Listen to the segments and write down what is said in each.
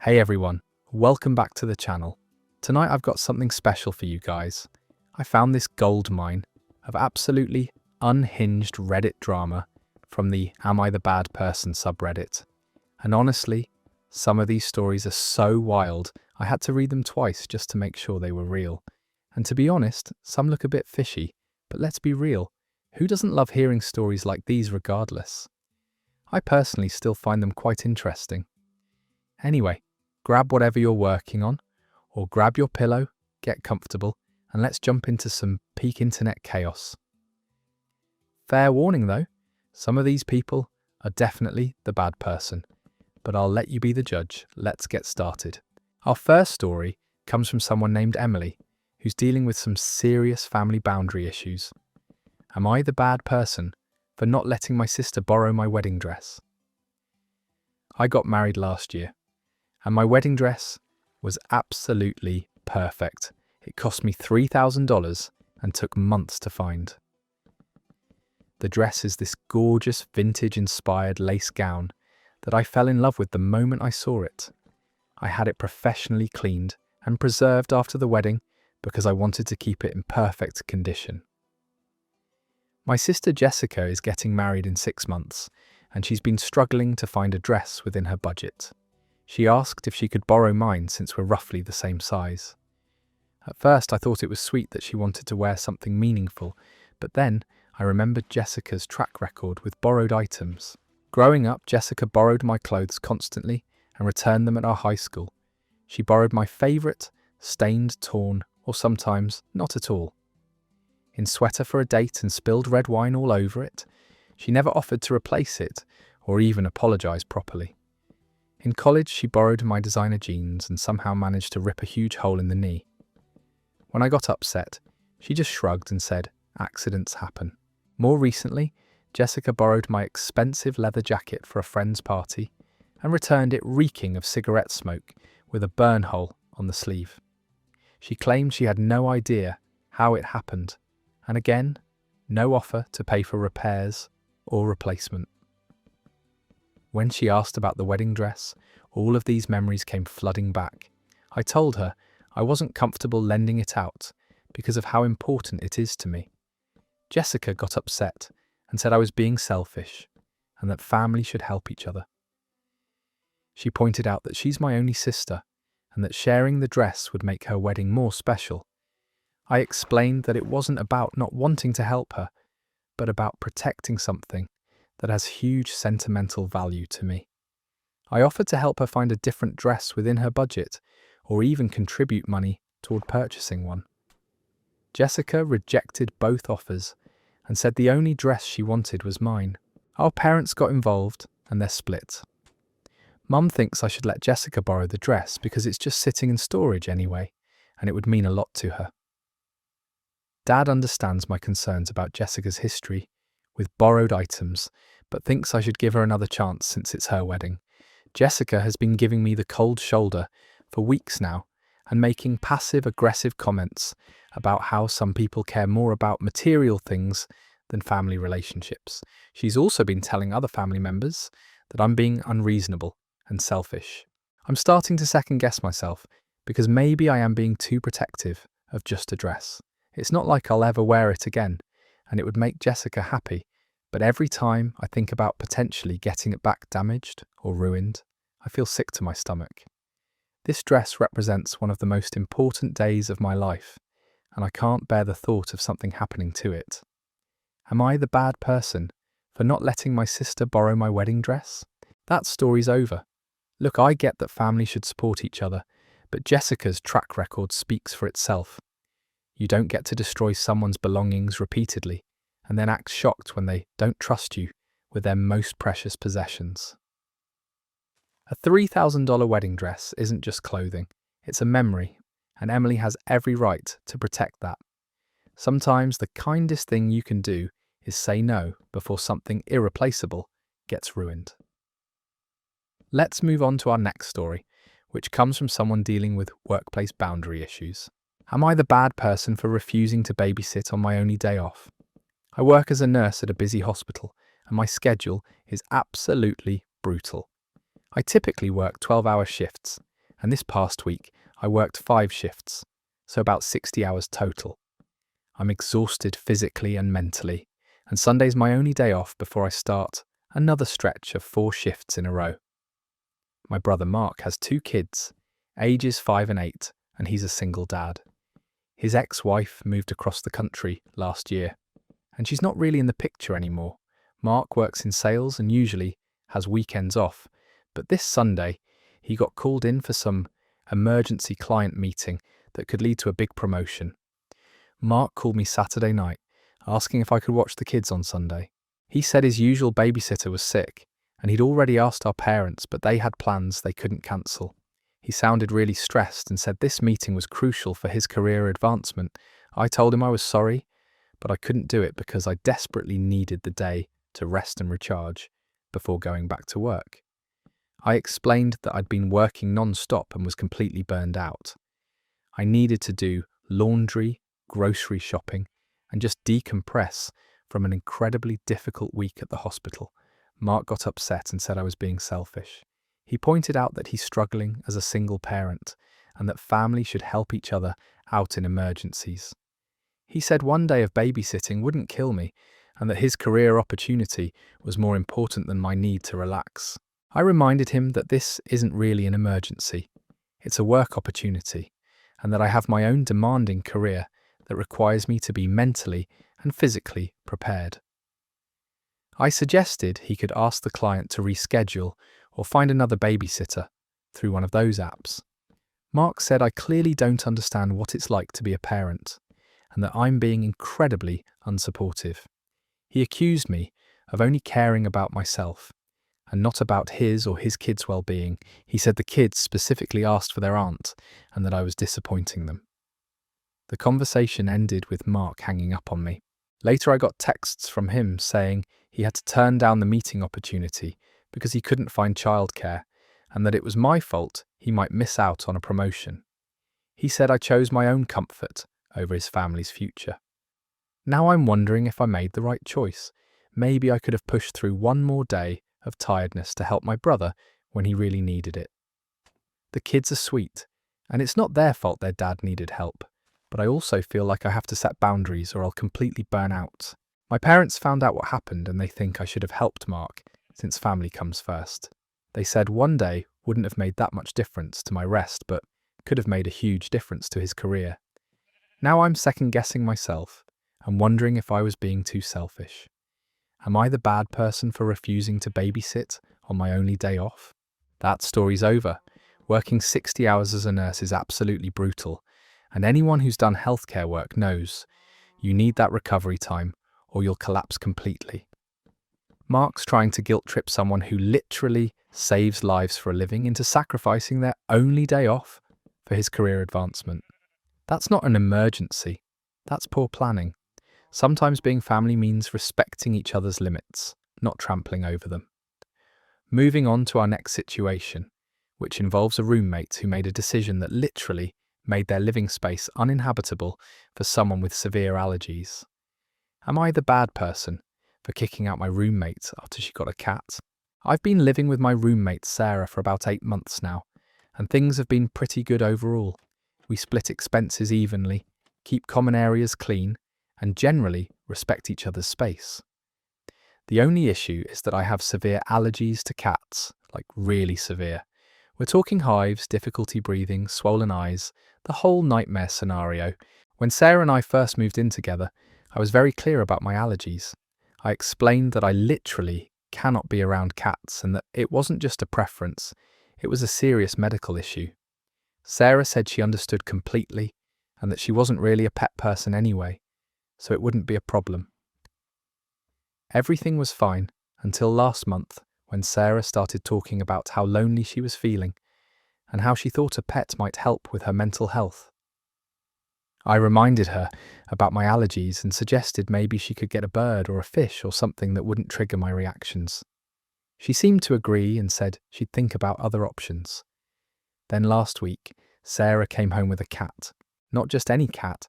Hey everyone, welcome back to the channel. Tonight I've got something special for you guys. I found this gold mine of absolutely unhinged Reddit drama from the Am I the Bad Person subreddit. And honestly, some of these stories are so wild, I had to read them twice just to make sure they were real. And to be honest, some look a bit fishy, but let's be real, who doesn't love hearing stories like these regardless? I personally still find them quite interesting. Anyway, grab whatever you're working on, or grab your pillow, get comfortable, and let's jump into some peak internet chaos. Fair warning though, some of these people are definitely the bad person, but I'll let you be the judge. Let's get started. Our first story comes from someone named Emily, who's dealing with some serious family boundary issues. Am I the bad person for not letting my sister borrow my wedding dress? I got married last year, and my wedding dress was absolutely perfect. It cost me $3,000 and took months to find. The dress is this gorgeous vintage-inspired lace gown that I fell in love with the moment I saw it. I had it professionally cleaned and preserved after the wedding because I wanted to keep it in perfect condition. My sister Jessica is getting married in 6 months, and she's been struggling to find a dress within her budget. She asked if she could borrow mine since we're roughly the same size. At first I thought it was sweet that she wanted to wear something meaningful, but then I remembered Jessica's track record with borrowed items. Growing up, Jessica borrowed my clothes constantly and returned them at our high school. She borrowed my favourite, stained, torn, or sometimes not at all. In sweater for a date and spilled red wine all over it, she never offered to replace it or even apologise properly. In college, she borrowed my designer jeans and somehow managed to rip a huge hole in the knee. When I got upset, she just shrugged and said, "Accidents happen." More recently, Jessica borrowed my expensive leather jacket for a friend's party and returned it reeking of cigarette smoke with a burn hole on the sleeve. She claimed she had no idea how it happened, and again, no offer to pay for repairs or replacement. When she asked about the wedding dress, all of these memories came flooding back. I told her I wasn't comfortable lending it out because of how important it is to me. Jessica got upset and said I was being selfish and that family should help each other. She pointed out that she's my only sister and that sharing the dress would make her wedding more special. I explained that it wasn't about not wanting to help her, but about protecting something that has huge sentimental value to me. I offered to help her find a different dress within her budget, or even contribute money toward purchasing one. Jessica rejected both offers and said the only dress she wanted was mine. Our parents got involved and they're split. Mum thinks I should let Jessica borrow the dress because it's just sitting in storage anyway, and it would mean a lot to her. Dad understands my concerns about Jessica's history with borrowed items, but thinks I should give her another chance since it's her wedding. Jessica has been giving me the cold shoulder for weeks now and making passive-aggressive comments about how some people care more about material things than family relationships. She's also been telling other family members that I'm being unreasonable and selfish. I'm starting to second-guess myself because maybe I am being too protective of just a dress. It's not like I'll ever wear it again, and it would make Jessica happy, but every time I think about potentially getting it back damaged or ruined, I feel sick to my stomach. This dress represents one of the most important days of my life, and I can't bear the thought of something happening to it. Am I the bad person for not letting my sister borrow my wedding dress? That story's over. Look, I get that family should support each other, but Jessica's track record speaks for itself. You don't get to destroy someone's belongings repeatedly and then act shocked when they don't trust you with their most precious possessions. A $3,000 wedding dress isn't just clothing, it's a memory, and Emily has every right to protect that. Sometimes the kindest thing you can do is say no before something irreplaceable gets ruined. Let's move on to our next story, which comes from someone dealing with workplace boundary issues. Am I the bad person for refusing to babysit on my only day off? I work as a nurse at a busy hospital, and my schedule is absolutely brutal. I typically work 12-hour shifts, and this past week I worked 5 shifts, so about 60 hours total. I'm exhausted physically and mentally, and Sunday's my only day off before I start another stretch of 4 shifts in a row. My brother Mark has 2 kids, ages 5 and 8, and he's a single dad. His ex-wife moved across the country last year, and she's not really in the picture anymore. Mark works in sales and usually has weekends off, but this Sunday he got called in for some emergency client meeting that could lead to a big promotion. Mark called me Saturday night, asking if I could watch the kids on Sunday. He said his usual babysitter was sick, and he'd already asked our parents, but they had plans they couldn't cancel. He sounded really stressed and said this meeting was crucial for his career advancement. I told him I was sorry, but I couldn't do it because I desperately needed the day to rest and recharge before going back to work. I explained that I'd been working non-stop and was completely burned out. I needed to do laundry, grocery shopping, and just decompress from an incredibly difficult week at the hospital. Mark got upset and said I was being selfish. He pointed out that he's struggling as a single parent and that family should help each other out in emergencies. He said one day of babysitting wouldn't kill me and that his career opportunity was more important than my need to relax. I reminded him that this isn't really an emergency. It's a work opportunity, and that I have my own demanding career that requires me to be mentally and physically prepared. I suggested he could ask the client to reschedule or find another babysitter through one of those apps. Mark said I clearly don't understand what it's like to be a parent and that I'm being incredibly unsupportive. He accused me of only caring about myself and not about his or his kids' well-being. He said the kids specifically asked for their aunt and that I was disappointing them. The conversation ended with Mark hanging up on me. Later I got texts from him saying he had to turn down the meeting opportunity because he couldn't find childcare and that it was my fault he might miss out on a promotion. He said I chose my own comfort over his family's future. Now I'm wondering if I made the right choice. Maybe I could have pushed through one more day of tiredness to help my brother when he really needed it. The kids are sweet, and it's not their fault their dad needed help, but I also feel like I have to set boundaries or I'll completely burn out. My parents found out what happened and they think I should have helped Mark, since family comes first. They said one day wouldn't have made that much difference to my rest, but could have made a huge difference to his career. Now I'm second-guessing myself and wondering if I was being too selfish. Am I the bad person for refusing to babysit on my only day off? That story's over. Working 60 hours as a nurse is absolutely brutal, and anyone who's done healthcare work knows you need that recovery time or you'll collapse completely. Mark's trying to guilt-trip someone who literally saves lives for a living into sacrificing their only day off for his career advancement. That's not an emergency. That's poor planning. Sometimes being family means respecting each other's limits, not trampling over them. Moving on to our next situation, which involves a roommate who made a decision that literally made their living space uninhabitable for someone with severe allergies. Am I the bad person for kicking out my roommate after she got a cat? I've been living with my roommate Sarah for about 8 months now, and things have been pretty good overall. We split expenses evenly, keep common areas clean, and generally respect each other's space. The only issue is that I have severe allergies to cats, like really severe. We're talking hives, difficulty breathing, swollen eyes, the whole nightmare scenario. When Sarah and I first moved in together, I was very clear about my allergies. I explained that I literally cannot be around cats and that it wasn't just a preference, it was a serious medical issue. Sarah said she understood completely and that she wasn't really a pet person anyway, so it wouldn't be a problem. Everything was fine until last month when Sarah started talking about how lonely she was feeling and how she thought a pet might help with her mental health. I reminded her about my allergies and suggested maybe she could get a bird or a fish or something that wouldn't trigger my reactions. She seemed to agree and said she'd think about other options. Then last week, Sarah came home with a cat. Not just any cat,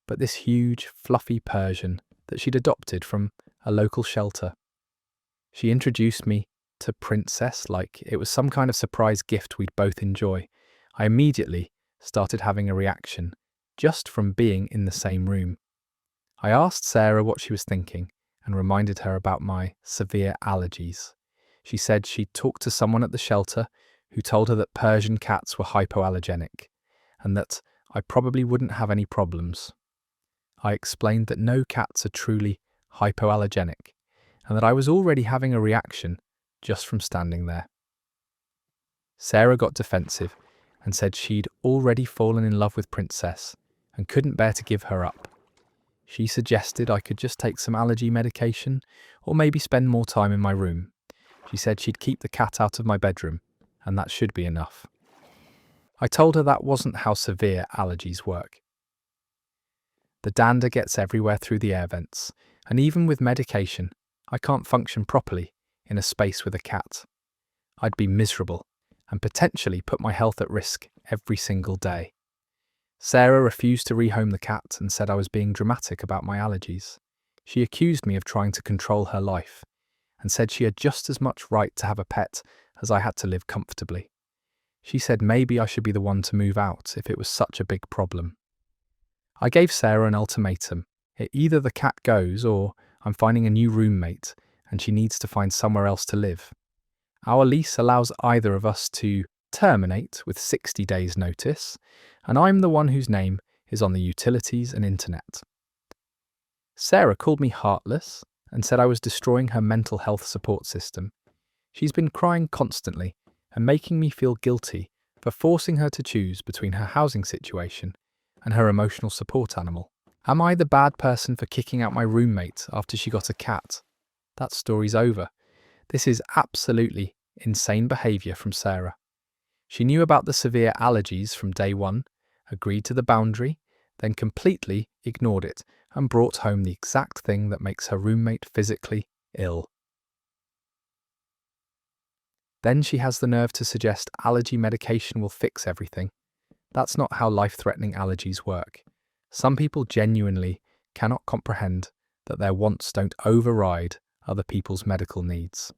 but this huge, fluffy Persian that she'd adopted from a local shelter. She introduced me to Princess like it was some kind of surprise gift we'd both enjoy. I immediately started having a reaction just from being in the same room. I asked Sarah what she was thinking and reminded her about my severe allergies. She said she'd talked to someone at the shelter who told her that Persian cats were hypoallergenic and that I probably wouldn't have any problems. I explained that no cats are truly hypoallergenic and that I was already having a reaction just from standing there. Sarah got defensive and said she'd already fallen in love with Princess and couldn't bear to give her up. She suggested I could just take some allergy medication or maybe spend more time in my room. She said she'd keep the cat out of my bedroom and that should be enough. I told her that wasn't how severe allergies work. The dander gets everywhere through the air vents, and even with medication, I can't function properly in a space with a cat. I'd be miserable and potentially put my health at risk every single day. Sarah refused to rehome the cat and said I was being dramatic about my allergies. She accused me of trying to control her life and said she had just as much right to have a pet as I had to live comfortably. She said maybe I should be the one to move out if it was such a big problem. I gave Sarah an ultimatum. Either the cat goes or I'm finding a new roommate and she needs to find somewhere else to live. Our lease allows either of us to terminate with 60 days notice, and I'm the one whose name is on the utilities and internet. Sarah called me heartless and said I was destroying her mental health support system. She's been crying constantly and making me feel guilty for forcing her to choose between her housing situation and her emotional support animal. Am I the bad person for kicking out my roommate after she got a cat? That story's over. This is absolutely insane behaviour from Sarah. She knew about the severe allergies from day one, agreed to the boundary, then completely ignored it and brought home the exact thing that makes her roommate physically ill. Then she has the nerve to suggest allergy medication will fix everything. That's not how life-threatening allergies work. Some people genuinely cannot comprehend that their wants don't override other people's medical needs.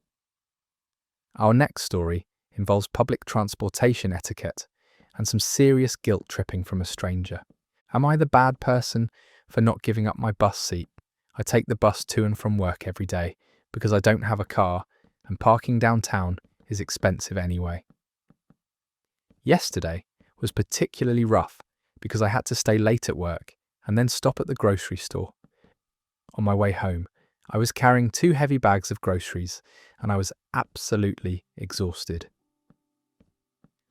Our next story involves public transportation etiquette and some serious guilt tripping from a stranger. Am I the bad person for not giving up my bus seat? I take the bus to and from work every day because I don't have a car and parking downtown is expensive anyway. Yesterday was particularly rough because I had to stay late at work and then stop at the grocery store. On my way home, I was carrying 2 heavy bags of groceries and I was absolutely exhausted.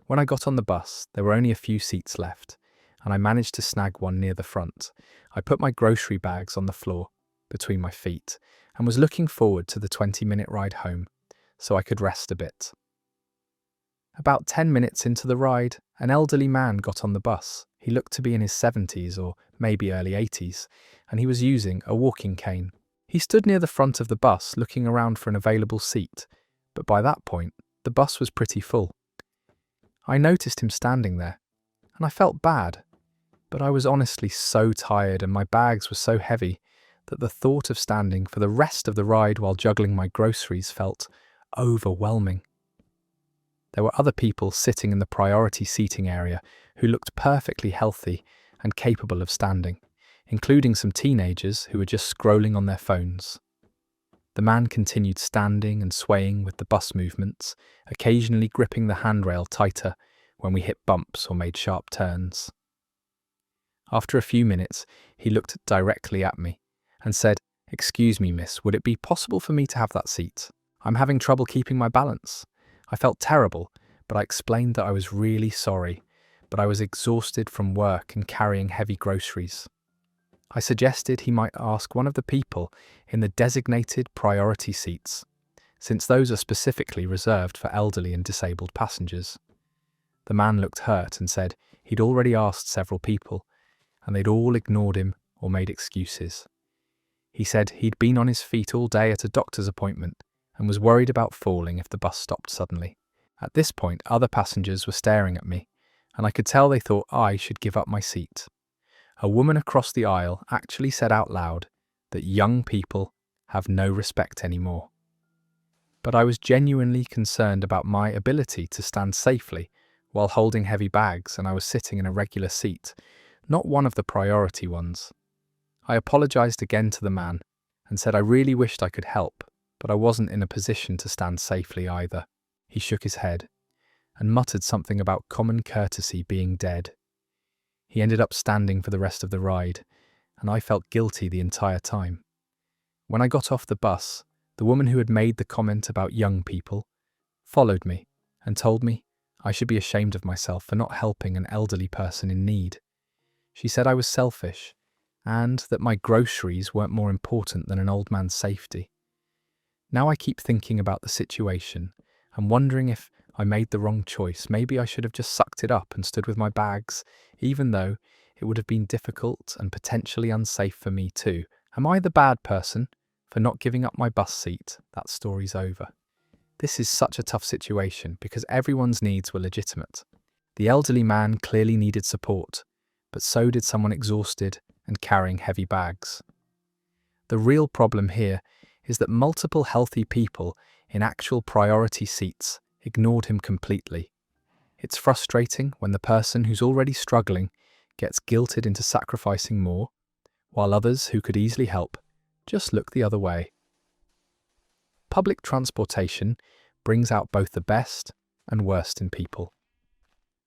When I got on the bus, there were only a few seats left and I managed to snag one near the front. I put my grocery bags on the floor between my feet and was looking forward to the 20-minute ride home so I could rest a bit. About 10 minutes into the ride, an elderly man got on the bus. He looked to be in his 70s or maybe early 80s, and he was using a walking cane. He stood near the front of the bus looking around for an available seat, but by that point, the bus was pretty full. I noticed him standing there, and I felt bad, but I was honestly so tired and my bags were so heavy that the thought of standing for the rest of the ride while juggling my groceries felt overwhelming. There were other people sitting in the priority seating area who looked perfectly healthy and capable of standing, including some teenagers who were just scrolling on their phones. The man continued standing and swaying with the bus movements, occasionally gripping the handrail tighter when we hit bumps or made sharp turns. After a few minutes, he looked directly at me and said, "Excuse me, miss, would it be possible for me to have that seat? I'm having trouble keeping my balance." I felt terrible, but I explained that I was really sorry, but I was exhausted from work and carrying heavy groceries. I suggested he might ask one of the people in the designated priority seats, since those are specifically reserved for elderly and disabled passengers. The man looked hurt and said he'd already asked several people, and they'd all ignored him or made excuses. He said he'd been on his feet all day at a doctor's appointment and was worried about falling if the bus stopped suddenly. At this point, other passengers were staring at me, and I could tell they thought I should give up my seat. A woman across the aisle actually said out loud that young people have no respect anymore. But I was genuinely concerned about my ability to stand safely while holding heavy bags, and I was sitting in a regular seat, not one of the priority ones. I apologized again to the man and said I really wished I could help, but I wasn't in a position to stand safely either. He shook his head and muttered something about common courtesy being dead. He ended up standing for the rest of the ride, and I felt guilty the entire time. When I got off the bus, the woman who had made the comment about young people followed me and told me I should be ashamed of myself for not helping an elderly person in need. She said I was selfish and that my groceries weren't more important than an old man's safety. Now I keep thinking about the situation and wondering if I made the wrong choice. Maybe I should have just sucked it up and stood with my bags, even though it would have been difficult and potentially unsafe for me too. Am I the bad person for not giving up my bus seat? That story's over. This is such a tough situation because everyone's needs were legitimate. The elderly man clearly needed support, but so did someone exhausted and carrying heavy bags. The real problem here is that multiple healthy people in actual priority seats ignored him completely. It's frustrating when the person who's already struggling gets guilted into sacrificing more, while others who could easily help just look the other way. Public transportation brings out both the best and worst in people.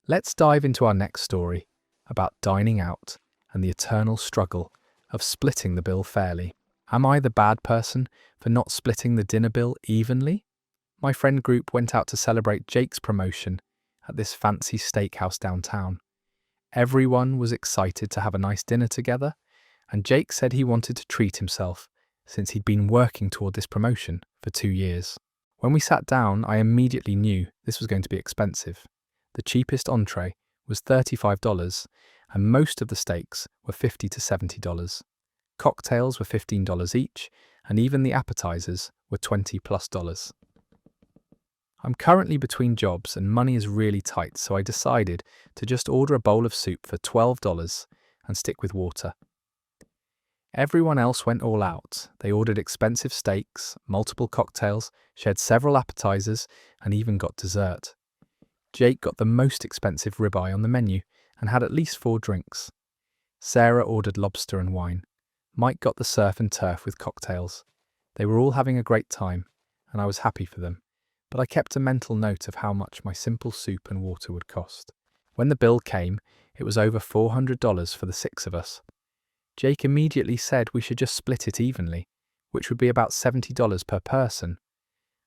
Let's dive into our next story about dining out and the eternal struggle of splitting the bill fairly. Am I the bad person for not splitting the dinner bill evenly? My friend group went out to celebrate Jake's promotion at this fancy steakhouse downtown. Everyone was excited to have a nice dinner together, and Jake said he wanted to treat himself since he'd been working toward this promotion for 2 years. When we sat down, I immediately knew this was going to be expensive. The cheapest entree was $35, and most of the steaks were $50 to $70. Cocktails were $15 each, and even the appetizers were $20+. I'm currently between jobs and money is really tight, so I decided to just order a bowl of soup for $12 and stick with water. Everyone else went all out. They ordered expensive steaks, multiple cocktails, shared several appetizers, and even got dessert. Jake got the most expensive ribeye on the menu and had at least 4 drinks. Sarah ordered lobster and wine. Mike got the surf and turf with cocktails. They were all having a great time, and I was happy for them, but I kept a mental note of how much my simple soup and water would cost. When the bill came, it was over $400 for the 6 of us. Jake immediately said we should just split it evenly, which would be about $70 per person.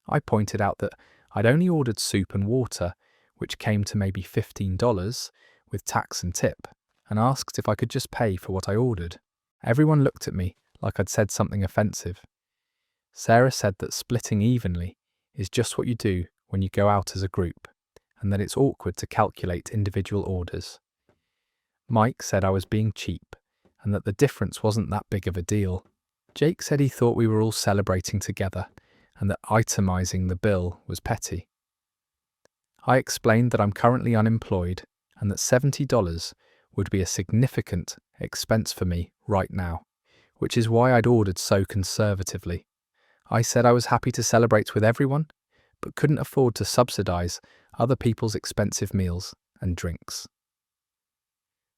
I pointed out that I'd only ordered soup and water, which came to maybe $15 with tax and tip, and asked if I could just pay for what I ordered. Everyone looked at me like I'd said something offensive. Sarah said that splitting evenly is just what you do when you go out as a group, and that it's awkward to calculate individual orders. Mike said I was being cheap, and that the difference wasn't that big of a deal. Jake said he thought we were all celebrating together, and that itemizing the bill was petty. I explained that I'm currently unemployed, and that $70 would be a significant expense for me right now, which is why I'd ordered so conservatively. I said I was happy to celebrate with everyone, but couldn't afford to subsidize other people's expensive meals and drinks.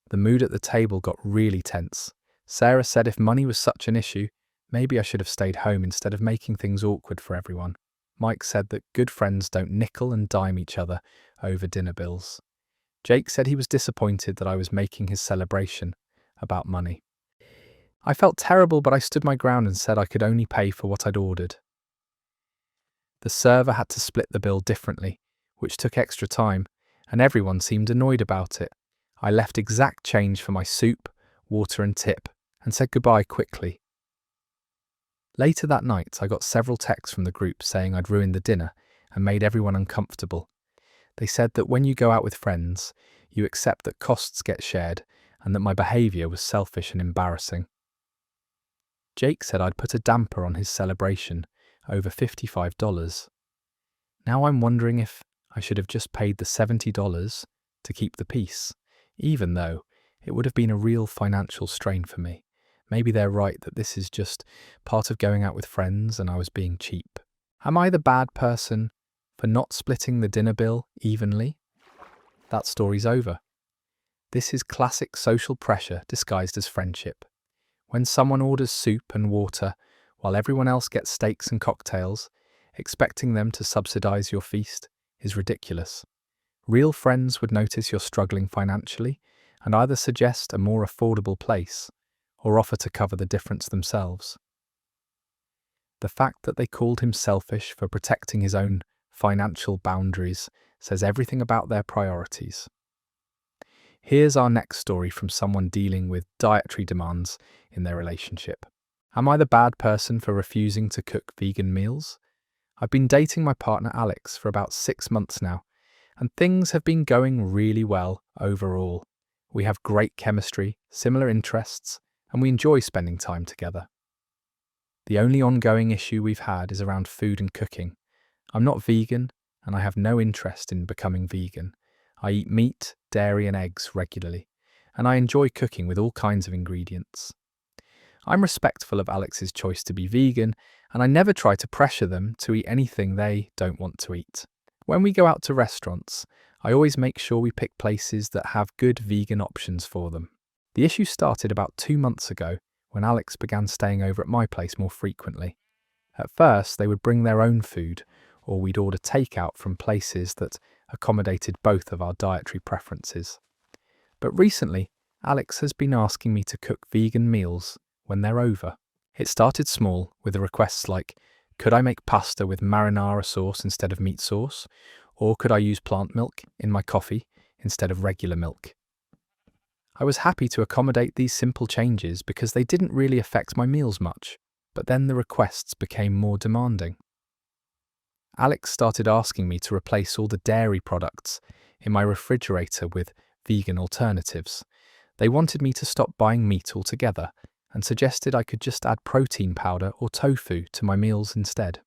The mood at the table got really tense. Sarah said if money was such an issue, maybe I should have stayed home instead of making things awkward for everyone. Mike said that good friends don't nickel and dime each other over dinner bills. Jake said he was disappointed that I was making his celebration about money. I felt terrible, but I stood my ground and said I could only pay for what I'd ordered. The server had to split the bill differently, which took extra time, and everyone seemed annoyed about it. I left exact change for my soup, water and tip, and said goodbye quickly. Later that night, I got several texts from the group saying I'd ruined the dinner and made everyone uncomfortable. They said that when you go out with friends, you accept that costs get shared and that my behaviour was selfish and embarrassing. Jake said I'd put a damper on his celebration, over $55. Now I'm wondering if I should have just paid the $70 to keep the peace, even though it would have been a real financial strain for me. Maybe they're right that this is just part of going out with friends and I was being cheap. Am I the bad person for not splitting the dinner bill evenly? That story's over. This is classic social pressure disguised as friendship. When someone orders soup and water while everyone else gets steaks and cocktails, expecting them to subsidize your feast is ridiculous. Real friends would notice you're struggling financially and either suggest a more affordable place or offer to cover the difference themselves. The fact that they called him selfish for protecting his own financial boundaries says everything about their priorities. Here's our next story from someone dealing with dietary demands in their relationship. Am I the bad person for refusing to cook vegan meals? I've been dating my partner Alex for about 6 months now, and things have been going really well overall. We have great chemistry, similar interests, and we enjoy spending time together. The only ongoing issue we've had is around food and cooking. I'm not vegan, and I have no interest in becoming vegan. I eat meat, dairy and eggs regularly, and I enjoy cooking with all kinds of ingredients. I'm respectful of Alex's choice to be vegan, and I never try to pressure them to eat anything they don't want to eat. When we go out to restaurants, I always make sure we pick places that have good vegan options for them. The issue started about 2 months ago when Alex began staying over at my place more frequently. At first, they would bring their own food, or we'd order takeout from places that accommodated both of our dietary preferences. But recently, Alex has been asking me to cook vegan meals when they're over. It started small with the requests like, could I make pasta with marinara sauce instead of meat sauce? Or could I use plant milk in my coffee instead of regular milk? I was happy to accommodate these simple changes because they didn't really affect my meals much, but then the requests became more demanding. Alex started asking me to replace all the dairy products in my refrigerator with vegan alternatives. They wanted me to stop buying meat altogether and suggested I could just add protein powder or tofu to my meals instead.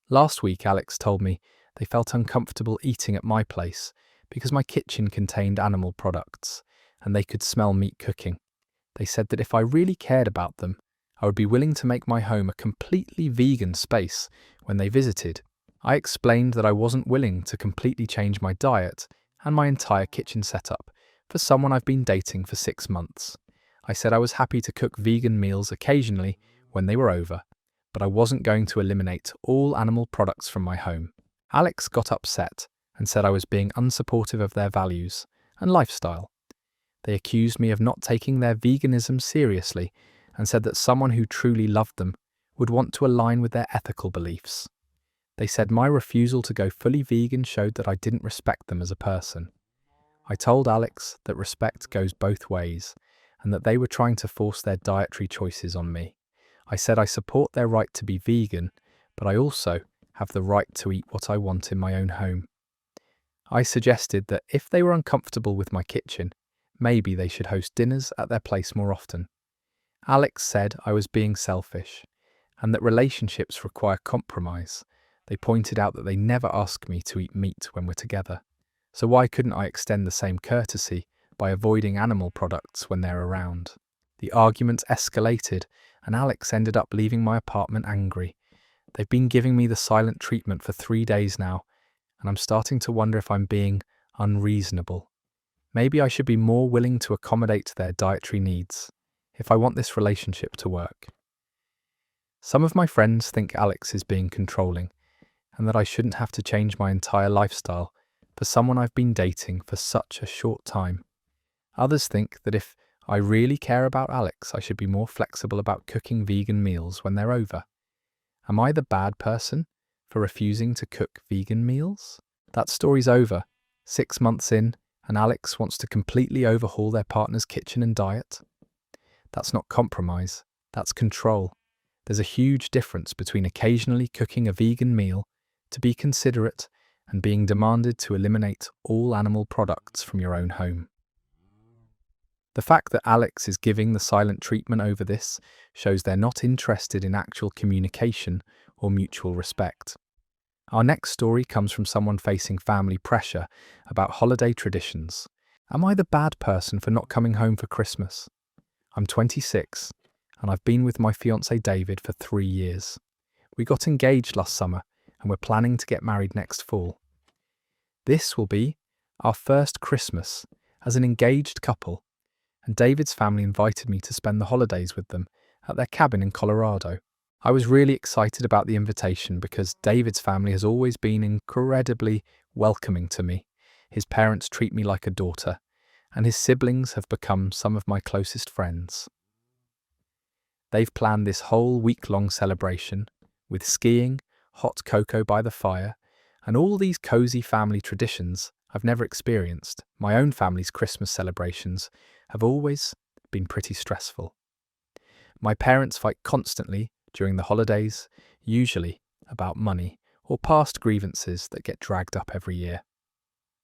Last week, Alex told me they felt uncomfortable eating at my place because my kitchen contained animal products and they could smell meat cooking. They said that if I really cared about them, I would be willing to make my home a completely vegan space when they visited. I explained that I wasn't willing to completely change my diet and my entire kitchen setup for someone I've been dating for 6 months. I said I was happy to cook vegan meals occasionally when they were over, but I wasn't going to eliminate all animal products from my home. Alex got upset and said I was being unsupportive of their values and lifestyle. They accused me of not taking their veganism seriously and said that someone who truly loved them would want to align with their ethical beliefs. They said my refusal to go fully vegan showed that I didn't respect them as a person. I told Alex that respect goes both ways and that they were trying to force their dietary choices on me. I said I support their right to be vegan, but I also have the right to eat what I want in my own home. I suggested that if they were uncomfortable with my kitchen, maybe they should host dinners at their place more often. Alex said I was being selfish and that relationships require compromise. They pointed out that they never ask me to eat meat when we're together. So why couldn't I extend the same courtesy by avoiding animal products when they're around? The argument escalated and Alex ended up leaving my apartment angry. They've been giving me the silent treatment for 3 days now, and I'm starting to wonder if I'm being unreasonable. Maybe I should be more willing to accommodate their dietary needs if I want this relationship to work. Some of my friends think Alex is being controlling and that I shouldn't have to change my entire lifestyle for someone I've been dating for such a short time. Others think that if I really care about Alex, I should be more flexible about cooking vegan meals when they're over. Am I the bad person for refusing to cook vegan meals? That story's over. 6 months in, and Alex wants to completely overhaul their partner's kitchen and diet. That's not compromise, that's control. There's a huge difference between occasionally cooking a vegan meal to be considerate and being demanded to eliminate all animal products from your own home. The fact that Alex is giving the silent treatment over this shows they're not interested in actual communication or mutual respect. Our next story comes from someone facing family pressure about holiday traditions. Am I the bad person for not coming home for Christmas? I'm 26 and I've been with my fiancé David for 3 years. We got engaged last summer and we're planning to get married next fall. This will be our first Christmas as an engaged couple, and David's family invited me to spend the holidays with them at their cabin in Colorado. I was really excited about the invitation because David's family has always been incredibly welcoming to me. His parents treat me like a daughter, and his siblings have become some of my closest friends. They've planned this whole week-long celebration with skiing, hot cocoa by the fire, and all these cozy family traditions I've never experienced. My own family's Christmas celebrations have always been pretty stressful. My parents fight constantly during the holidays, usually about money or past grievances that get dragged up every year.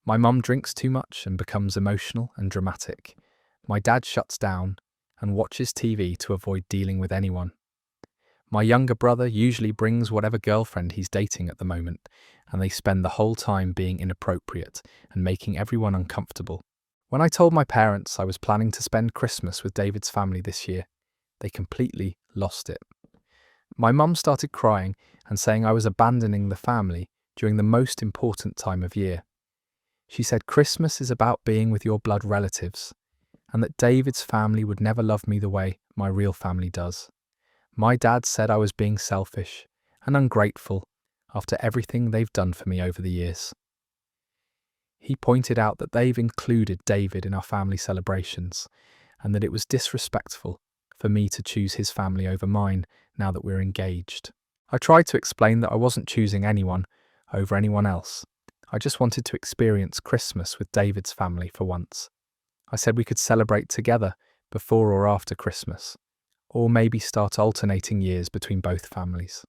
My mum drinks too much and becomes emotional and dramatic. My dad shuts down and watches TV to avoid dealing with anyone. My younger brother usually brings whatever girlfriend he's dating at the moment, and they spend the whole time being inappropriate and making everyone uncomfortable. When I told my parents I was planning to spend Christmas with David's family this year, they completely lost it. My mum started crying and saying I was abandoning the family during the most important time of year. She said Christmas is about being with your blood relatives, and that David's family would never love me the way my real family does. My dad said I was being selfish and ungrateful after everything they've done for me over the years. He pointed out that they've included David in our family celebrations and that it was disrespectful for me to choose his family over mine now that we're engaged. I tried to explain that I wasn't choosing anyone over anyone else. I just wanted to experience Christmas with David's family for once. I said we could celebrate together before or after Christmas, or maybe start alternating years between both families.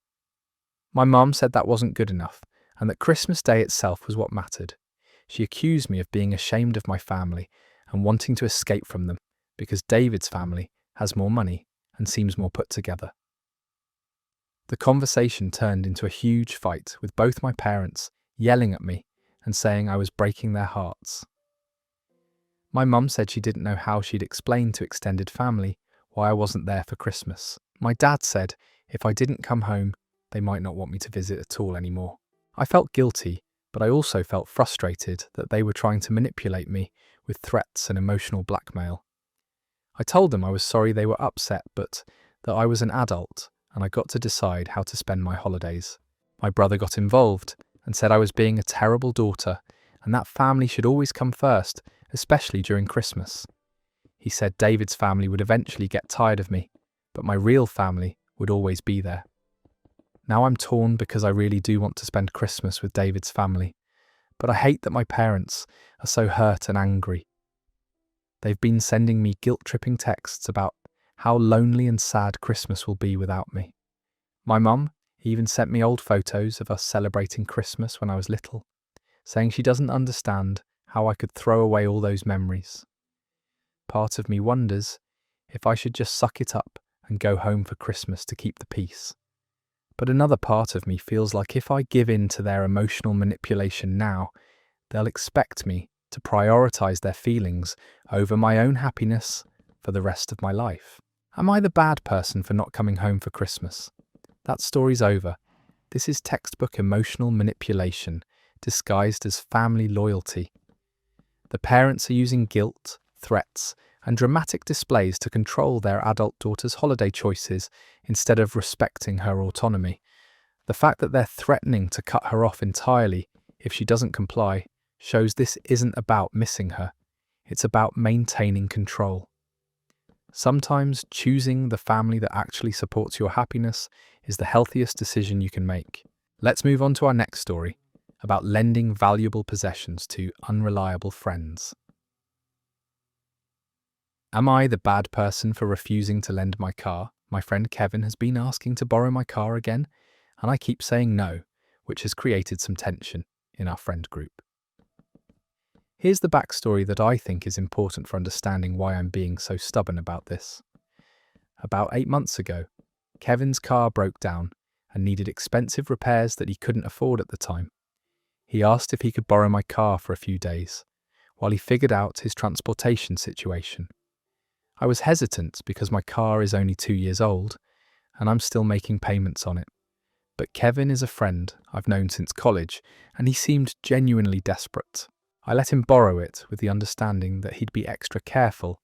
My mum said that wasn't good enough, and that Christmas Day itself was what mattered. She accused me of being ashamed of my family and wanting to escape from them because David's family has more money and seems more put together. The conversation turned into a huge fight with both my parents yelling at me and saying I was breaking their hearts. My mum said she didn't know how she'd explain to extended family why I wasn't there for Christmas. My dad said if I didn't come home, they might not want me to visit at all anymore. I felt guilty, but I also felt frustrated that they were trying to manipulate me with threats and emotional blackmail. I told them I was sorry they were upset, but that I was an adult and I got to decide how to spend my holidays. My brother got involved and said I was being a terrible daughter and that family should always come first, especially during Christmas. He said David's family would eventually get tired of me, but my real family would always be there. Now I'm torn because I really do want to spend Christmas with David's family, but I hate that my parents are so hurt and angry. They've been sending me guilt-tripping texts about how lonely and sad Christmas will be without me. My mum even sent me old photos of us celebrating Christmas when I was little, saying she doesn't understand how I could throw away all those memories. Part of me wonders if I should just suck it up and go home for Christmas to keep the peace. But another part of me feels like if I give in to their emotional manipulation now, they'll expect me to prioritize their feelings over my own happiness for the rest of my life. Am I the bad person for not coming home for Christmas? That story's over. This is textbook emotional manipulation disguised as family loyalty. The parents are using guilt, threats, and dramatic displays to control their adult daughter's holiday choices instead of respecting her autonomy. The fact that they're threatening to cut her off entirely if she doesn't comply shows this isn't about missing her. It's about maintaining control. Sometimes choosing the family that actually supports your happiness is the healthiest decision you can make. Let's move on to our next story about lending valuable possessions to unreliable friends. Am I the bad person for refusing to lend my car? My friend Kevin has been asking to borrow my car again, and I keep saying no, which has created some tension in our friend group. Here's the backstory that I think is important for understanding why I'm being so stubborn about this. About 8 months ago, Kevin's car broke down and needed expensive repairs that he couldn't afford at the time. He asked if he could borrow my car for a few days, while he figured out his transportation situation. I was hesitant because my car is only 2 years old, and I'm still making payments on it. But Kevin is a friend I've known since college, and he seemed genuinely desperate. I let him borrow it with the understanding that he'd be extra careful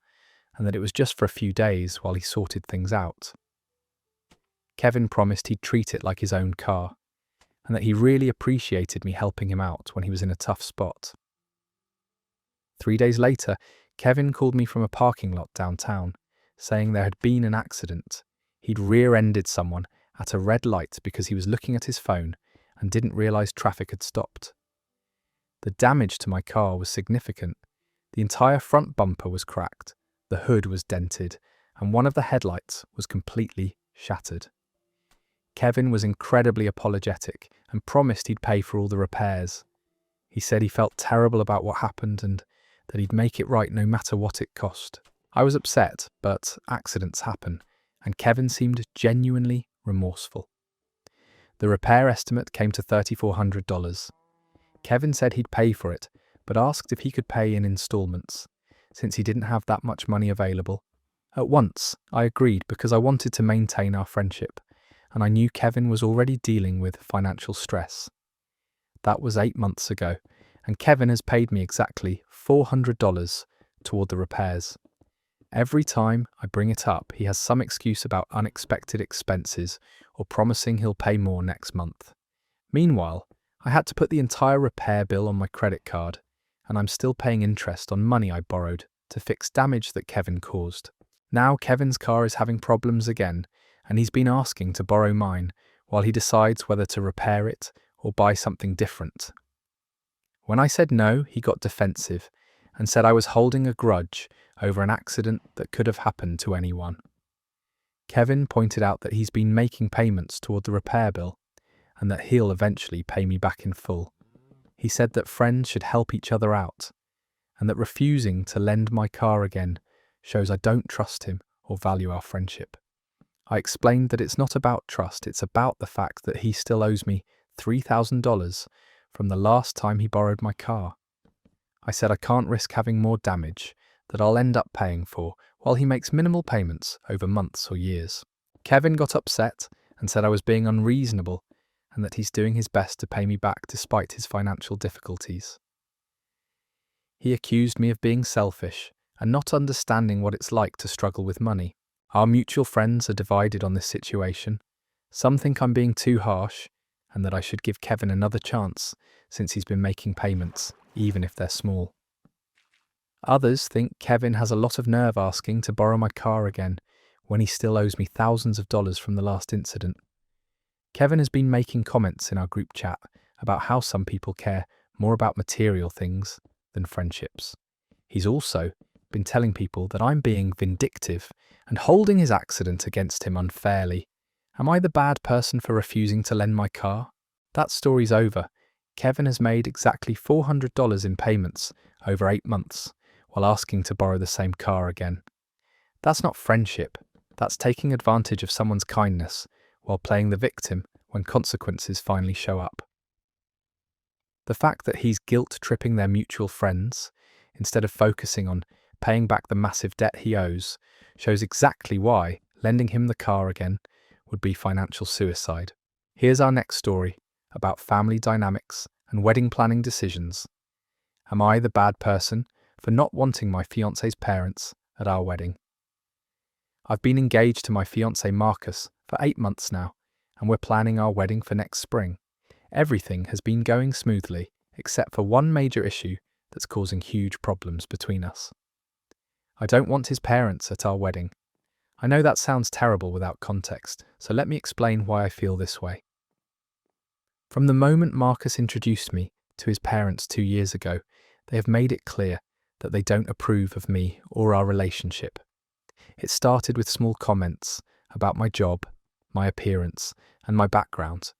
and that it was just for a few days while he sorted things out. Kevin promised he'd treat it like his own car, and that he really appreciated me helping him out when he was in a tough spot. 3 days later, Kevin called me from a parking lot downtown, saying there had been an accident. He'd rear-ended someone at a red light because he was looking at his phone and didn't realise traffic had stopped. The damage to my car was significant. The entire front bumper was cracked, the hood was dented, and one of the headlights was completely shattered. Kevin was incredibly apologetic and promised he'd pay for all the repairs. He said he felt terrible about what happened and that he'd make it right no matter what it cost. I was upset, but accidents happen, and Kevin seemed genuinely remorseful. The repair estimate came to $3,400. Kevin said he'd pay for it, but asked if he could pay in installments, since he didn't have that much money available. At once, I agreed because I wanted to maintain our friendship, and I knew Kevin was already dealing with financial stress. That was 8 months ago, and Kevin has paid me exactly $400 toward the repairs. Every time I bring it up, he has some excuse about unexpected expenses or promising he'll pay more next month. Meanwhile, I had to put the entire repair bill on my credit card, and I'm still paying interest on money I borrowed to fix damage that Kevin caused. Now Kevin's car is having problems again, and he's been asking to borrow mine while he decides whether to repair it or buy something different. When I said no, he got defensive and said I was holding a grudge over an accident that could have happened to anyone. Kevin pointed out that he's been making payments toward the repair bill and that he'll eventually pay me back in full. He said that friends should help each other out and that refusing to lend my car again shows I don't trust him or value our friendship. I explained that it's not about trust, it's about the fact that he still owes me $3,000 from the last time he borrowed my car. I said I can't risk having more damage that I'll end up paying for while he makes minimal payments over months or years. Kevin got upset and said I was being unreasonable and that he's doing his best to pay me back despite his financial difficulties. He accused me of being selfish and not understanding what it's like to struggle with money. Our mutual friends are divided on this situation. Some think I'm being too harsh and that I should give Kevin another chance since he's been making payments, even if they're small. Others think Kevin has a lot of nerve asking to borrow my car again when he still owes me thousands of dollars from the last incident. Kevin has been making comments in our group chat about how some people care more about material things than friendships. He's also been telling people that I'm being vindictive and holding his accident against him unfairly. Am I the bad person for refusing to lend my car? That story's over. Kevin has made exactly $400 in payments over 8 months while asking to borrow the same car again. That's not friendship. That's taking advantage of someone's kindness while playing the victim when consequences finally show up. The fact that he's guilt-tripping their mutual friends instead of focusing on paying back the massive debt he owes shows exactly why lending him the car again would be financial suicide. Here's our next story about family dynamics and wedding planning decisions. Am I the bad person for not wanting my fiancé's parents at our wedding? I've been engaged to my fiancé Marcus for 8 months now, and we're planning our wedding for next spring. Everything has been going smoothly, except for one major issue that's causing huge problems between us. I don't want his parents at our wedding. I know that sounds terrible without context, so let me explain why I feel this way. From the moment Marcus introduced me to his parents 2 years ago, they have made it clear that they don't approve of me or our relationship. It started with small comments about my job, my appearance, and my background,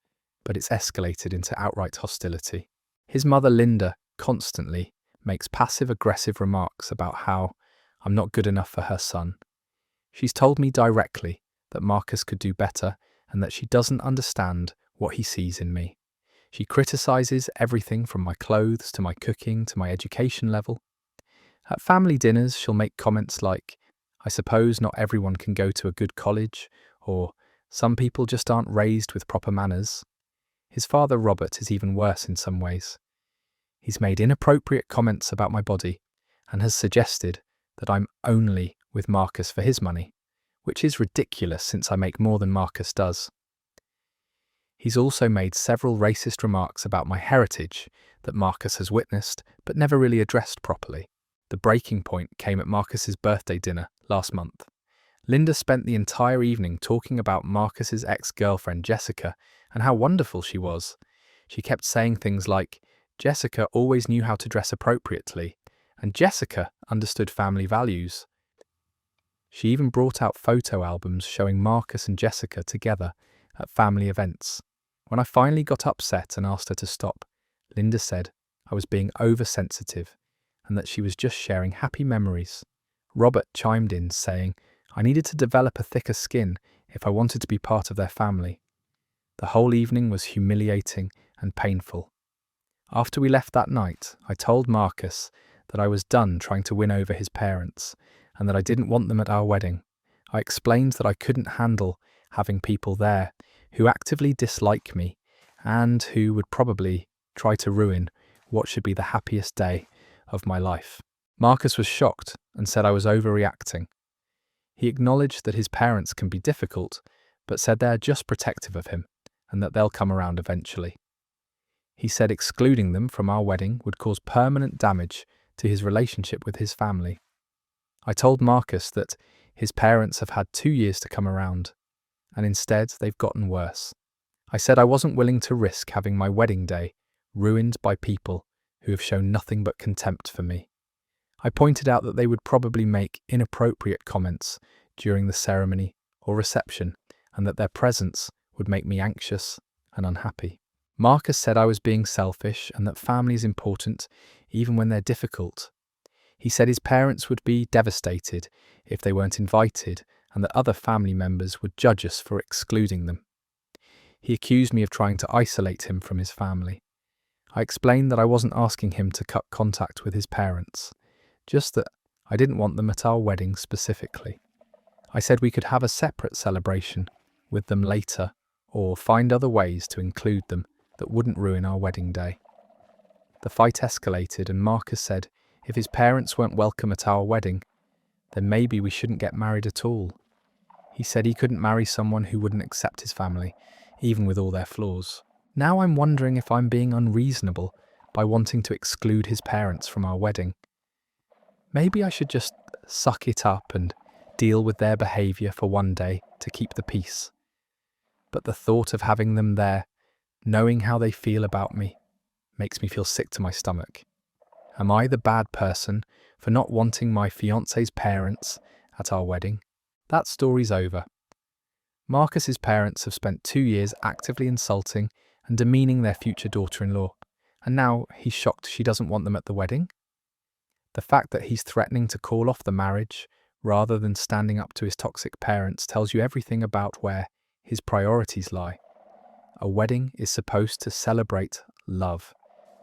but it's escalated into outright hostility. His mother, Linda, constantly makes passive-aggressive remarks about how I'm not good enough for her son. She's told me directly that Marcus could do better and that she doesn't understand what he sees in me. She criticizes everything from my clothes to my cooking to my education level. At family dinners, she'll make comments like, I suppose not everyone can go to a good college, or some people just aren't raised with proper manners. His father, Robert, is even worse in some ways. He's made inappropriate comments about my body and has suggested that I'm only with Marcus for his money, which is ridiculous since I make more than Marcus does. He's also made several racist remarks about my heritage that Marcus has witnessed but never really addressed properly. The breaking point came at Marcus's birthday dinner last month. Linda spent the entire evening talking about Marcus's ex-girlfriend Jessica and how wonderful she was. She kept saying things like, Jessica always knew how to dress appropriately, and Jessica understood family values. She even brought out photo albums showing Marcus and Jessica together at family events. When I finally got upset and asked her to stop, Linda said I was being oversensitive and that she was just sharing happy memories. Robert chimed in saying I needed to develop a thicker skin if I wanted to be part of their family. The whole evening was humiliating and painful. After we left that night, I told Marcus that I was done trying to win over his parents and that I didn't want them at our wedding. I explained that I couldn't handle having people there who actively dislike me and who would probably try to ruin what should be the happiest day of my life. Marcus was shocked and said I was overreacting. He acknowledged that his parents can be difficult, but said they are just protective of him and that they'll come around eventually. He said excluding them from our wedding would cause permanent damage to his relationship with his family. I told Marcus that his parents have had 2 years to come around, and instead they've gotten worse. I said I wasn't willing to risk having my wedding day ruined by people who have shown nothing but contempt for me. I pointed out that they would probably make inappropriate comments during the ceremony or reception, and that their presence would make me anxious and unhappy. Marcus said I was being selfish and that family is important even when they're difficult. He said his parents would be devastated if they weren't invited and that other family members would judge us for excluding them. He accused me of trying to isolate him from his family. I explained that I wasn't asking him to cut contact with his parents, just that I didn't want them at our wedding specifically. I said we could have a separate celebration with them later or find other ways to include them that wouldn't ruin our wedding day. The fight escalated and Marcus said if his parents weren't welcome at our wedding, then maybe we shouldn't get married at all. He said he couldn't marry someone who wouldn't accept his family, even with all their flaws. Now I'm wondering if I'm being unreasonable by wanting to exclude his parents from our wedding. Maybe I should just suck it up and deal with their behaviour for one day to keep the peace. But the thought of having them there, knowing how they feel about me, makes me feel sick to my stomach. Am I the bad person for not wanting my fiancé's parents at our wedding? That story's over. Marcus's parents have spent 2 years actively insulting and demeaning their future daughter-in-law, and now he's shocked she doesn't want them at the wedding? The fact that he's threatening to call off the marriage rather than standing up to his toxic parents tells you everything about where his priorities lie. A wedding is supposed to celebrate love,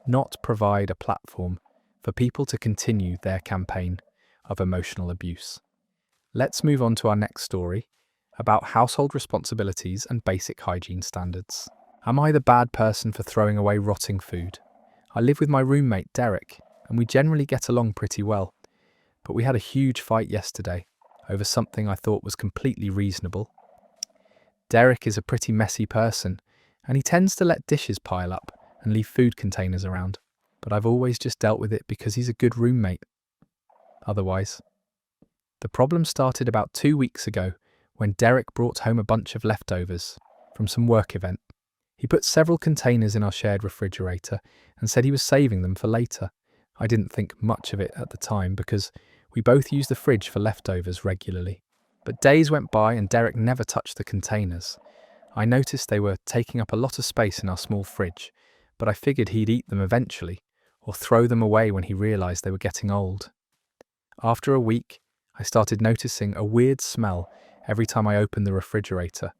not provide a platform for people to continue their campaign of emotional abuse. Let's move on to our next story about household responsibilities and basic hygiene standards. Am I the bad person for throwing away rotting food? I live with my roommate Derek, and we generally get along pretty well. But we had a huge fight yesterday over something I thought was completely reasonable. Derek is a pretty messy person, and he tends to let dishes pile up and leave food containers around. But I've always just dealt with it because he's a good roommate. Otherwise, the problem started about 2 weeks ago when Derek brought home a bunch of leftovers from some work event. He put several containers in our shared refrigerator and said he was saving them for later. I didn't think much of it at the time because we both use the fridge for leftovers regularly. But days went by and Derek never touched the containers. I noticed they were taking up a lot of space in our small fridge, but I figured he'd eat them eventually or throw them away when he realised they were getting old. After a week, I started noticing a weird smell every time I opened the refrigerator.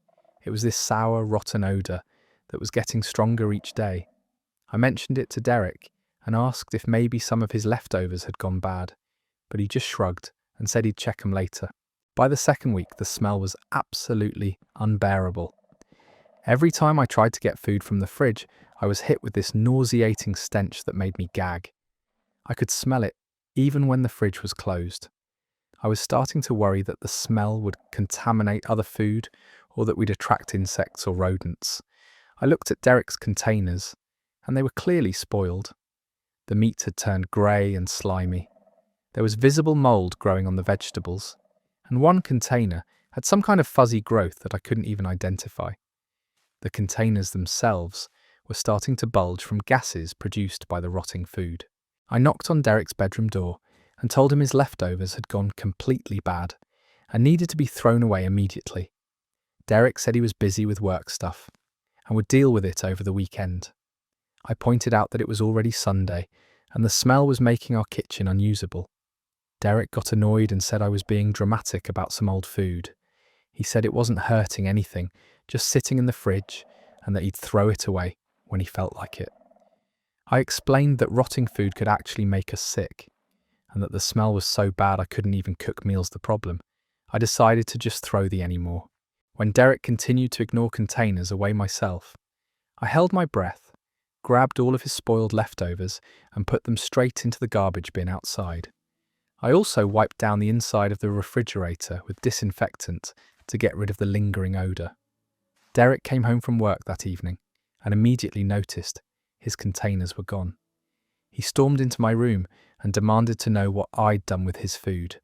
It was this sour, rotten odour that was getting stronger each day. I mentioned it to Derek and asked if maybe some of his leftovers had gone bad, but he just shrugged and said he'd check them later. By the second week, the smell was absolutely unbearable. Every time I tried to get food from the fridge, I was hit with this nauseating stench that made me gag. I could smell it, even when the fridge was closed. I was starting to worry that the smell would contaminate other food, or that we'd attract insects or rodents. I looked at Derek's containers, and they were clearly spoiled. The meat had turned grey and slimy. There was visible mould growing on the vegetables, and one container had some kind of fuzzy growth that I couldn't even identify. The containers themselves were starting to bulge from gases produced by the rotting food. I knocked on Derek's bedroom door and told him his leftovers had gone completely bad and needed to be thrown away immediately. Derek said he was busy with work stuff and would deal with it over the weekend. I pointed out that it was already Sunday and the smell was making our kitchen unusable. Derek got annoyed and said I was being dramatic about some old food. He said it wasn't hurting anything, just sitting in the fridge, and that he'd throw it away when he felt like it. I explained that rotting food could actually make us sick, and that the smell was so bad I couldn't even cook meals the problem. I decided to just throw the anymore. When Derek continued to ignore containers away myself, I held my breath, grabbed all of his spoiled leftovers, and put them straight into the garbage bin outside. I also wiped down the inside of the refrigerator with disinfectant to get rid of the lingering odour. Derek came home from work that evening and immediately noticed his containers were gone. He stormed into my room and demanded to know what I'd done with his food.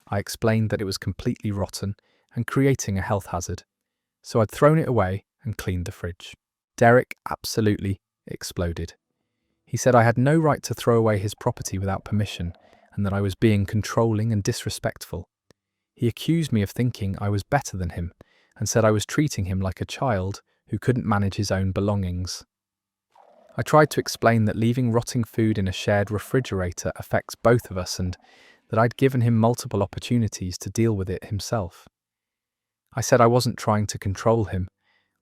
I explained that it was completely rotten and creating a health hazard, so I'd thrown it away and cleaned the fridge. Derek absolutely exploded. He said I had no right to throw away his property without permission and that I was being controlling and disrespectful. He accused me of thinking I was better than him and said I was treating him like a child who couldn't manage his own belongings. I tried to explain that leaving rotting food in a shared refrigerator affects both of us and that I'd given him multiple opportunities to deal with it himself. I said I wasn't trying to control him,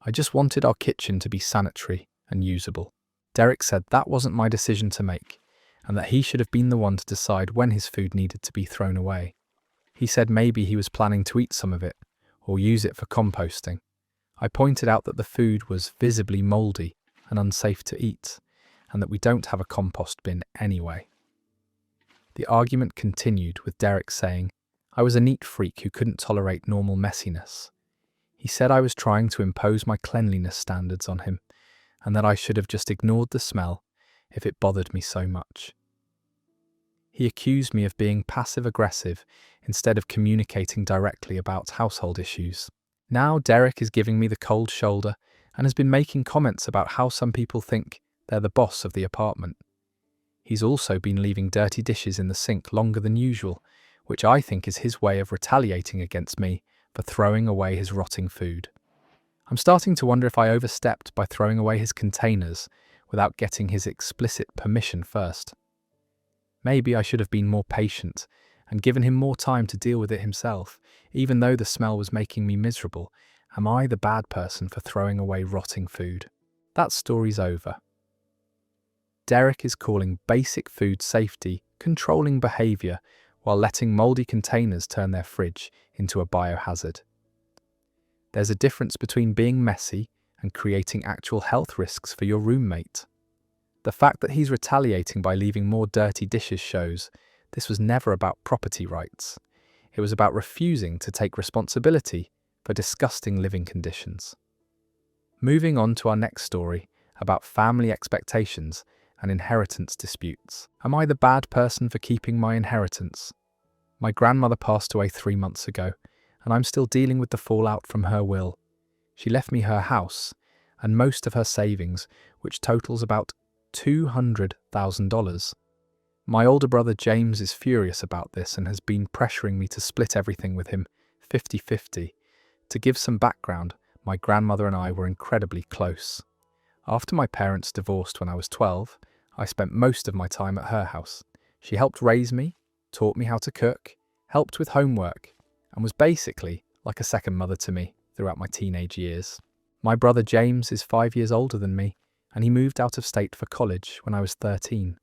I just wanted our kitchen to be sanitary and usable. Derek said that wasn't my decision to make, and that he should have been the one to decide when his food needed to be thrown away. He said maybe he was planning to eat some of it, or use it for composting. I pointed out that the food was visibly mouldy and unsafe to eat, and that we don't have a compost bin anyway. The argument continued with Derek saying I was a neat freak who couldn't tolerate normal messiness. He said I was trying to impose my cleanliness standards on him, and that I should have just ignored the smell if it bothered me so much. He accused me of being passive-aggressive instead of communicating directly about household issues. Now Derek is giving me the cold shoulder and has been making comments about how some people think they're the boss of the apartment. He's also been leaving dirty dishes in the sink longer than usual, which I think is his way of retaliating against me for throwing away his rotting food. I'm starting to wonder if I overstepped by throwing away his containers without getting his explicit permission first. Maybe I should have been more patient and given him more time to deal with it himself, even though the smell was making me miserable. Am I the bad person for throwing away rotting food? That story's over. Derek is calling basic food safety controlling behaviour while letting mouldy containers turn their fridge into a biohazard. There's a difference between being messy and creating actual health risks for your roommate. The fact that he's retaliating by leaving more dirty dishes shows this was never about property rights. It was about refusing to take responsibility for disgusting living conditions. Moving on to our next story about family expectations and inheritance disputes. Am I the bad person for keeping my inheritance? My grandmother passed away 3 months ago, and I'm still dealing with the fallout from her will. She left me her house and most of her savings, which totals about $200,000. My older brother James is furious about this and has been pressuring me to split everything with him 50-50. To give some background, my grandmother and I were incredibly close. After my parents divorced when I was 12, I spent most of my time at her house. She helped raise me, taught me how to cook, helped with homework, and was basically like a second mother to me throughout my teenage years. My brother James is 5 years older than me, and he moved out of state for college when I was 13.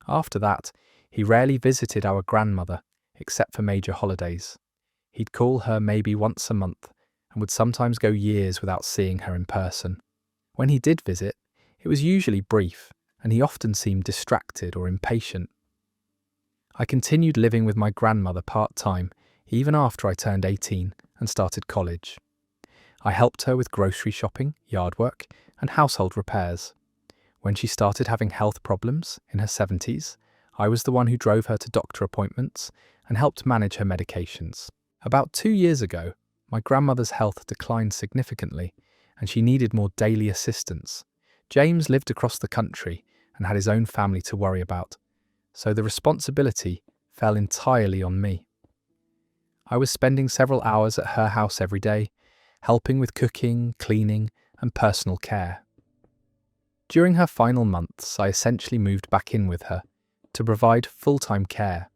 After that, he rarely visited our grandmother, except for major holidays. He'd call her maybe once a month, and would sometimes go years without seeing her in person. When he did visit, it was usually brief, and he often seemed distracted or impatient. I continued living with my grandmother part-time, even after I turned 18 and started college. I helped her with grocery shopping, yard work, and household repairs. When she started having health problems in her 70s, I was the one who drove her to doctor appointments and helped manage her medications. About 2 years ago, my grandmother's health declined significantly, and she needed more daily assistance. James lived across the country and had his own family to worry about, so the responsibility fell entirely on me. I was spending several hours at her house every day, helping with cooking, cleaning, and personal care. During her final months, I essentially moved back in with her to provide full-time care.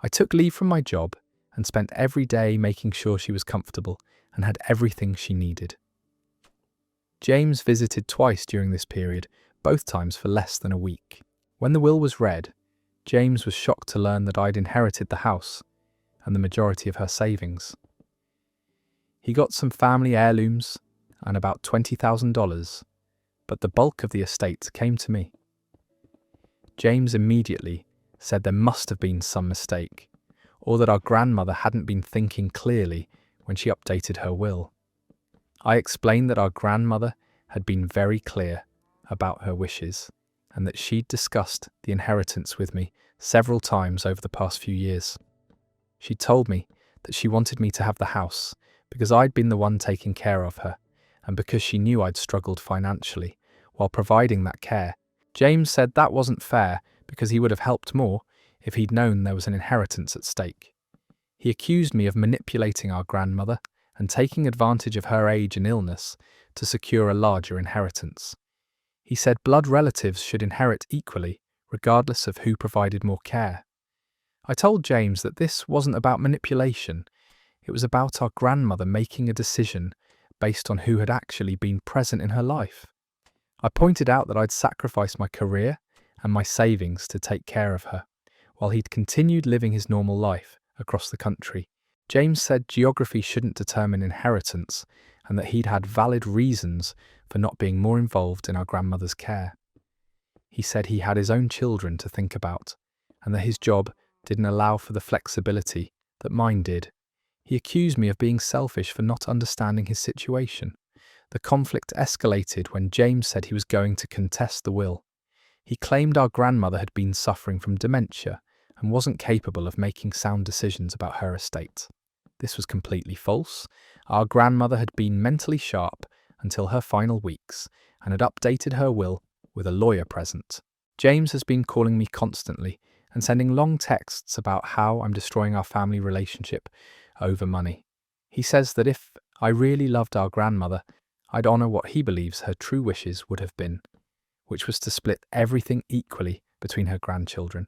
I took leave from my job and spent every day making sure she was comfortable and had everything she needed. James visited twice during this period, both times for less than a week. When the will was read, James was shocked to learn that I'd inherited the house and the majority of her savings. He got some family heirlooms and about $20,000, but the bulk of the estate came to me. James immediately said there must have been some mistake, or that our grandmother hadn't been thinking clearly when she updated her will. I explained that our grandmother had been very clear about her wishes and that she'd discussed the inheritance with me several times over the past few years. She told me that she wanted me to have the house because I'd been the one taking care of her and because she knew I'd struggled financially while providing that care. James said that wasn't fair because he would have helped more if he'd known there was an inheritance at stake. He accused me of manipulating our grandmother and taking advantage of her age and illness to secure a larger inheritance. He said blood relatives should inherit equally, regardless of who provided more care. I told James that this wasn't about manipulation. It was about our grandmother making a decision based on who had actually been present in her life. I pointed out that I'd sacrificed my career and my savings to take care of her, while he'd continued living his normal life across the country. James said geography shouldn't determine inheritance and that he'd had valid reasons for not being more involved in our grandmother's care. He said he had his own children to think about and that his job didn't allow for the flexibility that mine did. He accused me of being selfish for not understanding his situation. The conflict escalated when James said he was going to contest the will. He claimed our grandmother had been suffering from dementia and wasn't capable of making sound decisions about her estate. This was completely false. Our grandmother had been mentally sharp until her final weeks and had updated her will with a lawyer present. James has been calling me constantly and sending long texts about how I'm destroying our family relationship over money. He says that if I really loved our grandmother, I'd honour what he believes her true wishes would have been, which was to split everything equally between her grandchildren.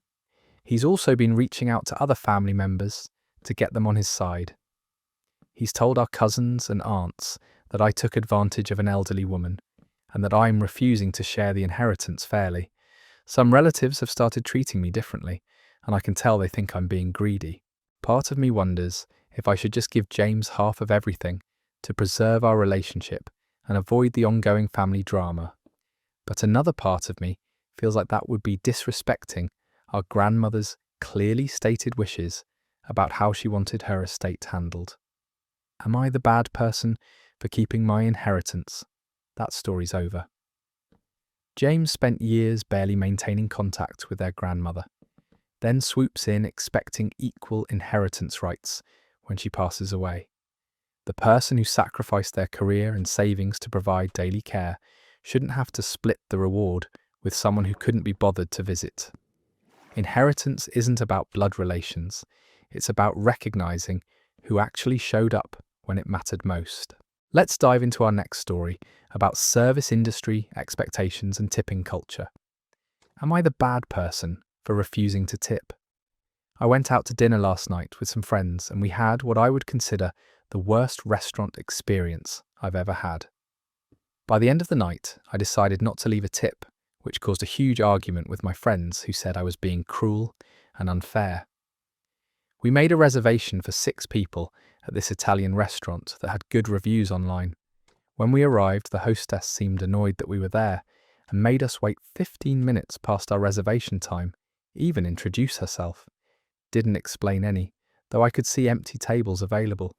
He's also been reaching out to other family members to get them on his side. He's told our cousins and aunts that I took advantage of an elderly woman and that I'm refusing to share the inheritance fairly. Some relatives have started treating me differently, and I can tell they think I'm being greedy. Part of me wonders if I should just give James half of everything to preserve our relationship and avoid the ongoing family drama. But another part of me feels like that would be disrespecting our grandmother's clearly stated wishes about how she wanted her estate handled. Am I the bad person for keeping my inheritance? That story's over. James spent years barely maintaining contact with their grandmother, then swoops in expecting equal inheritance rights when she passes away. The person who sacrificed their career and savings to provide daily care shouldn't have to split the reward with someone who couldn't be bothered to visit. Inheritance isn't about blood relations, it's about recognizing who actually showed up when it mattered most. Let's dive into our next story about service industry expectations and tipping culture. Am I the bad person for refusing to tip? I went out to dinner last night with some friends and we had what I would consider the worst restaurant experience I've ever had. By the end of the night, I decided not to leave a tip, which caused a huge argument with my friends who said I was being cruel and unfair. We made a reservation for 6 people at this Italian restaurant that had good reviews online. When we arrived, the hostess seemed annoyed that we were there and made us wait 15 minutes past our reservation time, even introduce herself. Didn't explain any, though I could see empty tables available.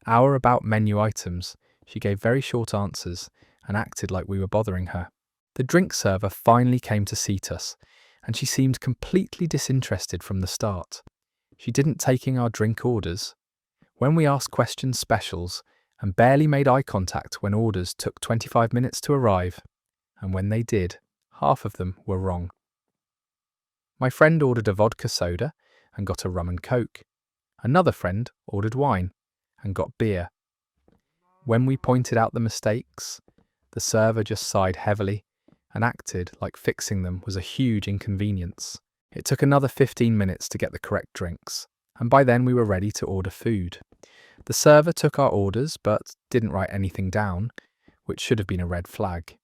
Our about menu items, she gave very short answers and acted like we were bothering her. The drink server finally came to seat us, and she seemed completely disinterested from the start. She didn't taking our drink orders. When we asked questions, specials, and barely made eye contact when orders took 25 minutes to arrive, and when they did, half of them were wrong. My friend ordered a vodka soda and got a rum and coke. Another friend ordered wine and got beer. When we pointed out the mistakes, the server just sighed heavily and acted like fixing them was a huge inconvenience. It took another 15 minutes to get the correct drinks, and by then we were ready to order food. The server took our orders but didn't write anything down, which should have been a red flag.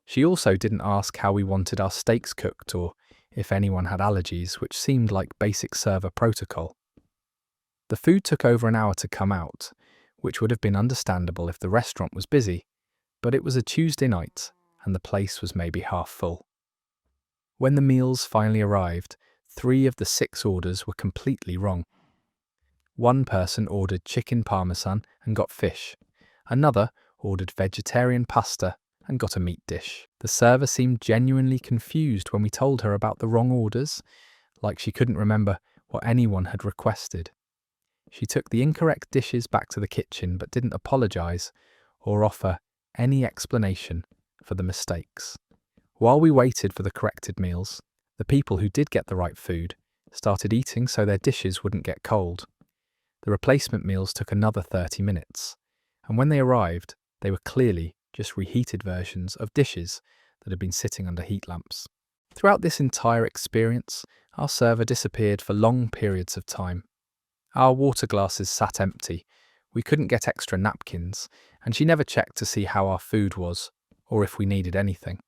She also didn't ask how we wanted our steaks cooked or if anyone had allergies, which seemed like basic server protocol. The food took over an hour to come out, which would have been understandable if the restaurant was busy, but it was a Tuesday night and the place was maybe half full. When the meals finally arrived, 3 of the 6 orders were completely wrong. One person ordered chicken parmesan and got fish. Another ordered vegetarian pasta and got a meat dish. The server seemed genuinely confused when we told her about the wrong orders, like she couldn't remember what anyone had requested. She took the incorrect dishes back to the kitchen but didn't apologize or offer any explanation for the mistakes. While we waited for the corrected meals, the people who did get the right food started eating so their dishes wouldn't get cold. The replacement meals took another 30 minutes, and when they arrived, they were clearly just reheated versions of dishes that had been sitting under heat lamps. Throughout this entire experience, our server disappeared for long periods of time. Our water glasses sat empty, we couldn't get extra napkins, and she never checked to see how our food was or if we needed anything.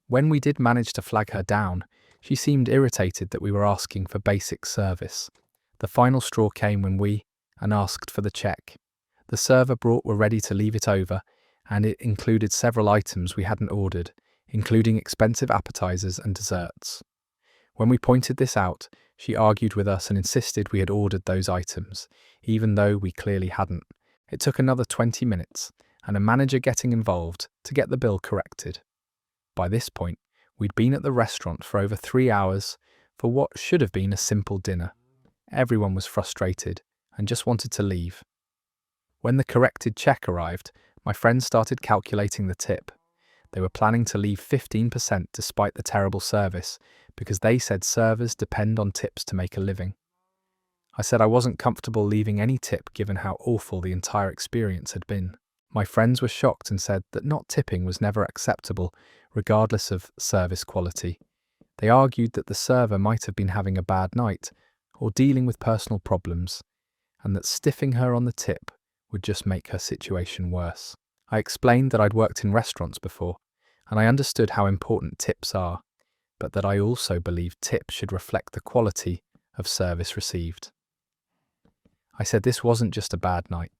When we did manage to flag her down, she seemed irritated that we were asking for basic service. The final straw came when we asked for the check. The server brought were ready to leave it over, and it included several items we hadn't ordered, including expensive appetizers and desserts. When we pointed this out, she argued with us and insisted we had ordered those items, even though we clearly hadn't. It took another 20 minutes, and a manager getting involved to get the bill corrected. By this point, we'd been at the restaurant for over 3 hours for what should have been a simple dinner. Everyone was frustrated and just wanted to leave. When the corrected check arrived, my friends started calculating the tip. They were planning to leave 15% despite the terrible service because they said servers depend on tips to make a living. I said I wasn't comfortable leaving any tip given how awful the entire experience had been. My friends were shocked and said that not tipping was never acceptable, regardless of service quality. They argued that the server might have been having a bad night or dealing with personal problems, and that stiffing her on the tip would just make her situation worse. I explained that I'd worked in restaurants before, and I understood how important tips are, but that I also believed tips should reflect the quality of service received. I said this wasn't just a bad night.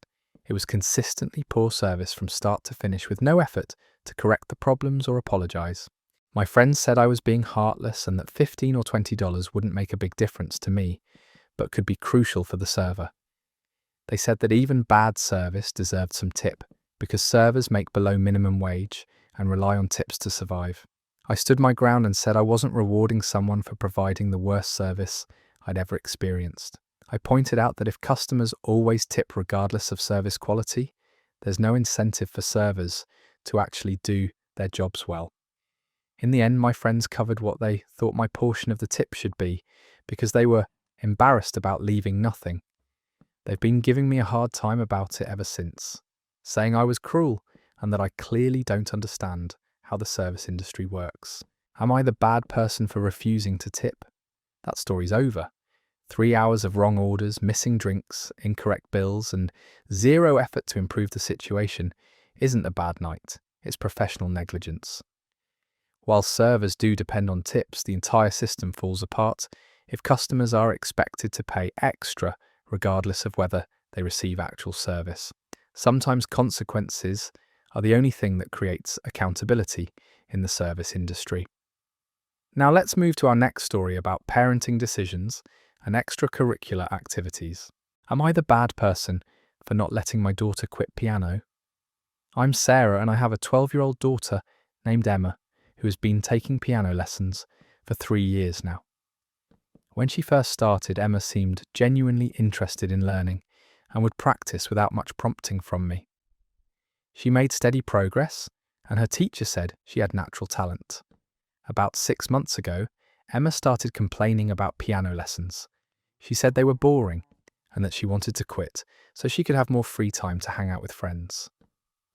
It was consistently poor service from start to finish with no effort to correct the problems or apologize. My friends said I was being heartless and that $15 or $20 wouldn't make a big difference to me, but could be crucial for the server. They said that even bad service deserved some tip because servers make below minimum wage and rely on tips to survive. I stood my ground and said I wasn't rewarding someone for providing the worst service I'd ever experienced. I pointed out that if customers always tip regardless of service quality, there's no incentive for servers to actually do their jobs well. In the end, my friends covered what they thought my portion of the tip should be because they were embarrassed about leaving nothing. They've been giving me a hard time about it ever since, saying I was cruel and that I clearly don't understand how the service industry works. Am I the bad person for refusing to tip? That story's over. 3 hours of wrong orders, missing drinks, incorrect bills, and zero effort to improve the situation isn't a bad night. It's professional negligence. While servers do depend on tips, the entire system falls apart if customers are expected to pay extra regardless of whether they receive actual service. Sometimes consequences are the only thing that creates accountability in the service industry. Now let's move to our next story about parenting decisions and extracurricular activities. Am I the bad person for not letting my daughter quit piano? I'm Sarah and I have a 12-year-old daughter named Emma who has been taking piano lessons for 3 years now. When she first started, Emma seemed genuinely interested in learning and would practice without much prompting from me. She made steady progress and her teacher said she had natural talent. About 6 months ago, Emma started complaining about piano lessons. She said they were boring and that she wanted to quit so she could have more free time to hang out with friends.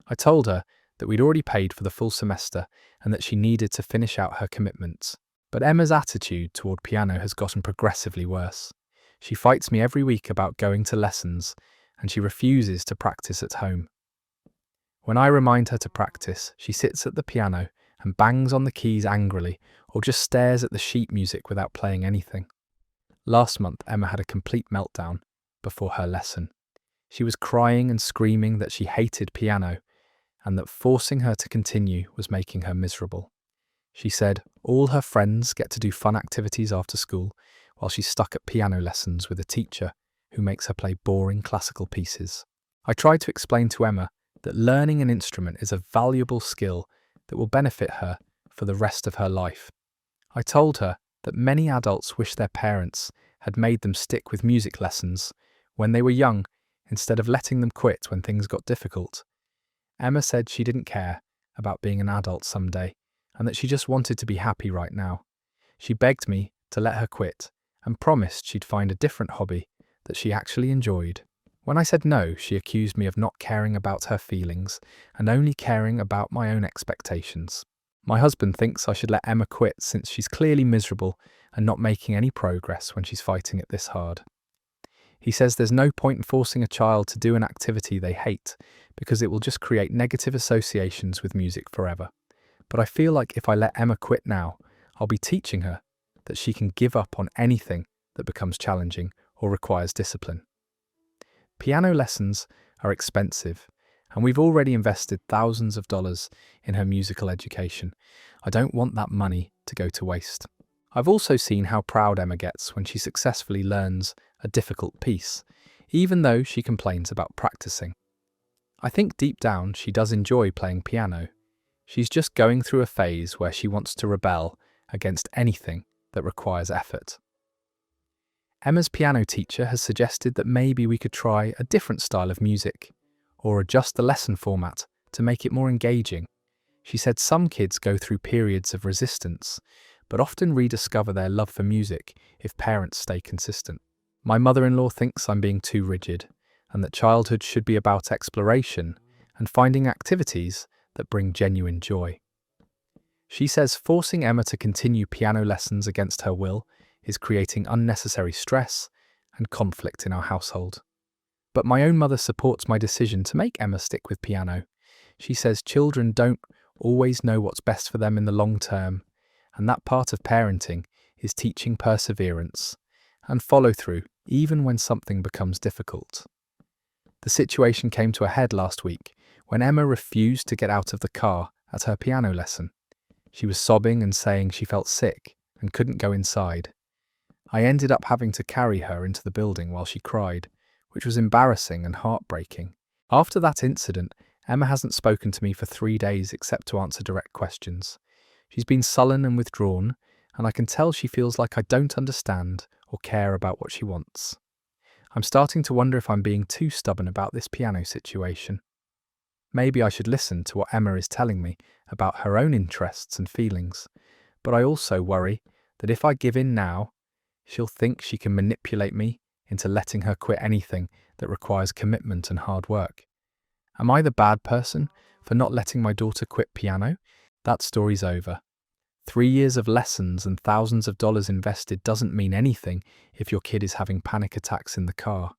I told her that we'd already paid for the full semester and that she needed to finish out her commitments. But Emma's attitude toward piano has gotten progressively worse. She fights me every week about going to lessons and she refuses to practice at home. When I remind her to practice, she sits at the piano and bangs on the keys angrily or just stares at the sheet music without playing anything. Last month, Emma had a complete meltdown before her lesson. She was crying and screaming that she hated piano and that forcing her to continue was making her miserable. She said all her friends get to do fun activities after school while she's stuck at piano lessons with a teacher who makes her play boring classical pieces. I tried to explain to Emma that learning an instrument is a valuable skill that will benefit her for the rest of her life. I told her that many adults wish their parents had made them stick with music lessons when they were young instead of letting them quit when things got difficult. Emma said she didn't care about being an adult someday and that she just wanted to be happy right now. She begged me to let her quit and promised she'd find a different hobby that she actually enjoyed. When I said no, she accused me of not caring about her feelings and only caring about my own expectations. My husband thinks I should let Emma quit since she's clearly miserable and not making any progress when she's fighting it this hard. He says there's no point in forcing a child to do an activity they hate because it will just create negative associations with music forever. But I feel like if I let Emma quit now, I'll be teaching her that she can give up on anything that becomes challenging or requires discipline. Piano lessons are expensive, and we've already invested thousands of dollars in her musical education. I don't want that money to go to waste. I've also seen how proud Emma gets when she successfully learns a difficult piece, even though she complains about practicing. I think deep down she does enjoy playing piano. She's just going through a phase where she wants to rebel against anything that requires effort. Emma's piano teacher has suggested that maybe we could try a different style of music or adjust the lesson format to make it more engaging. She said some kids go through periods of resistance, but often rediscover their love for music if parents stay consistent. My mother-in-law thinks I'm being too rigid and that childhood should be about exploration and finding activities that bring genuine joy. She says forcing Emma to continue piano lessons against her will is creating unnecessary stress and conflict in our household. But my own mother supports my decision to make Emma stick with piano. She says children don't always know what's best for them in the long term, and that part of parenting is teaching perseverance and follow through even when something becomes difficult. The situation came to a head last week when Emma refused to get out of the car at her piano lesson. She was sobbing and saying she felt sick and couldn't go inside. I ended up having to carry her into the building while she cried, which was embarrassing and heartbreaking. After that incident, Emma hasn't spoken to me for 3 days except to answer direct questions. She's been sullen and withdrawn, and I can tell she feels like I don't understand or care about what she wants. I'm starting to wonder if I'm being too stubborn about this piano situation. Maybe I should listen to what Emma is telling me about her own interests and feelings, but I also worry that if I give in now, she'll think she can manipulate me into letting her quit anything that requires commitment and hard work. Am I the bad person for not letting my daughter quit piano? That story's over. 3 years of lessons and thousands of dollars invested doesn't mean anything if your kid is having panic attacks in the car.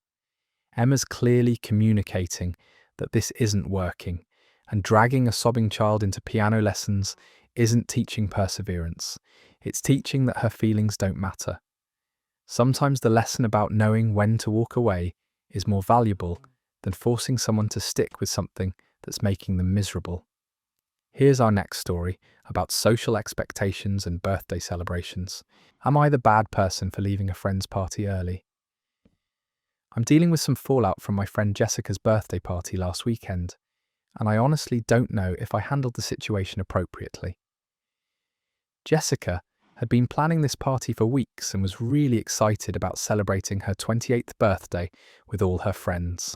Emma's clearly communicating that this isn't working, and dragging a sobbing child into piano lessons isn't teaching perseverance. It's teaching that her feelings don't matter. Sometimes the lesson about knowing when to walk away is more valuable than forcing someone to stick with something that's making them miserable. Here's our next story about social expectations and birthday celebrations. Am I the bad person for leaving a friend's party early? I'm dealing with some fallout from my friend Jessica's birthday party last weekend, and I honestly don't know if I handled the situation appropriately. Jessica had been planning this party for weeks and was really excited about celebrating her 28th birthday with all her friends.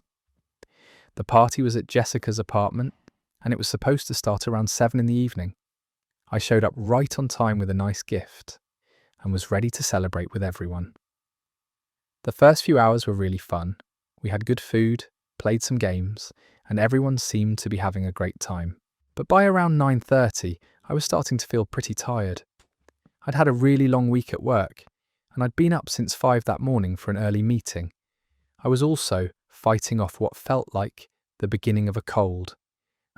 The party was at Jessica's apartment, and it was supposed to start around 7 in the evening. I showed up right on time with a nice gift and was ready to celebrate with everyone. The first few hours were really fun. We had good food, played some games, and everyone seemed to be having a great time. But by around 9:30, I was starting to feel pretty tired. I'd had a really long week at work, and I'd been up since 5 that morning for an early meeting. I was also fighting off what felt like the beginning of a cold,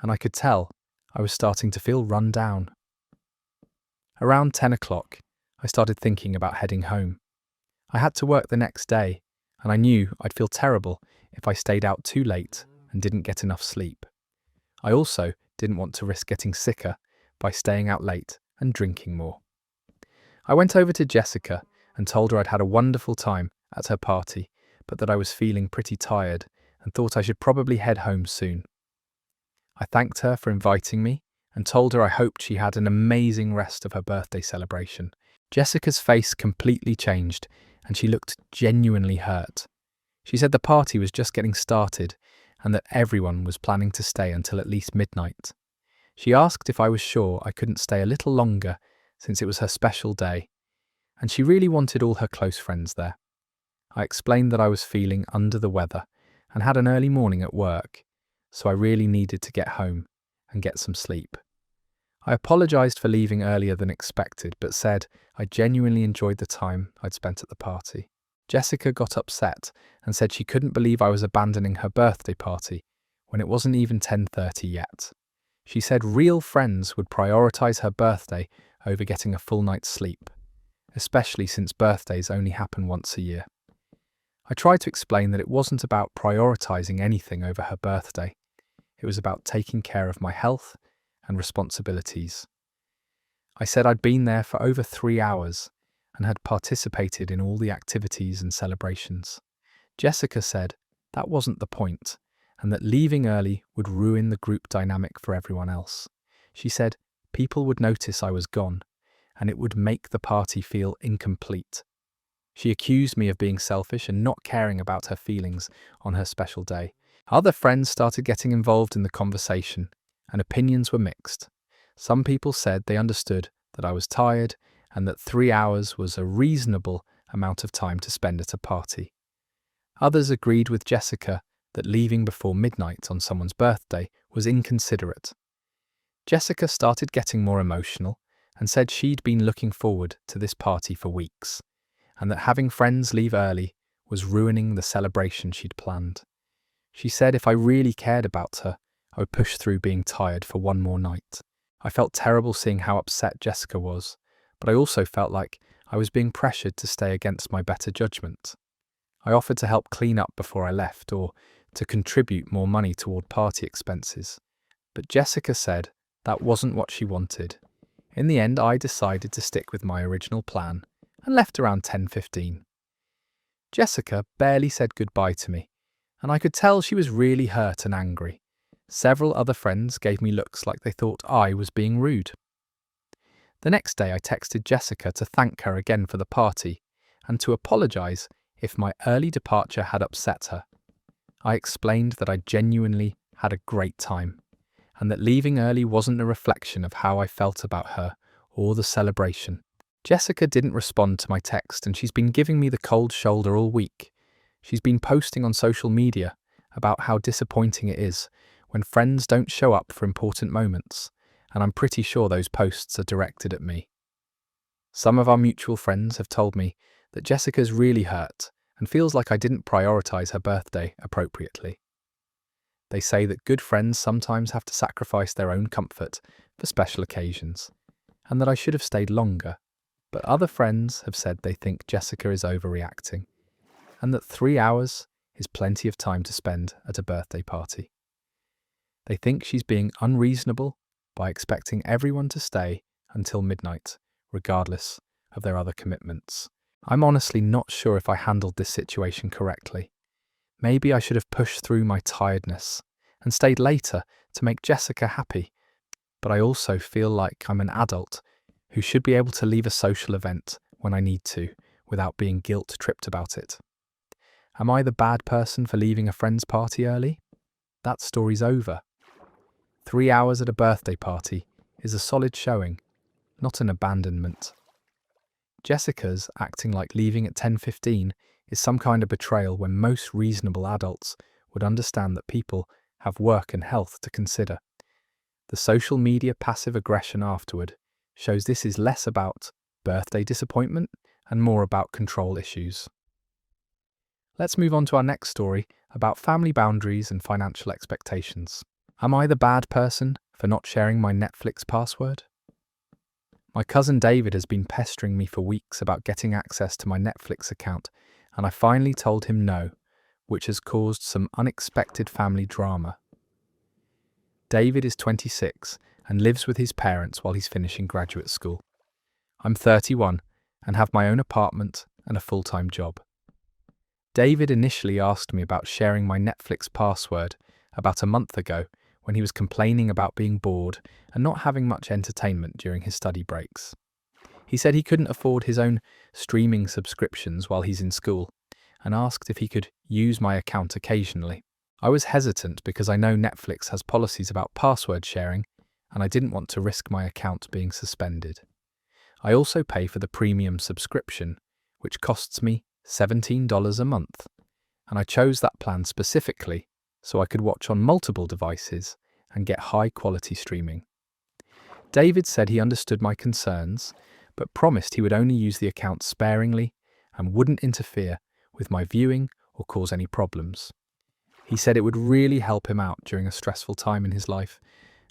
and I could tell I was starting to feel run down. Around 10 o'clock, I started thinking about heading home. I had to work the next day, and I knew I'd feel terrible if I stayed out too late and didn't get enough sleep. I also didn't want to risk getting sicker by staying out late and drinking more. I went over to Jessica and told her I'd had a wonderful time at her party, but that I was feeling pretty tired and thought I should probably head home soon. I thanked her for inviting me and told her I hoped she had an amazing rest of her birthday celebration. Jessica's face completely changed and she looked genuinely hurt. She said the party was just getting started and that everyone was planning to stay until at least midnight. She asked if I was sure I couldn't stay a little longer since it was her special day, and she really wanted all her close friends there. I explained that I was feeling under the weather and had an early morning at work, so I really needed to get home and get some sleep. I apologised for leaving earlier than expected, but said I genuinely enjoyed the time I'd spent at the party. Jessica got upset and said she couldn't believe I was abandoning her birthday party when it wasn't even 10:30 yet. She said real friends would prioritise her birthday over getting a full night's sleep, especially since birthdays only happen once a year. I tried to explain that it wasn't about prioritising anything over her birthday. It was about taking care of my health and responsibilities. I said I'd been there for over 3 hours and had participated in all the activities and celebrations. Jessica said that wasn't the point and that leaving early would ruin the group dynamic for everyone else. She said people would notice I was gone and it would make the party feel incomplete. She accused me of being selfish and not caring about her feelings on her special day. Other friends started getting involved in the conversation and opinions were mixed. Some people said they understood that I was tired and that 3 hours was a reasonable amount of time to spend at a party. Others agreed with Jessica that leaving before midnight on someone's birthday was inconsiderate. Jessica started getting more emotional and said she'd been looking forward to this party for weeks, and that having friends leave early was ruining the celebration she'd planned. She said if I really cared about her, I would push through being tired for one more night. I felt terrible seeing how upset Jessica was, but I also felt like I was being pressured to stay against my better judgment. I offered to help clean up before I left or to contribute more money toward party expenses, but Jessica said that wasn't what she wanted. In the end, I decided to stick with my original plan and left around 10:15. Jessica barely said goodbye to me, and I could tell she was really hurt and angry. Several other friends gave me looks like they thought I was being rude. The next day I texted Jessica to thank her again for the party and to apologise if my early departure had upset her. I explained that I genuinely had a great time and that leaving early wasn't a reflection of how I felt about her or the celebration. Jessica didn't respond to my text and she's been giving me the cold shoulder all week. She's been posting on social media about how disappointing it is when friends don't show up for important moments, and I'm pretty sure those posts are directed at me. Some of our mutual friends have told me that Jessica's really hurt and feels like I didn't prioritise her birthday appropriately. They say that good friends sometimes have to sacrifice their own comfort for special occasions, and that I should have stayed longer. But other friends have said they think Jessica is overreacting, and that 3 hours is plenty of time to spend at a birthday party. They think she's being unreasonable by expecting everyone to stay until midnight, regardless of their other commitments. I'm honestly not sure if I handled this situation correctly. Maybe I should have pushed through my tiredness and stayed later to make Jessica happy, but I also feel like I'm an adult who should be able to leave a social event when I need to without being guilt-tripped about it. Am I the bad person for leaving a friend's party early? That story's over. 3 hours at a birthday party is a solid showing, not an abandonment. Jessica's acting like leaving at 10:15 is some kind of betrayal when most reasonable adults would understand that people have work and health to consider. The social media passive aggression afterward shows this is less about birthday disappointment and more about control issues. Let's move on to our next story about family boundaries and financial expectations. Am I the bad person for not sharing my Netflix password? My cousin David has been pestering me for weeks about getting access to my Netflix account, and I finally told him no, which has caused some unexpected family drama. David is 26 and lives with his parents while he's finishing graduate school. I'm 31 and have my own apartment and a full-time job. David initially asked me about sharing my Netflix password about a month ago when he was complaining about being bored and not having much entertainment during his study breaks. He said he couldn't afford his own streaming subscriptions while he's in school and asked if he could use my account occasionally. I was hesitant because I know Netflix has policies about password sharing and I didn't want to risk my account being suspended. I also pay for the premium subscription, which costs me $17 a month, and I chose that plan specifically so I could watch on multiple devices and get high-quality streaming. David said he understood my concerns, but promised he would only use the account sparingly and wouldn't interfere with my viewing or cause any problems. He said it would really help him out during a stressful time in his life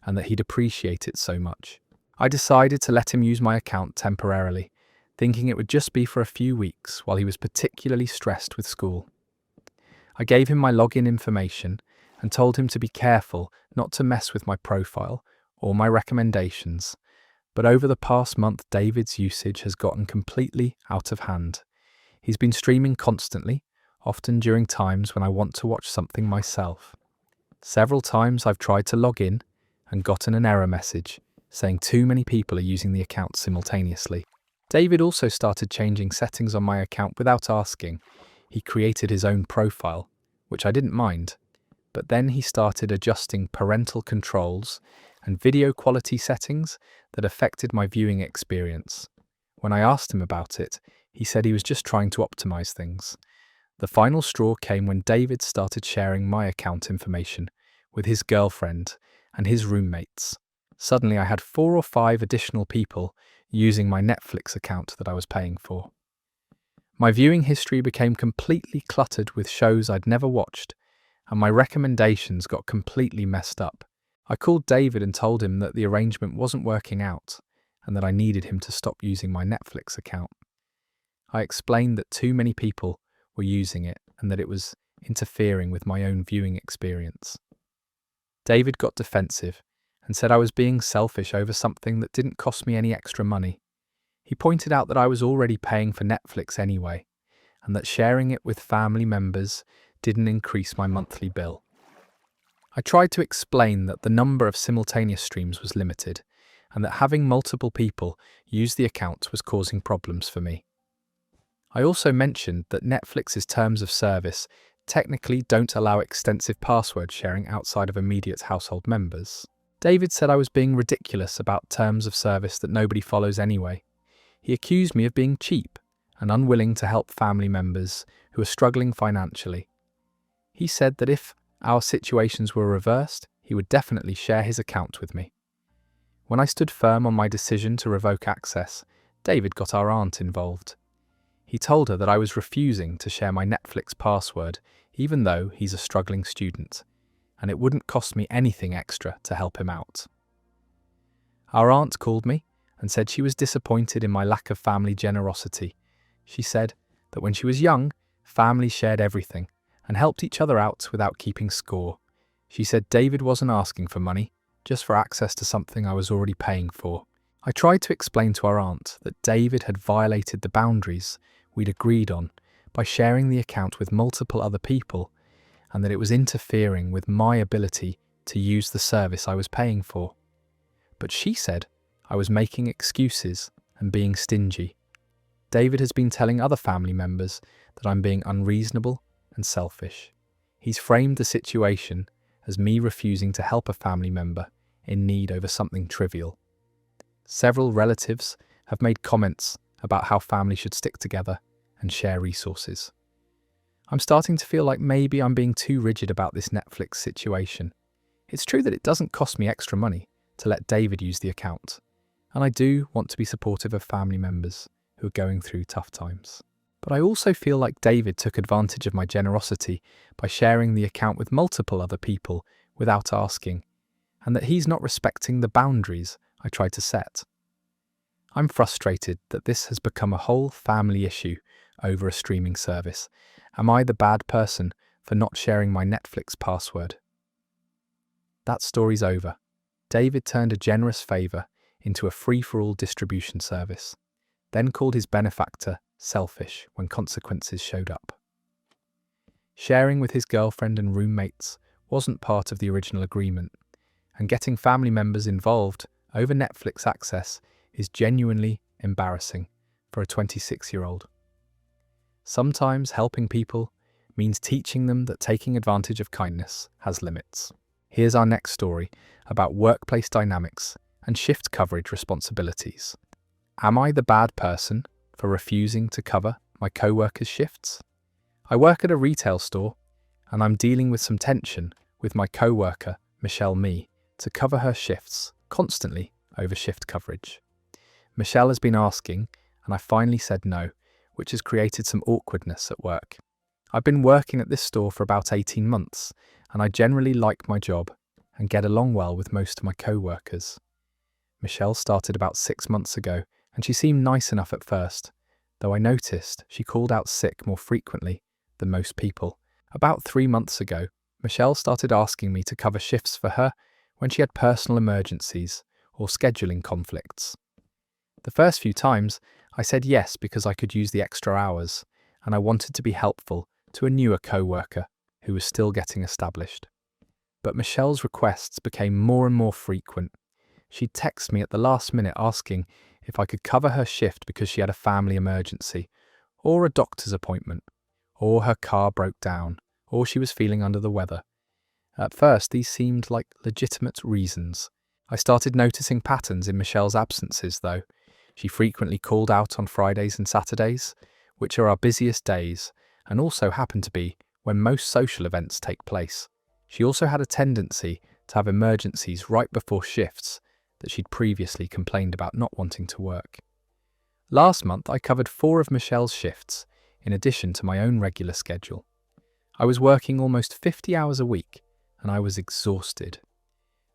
and that he'd appreciate it so much. I decided to let him use my account temporarily, thinking it would just be for a few weeks while he was particularly stressed with school. I gave him my login information and told him to be careful not to mess with my profile or my recommendations, but over the past month David's usage has gotten completely out of hand. He's been streaming constantly, often during times when I want to watch something myself. Several times I've tried to log in and gotten an error message saying too many people are using the account simultaneously. David also started changing settings on my account without asking. He created his own profile, which I didn't mind, but then he started adjusting parental controls and video quality settings that affected my viewing experience. When I asked him about it, he said he was just trying to optimize things. The final straw came when David started sharing my account information with his girlfriend and his roommates. Suddenly I had 4 or 5 additional people using my Netflix account that I was paying for. My viewing history became completely cluttered with shows I'd never watched, and my recommendations got completely messed up. I called David and told him that the arrangement wasn't working out and that I needed him to stop using my Netflix account. I explained that too many people were using it and that it was interfering with my own viewing experience. David got defensive and said I was being selfish over something that didn't cost me any extra money. He pointed out that I was already paying for Netflix anyway, and that sharing it with family members didn't increase my monthly bill. I tried to explain that the number of simultaneous streams was limited, and that having multiple people use the account was causing problems for me. I also mentioned that Netflix's terms of service technically don't allow extensive password sharing outside of immediate household members. David said I was being ridiculous about terms of service that nobody follows anyway. He accused me of being cheap and unwilling to help family members who are struggling financially. He said that if our situations were reversed, he would definitely share his account with me. When I stood firm on my decision to revoke access, David got our aunt involved. He told her that I was refusing to share my Netflix password, even though he's a struggling student, and it wouldn't cost me anything extra to help him out. Our aunt called me and said she was disappointed in my lack of family generosity. She said that when she was young, family shared everything, and helped each other out without keeping score. She said David wasn't asking for money, just for access to something I was already paying for. I tried to explain to our aunt that David had violated the boundaries we'd agreed on by sharing the account with multiple other people, and that it was interfering with my ability to use the service I was paying for. But she said I was making excuses and being stingy. David has been telling other family members that I'm being unreasonable and selfish. He's framed the situation as me refusing to help a family member in need over something trivial. Several relatives have made comments about how families should stick together and share resources. I'm starting to feel like maybe I'm being too rigid about this Netflix situation. It's true that it doesn't cost me extra money to let David use the account, and I do want to be supportive of family members who are going through tough times. But I also feel like David took advantage of my generosity by sharing the account with multiple other people without asking, and that he's not respecting the boundaries I tried to set. I'm frustrated that this has become a whole family issue over a streaming service. Am I the bad person for not sharing my Netflix password? That story's over. David turned a generous favour into a free-for-all distribution service, then called his benefactor selfish when consequences showed up. Sharing with his girlfriend and roommates wasn't part of the original agreement, and getting family members involved over Netflix access is genuinely embarrassing for a 26-year-old. Sometimes helping people means teaching them that taking advantage of kindness has limits. Here's our next story about workplace dynamics and shift coverage responsibilities. Am I the bad person for refusing to cover my co-workers' shifts? I work at a retail store, and I'm dealing with some tension with my co-worker, Michelle Me, to cover her shifts constantly over shift coverage. Michelle has been asking, and I finally said no, which has created some awkwardness at work. I've been working at this store for about 18 months, and I generally like my job and get along well with most of my co-workers. Michelle started about 6 months ago, and she seemed nice enough at first, though I noticed she called out sick more frequently than most people. About 3 months ago, Michelle started asking me to cover shifts for her when she had personal emergencies or scheduling conflicts. The first few times, I said yes because I could use the extra hours, and I wanted to be helpful to a newer co-worker who was still getting established. But Michelle's requests became more and more frequent. She'd text me at the last minute asking if I could cover her shift because she had a family emergency, or a doctor's appointment, or her car broke down, or she was feeling under the weather. At first, these seemed like legitimate reasons. I started noticing patterns in Michelle's absences, though. She frequently called out on Fridays and Saturdays, which are our busiest days, and also happen to be when most social events take place. She also had a tendency to have emergencies right before shifts that she'd previously complained about not wanting to work. Last month, I covered 4 of Michelle's shifts, in addition to my own regular schedule. I was working almost 50 hours a week, and I was exhausted.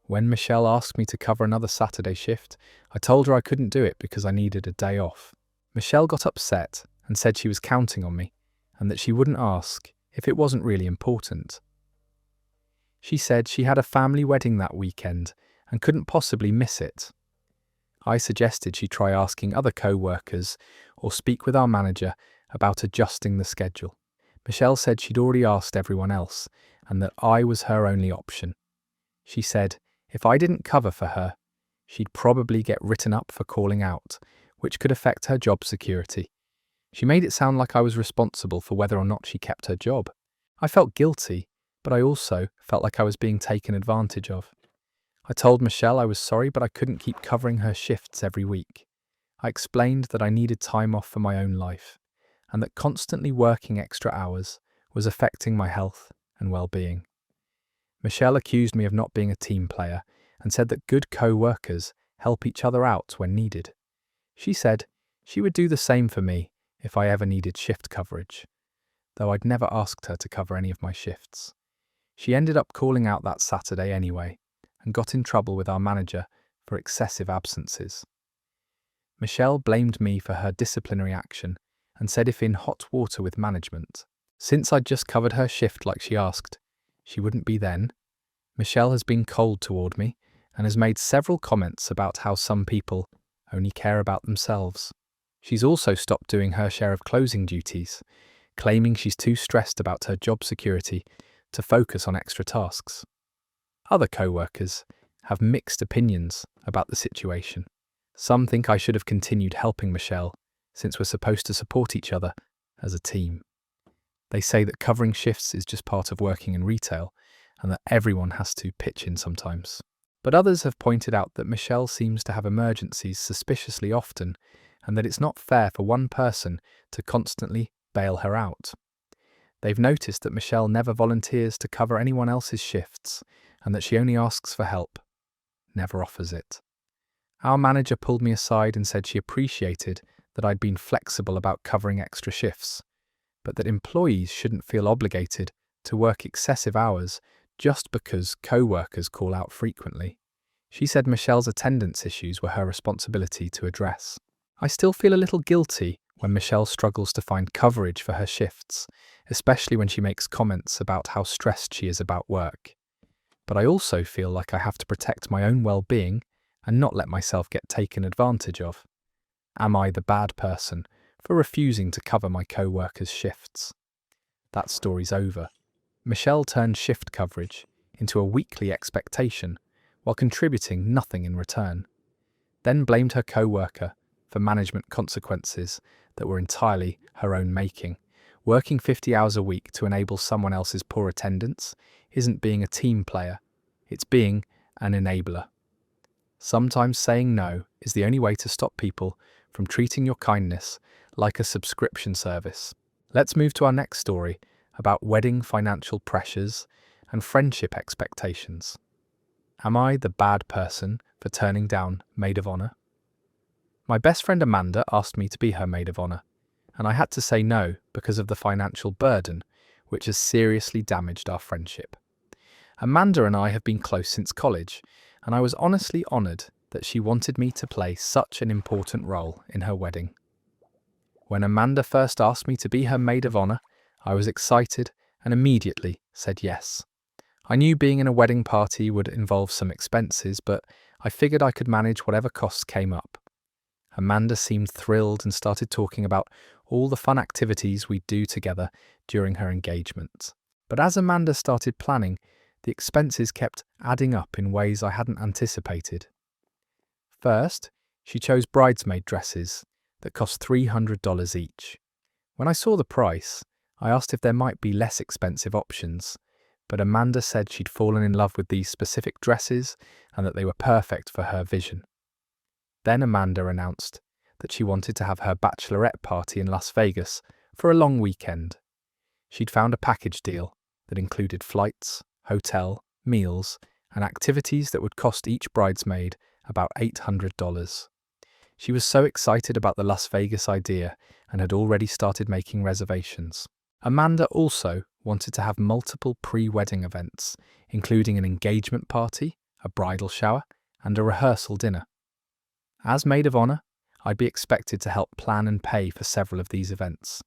When Michelle asked me to cover another Saturday shift, I told her I couldn't do it because I needed a day off. Michelle got upset and said she was counting on me, and that she wouldn't ask if it wasn't really important. She said she had a family wedding that weekend and couldn't possibly miss it. I suggested she try asking other co-workers or speak with our manager about adjusting the schedule. Michelle said she'd already asked everyone else and that I was her only option. She said if I didn't cover for her, she'd probably get written up for calling out, which could affect her job security. She made it sound like I was responsible for whether or not she kept her job. I felt guilty, but I also felt like I was being taken advantage of. I told Michelle I was sorry, but I couldn't keep covering her shifts every week. I explained that I needed time off for my own life, and that constantly working extra hours was affecting my health and well-being. Michelle accused me of not being a team player and said that good co-workers help each other out when needed. She said she would do the same for me if I ever needed shift coverage, though I'd never asked her to cover any of my shifts. She ended up calling out that Saturday anyway and got in trouble with our manager for excessive absences. Michelle blamed me for her disciplinary action and said if in hot water with management, Since I'd just covered her shift like she asked, she wouldn't be then, Michelle has been cold toward me and has made several comments about how some people only care about themselves. She's also stopped doing her share of closing duties, claiming she's too stressed about her job security to focus on extra tasks. Other co-workers have mixed opinions about the situation. Some think I should have continued helping Michelle, since we're supposed to support each other as a team. They say that covering shifts is just part of working in retail, and that everyone has to pitch in sometimes. But others have pointed out that Michelle seems to have emergencies suspiciously often, and that it's not fair for one person to constantly bail her out. They've noticed that Michelle never volunteers to cover anyone else's shifts, and that she only asks for help, never offers it. Our manager pulled me aside and said she appreciated that I'd been flexible about covering extra shifts, but that employees shouldn't feel obligated to work excessive hours just because co-workers call out frequently. She said Michelle's attendance issues were her responsibility to address. I still feel a little guilty when Michelle struggles to find coverage for her shifts, especially when she makes comments about how stressed she is about work. But I also feel like I have to protect my own well-being and not let myself get taken advantage of. Am I the bad person for refusing to cover my co-workers' shifts? That story's over. Michelle turned shift coverage into a weekly expectation while contributing nothing in return, then blamed her co-worker for management consequences that were entirely her own making. Working 50 hours a week to enable someone else's poor attendance isn't being a team player, it's being an enabler. Sometimes saying no is the only way to stop people from treating your kindness like a subscription service. Let's move to our next story about wedding financial pressures and friendship expectations. Am I the bad person for turning down maid of honor? My best friend Amanda asked me to be her maid of honor, and I had to say no because of the financial burden, which has seriously damaged our friendship. Amanda and I have been close since college, and I was honestly honored that she wanted me to play such an important role in her wedding. When Amanda first asked me to be her maid of honor, I was excited and immediately said yes. I knew being in a wedding party would involve some expenses, but I figured I could manage whatever costs came up. Amanda seemed thrilled and started talking about all the fun activities we'd do together during her engagement. But as Amanda started planning, the expenses kept adding up in ways I hadn't anticipated. First, she chose bridesmaid dresses that cost $300 each. When I saw the price, I asked if there might be less expensive options, but Amanda said she'd fallen in love with these specific dresses and that they were perfect for her vision. Then Amanda announced that she wanted to have her bachelorette party in Las Vegas for a long weekend. She'd found a package deal that included flights, hotel, meals, and activities that would cost each bridesmaid about $800. She was so excited about the Las Vegas idea and had already started making reservations. Amanda also wanted to have multiple pre-wedding events, including an engagement party, a bridal shower, and a rehearsal dinner. As maid of honor, I'd be expected to help plan and pay for several of these events.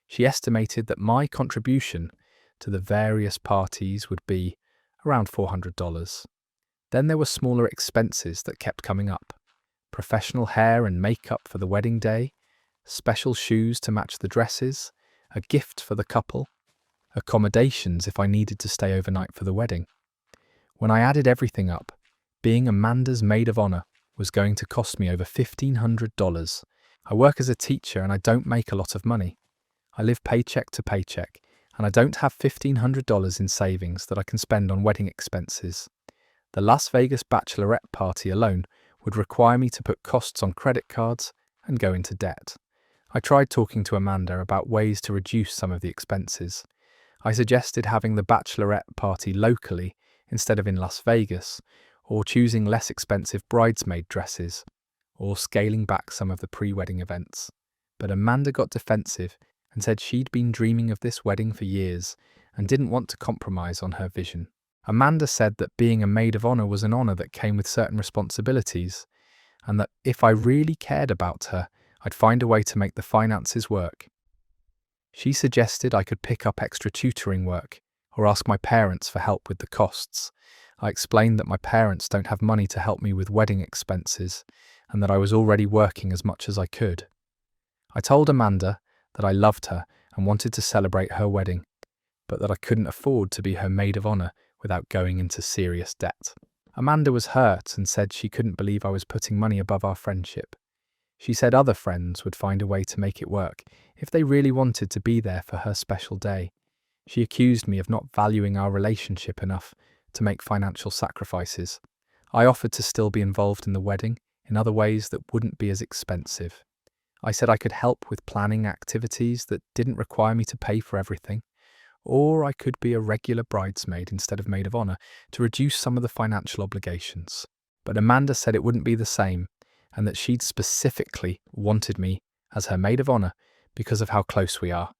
She estimated that my contribution to the various parties would be around $400. Then there were smaller expenses that kept coming up. Professional hair and makeup for the wedding day, special shoes to match the dresses, a gift for the couple, accommodations if I needed to stay overnight for the wedding. When I added everything up, being Amanda's maid of honor was going to cost me over $1,500. I work as a teacher and I don't make a lot of money. I live paycheck to paycheck, and I don't have $1,500 in savings that I can spend on wedding expenses. The Las Vegas bachelorette party alone would require me to put costs on credit cards and go into debt. I tried talking to Amanda about ways to reduce some of the expenses. I suggested having the bachelorette party locally instead of in Las Vegas, or choosing less expensive bridesmaid dresses, or scaling back some of the pre-wedding events. But Amanda got defensive and said she'd been dreaming of this wedding for years and didn't want to compromise on her vision. Amanda said that being a maid of honor was an honor that came with certain responsibilities, and that if I really cared about her, I'd find a way to make the finances work. She suggested I could pick up extra tutoring work or ask my parents for help with the costs. I explained that my parents don't have money to help me with wedding expenses and that I was already working as much as I could. I told Amanda that I loved her and wanted to celebrate her wedding, but that I couldn't afford to be her maid of honor without going into serious debt. Amanda was hurt and said she couldn't believe I was putting money above our friendship. She said other friends would find a way to make it work if they really wanted to be there for her special day. She accused me of not valuing our relationship enough to make financial sacrifices. I offered to still be involved in the wedding in other ways that wouldn't be as expensive. I said I could help with planning activities that didn't require me to pay for everything, or I could be a regular bridesmaid instead of maid of honor to reduce some of the financial obligations. But Amanda said it wouldn't be the same, and that she'd specifically wanted me as her maid of honor because of how close we are.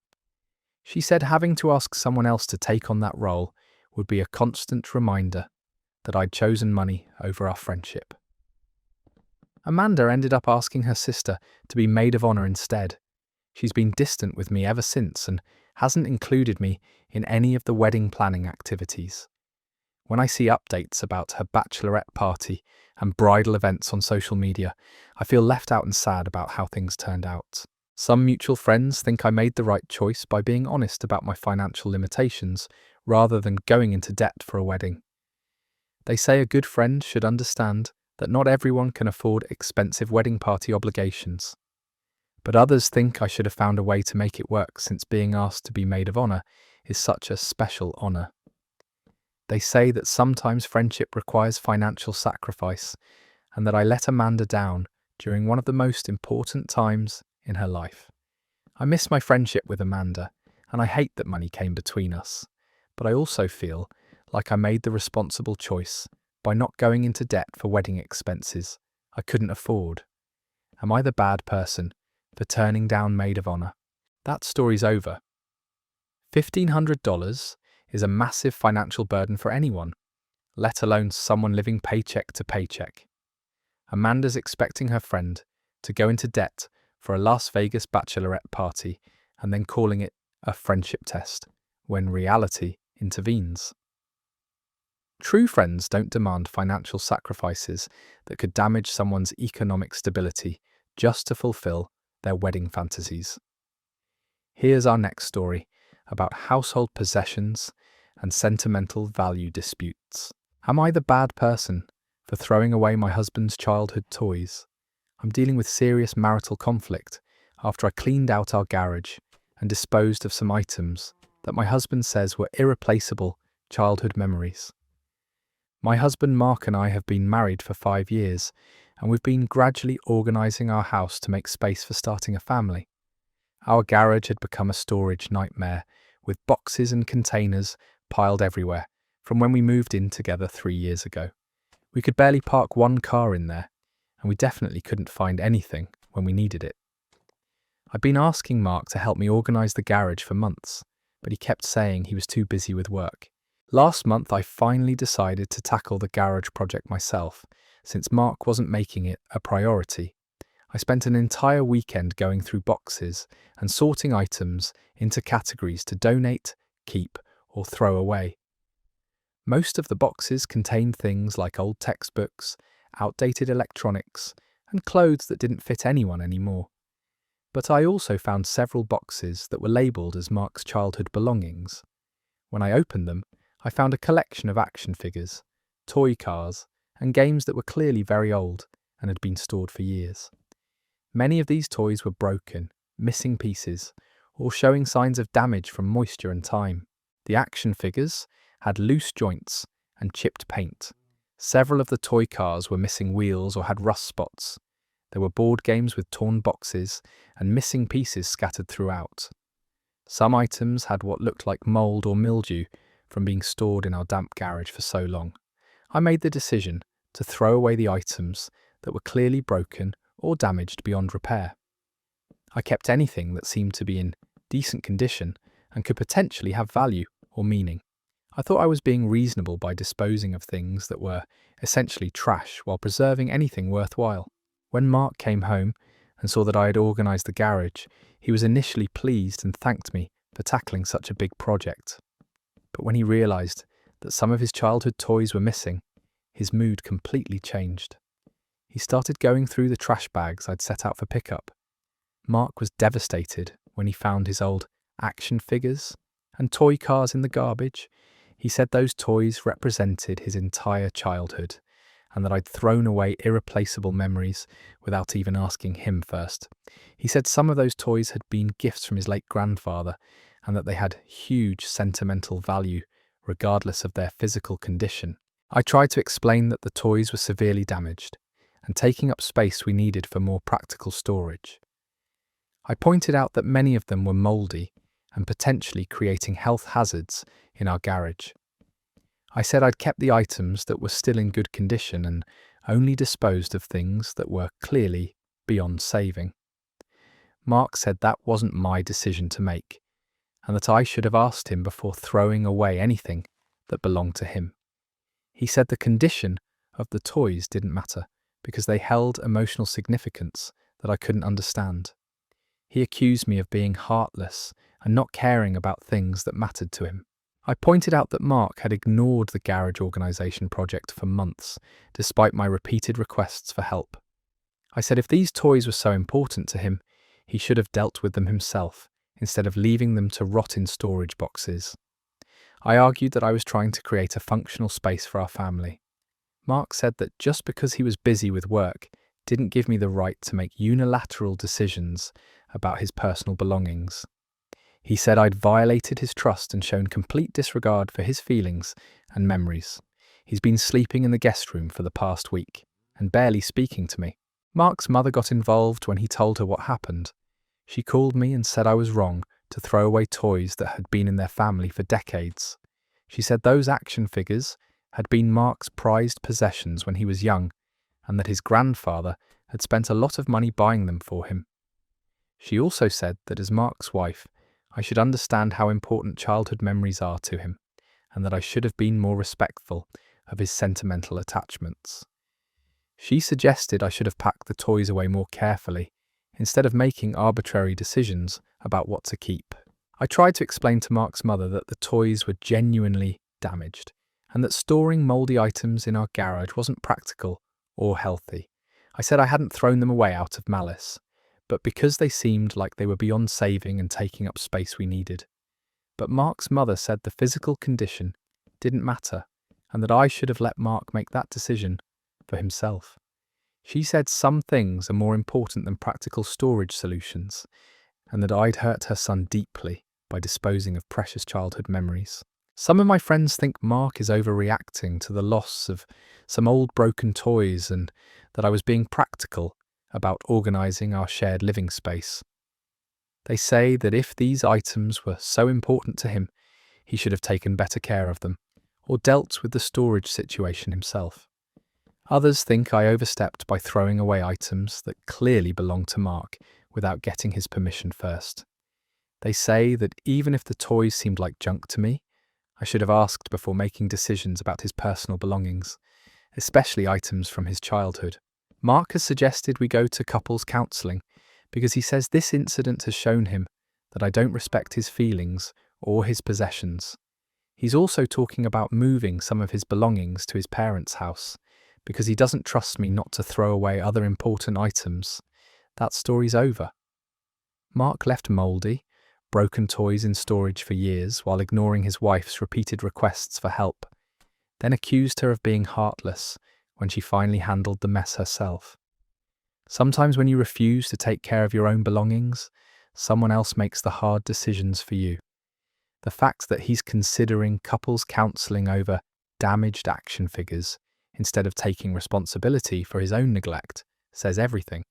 She said having to ask someone else to take on that role would be a constant reminder that I'd chosen money over our friendship. Amanda ended up asking her sister to be maid of honor instead. She's been distant with me ever since and hasn't included me in any of the wedding planning activities. When I see updates about her bachelorette party and bridal events on social media, I feel left out and sad about how things turned out. Some mutual friends think I made the right choice by being honest about my financial limitations rather than going into debt for a wedding. They say a good friend should understand that not everyone can afford expensive wedding party obligations. But others think I should have found a way to make it work since being asked to be maid of honor is such a special honor. They say that sometimes friendship requires financial sacrifice and that I let Amanda down during one of the most important times in her life. I miss my friendship with Amanda and I hate that money came between us, but I also feel like I made the responsible choice by not going into debt for wedding expenses I couldn't afford. Am I the bad person for turning down maid of honor? That story's over. $1,500 is a massive financial burden for anyone, let alone someone living paycheck to paycheck. Amanda's expecting her friend to go into debt for a Las Vegas bachelorette party and then calling it a friendship test, when reality intervenes. True friends don't demand financial sacrifices that could damage someone's economic stability just to fulfill their wedding fantasies. Here's our next story about household possessions and sentimental value disputes. Am I the bad person for throwing away my husband's childhood toys? I'm dealing with serious marital conflict after I cleaned out our garage and disposed of some items that my husband says were irreplaceable childhood memories. My husband Mark and I have been married for 5 years, and we've been gradually organising our house to make space for starting a family. Our garage had become a storage nightmare, with boxes and containers piled everywhere from when we moved in together 3 years ago. We could barely park one car in there, and we definitely couldn't find anything when we needed it. I'd been asking Mark to help me organise the garage for months, but he kept saying he was too busy with work. Last month I finally decided to tackle the garage project myself, since Mark wasn't making it a priority. I spent an entire weekend going through boxes and sorting items into categories to donate, keep, or throw away. Most of the boxes contained things like old textbooks, outdated electronics, and clothes that didn't fit anyone anymore. But I also found several boxes that were labelled as Mark's childhood belongings. When I opened them, I found a collection of action figures, toy cars, and games that were clearly very old and had been stored for years. Many of these toys were broken, missing pieces, or showing signs of damage from moisture and time. The action figures had loose joints and chipped paint. Several of the toy cars were missing wheels or had rust spots. There were board games with torn boxes and missing pieces scattered throughout. Some items had what looked like mould or mildew from being stored in our damp garage for so long. I made the decision to throw away the items that were clearly broken or damaged beyond repair. I kept anything that seemed to be in decent condition and could potentially have value or meaning. I thought I was being reasonable by disposing of things that were essentially trash while preserving anything worthwhile. When Mark came home, and saw that I had organised the garage, he was initially pleased and thanked me for tackling such a big project. But when he realised that some of his childhood toys were missing, his mood completely changed. He started going through the trash bags I'd set out for pickup. Mark was devastated when he found his old action figures and toy cars in the garbage. He said those toys represented his entire childhood, and that I'd thrown away irreplaceable memories without even asking him first. He said some of those toys had been gifts from his late grandfather, and that they had huge sentimental value regardless of their physical condition. I tried to explain that the toys were severely damaged and taking up space we needed for more practical storage. I pointed out that many of them were mouldy and potentially creating health hazards in our garage. I said I'd kept the items that were still in good condition and only disposed of things that were clearly beyond saving. Mark said that wasn't my decision to make, and that I should have asked him before throwing away anything that belonged to him. He said the condition of the toys didn't matter because they held emotional significance that I couldn't understand. He accused me of being heartless and not caring about things that mattered to him. I pointed out that Mark had ignored the garage organisation project for months, despite my repeated requests for help. I said if these toys were so important to him, he should have dealt with them himself, instead of leaving them to rot in storage boxes. I argued that I was trying to create a functional space for our family. Mark said that just because he was busy with work didn't give me the right to make unilateral decisions about his personal belongings. He said I'd violated his trust and shown complete disregard for his feelings and memories. He's been sleeping in the guest room for the past week and barely speaking to me. Mark's mother got involved when he told her what happened. She called me and said I was wrong to throw away toys that had been in their family for decades. She said those action figures had been Mark's prized possessions when he was young, and that his grandfather had spent a lot of money buying them for him. She also said that as Mark's wife, I should understand how important childhood memories are to him, and that I should have been more respectful of his sentimental attachments. She suggested I should have packed the toys away more carefully, instead of making arbitrary decisions about what to keep. I tried to explain to Mark's mother that the toys were genuinely damaged, and that storing mouldy items in our garage wasn't practical or healthy. I said I hadn't thrown them away out of malice, but because they seemed like they were beyond saving and taking up space we needed. But Mark's mother said the physical condition didn't matter, and that I should have let Mark make that decision for himself. She said some things are more important than practical storage solutions, and that I'd hurt her son deeply by disposing of precious childhood memories. Some of my friends think Mark is overreacting to the loss of some old broken toys and that I was being practical about organising our shared living space. They say that if these items were so important to him, he should have taken better care of them, or dealt with the storage situation himself. Others think I overstepped by throwing away items that clearly belonged to Mark without getting his permission first. They say that even if the toys seemed like junk to me, I should have asked before making decisions about his personal belongings, especially items from his childhood. Mark has suggested we go to couples counselling because he says this incident has shown him that I don't respect his feelings or his possessions. He's also talking about moving some of his belongings to his parents' house because he doesn't trust me not to throw away other important items. That story's over. Mark left mouldy, broken toys in storage for years while ignoring his wife's repeated requests for help, then accused her of being heartless when she finally handled the mess herself. Sometimes when you refuse to take care of your own belongings, someone else makes the hard decisions for you. The fact that he's considering couples counselling over damaged action figures instead of taking responsibility for his own neglect says everything.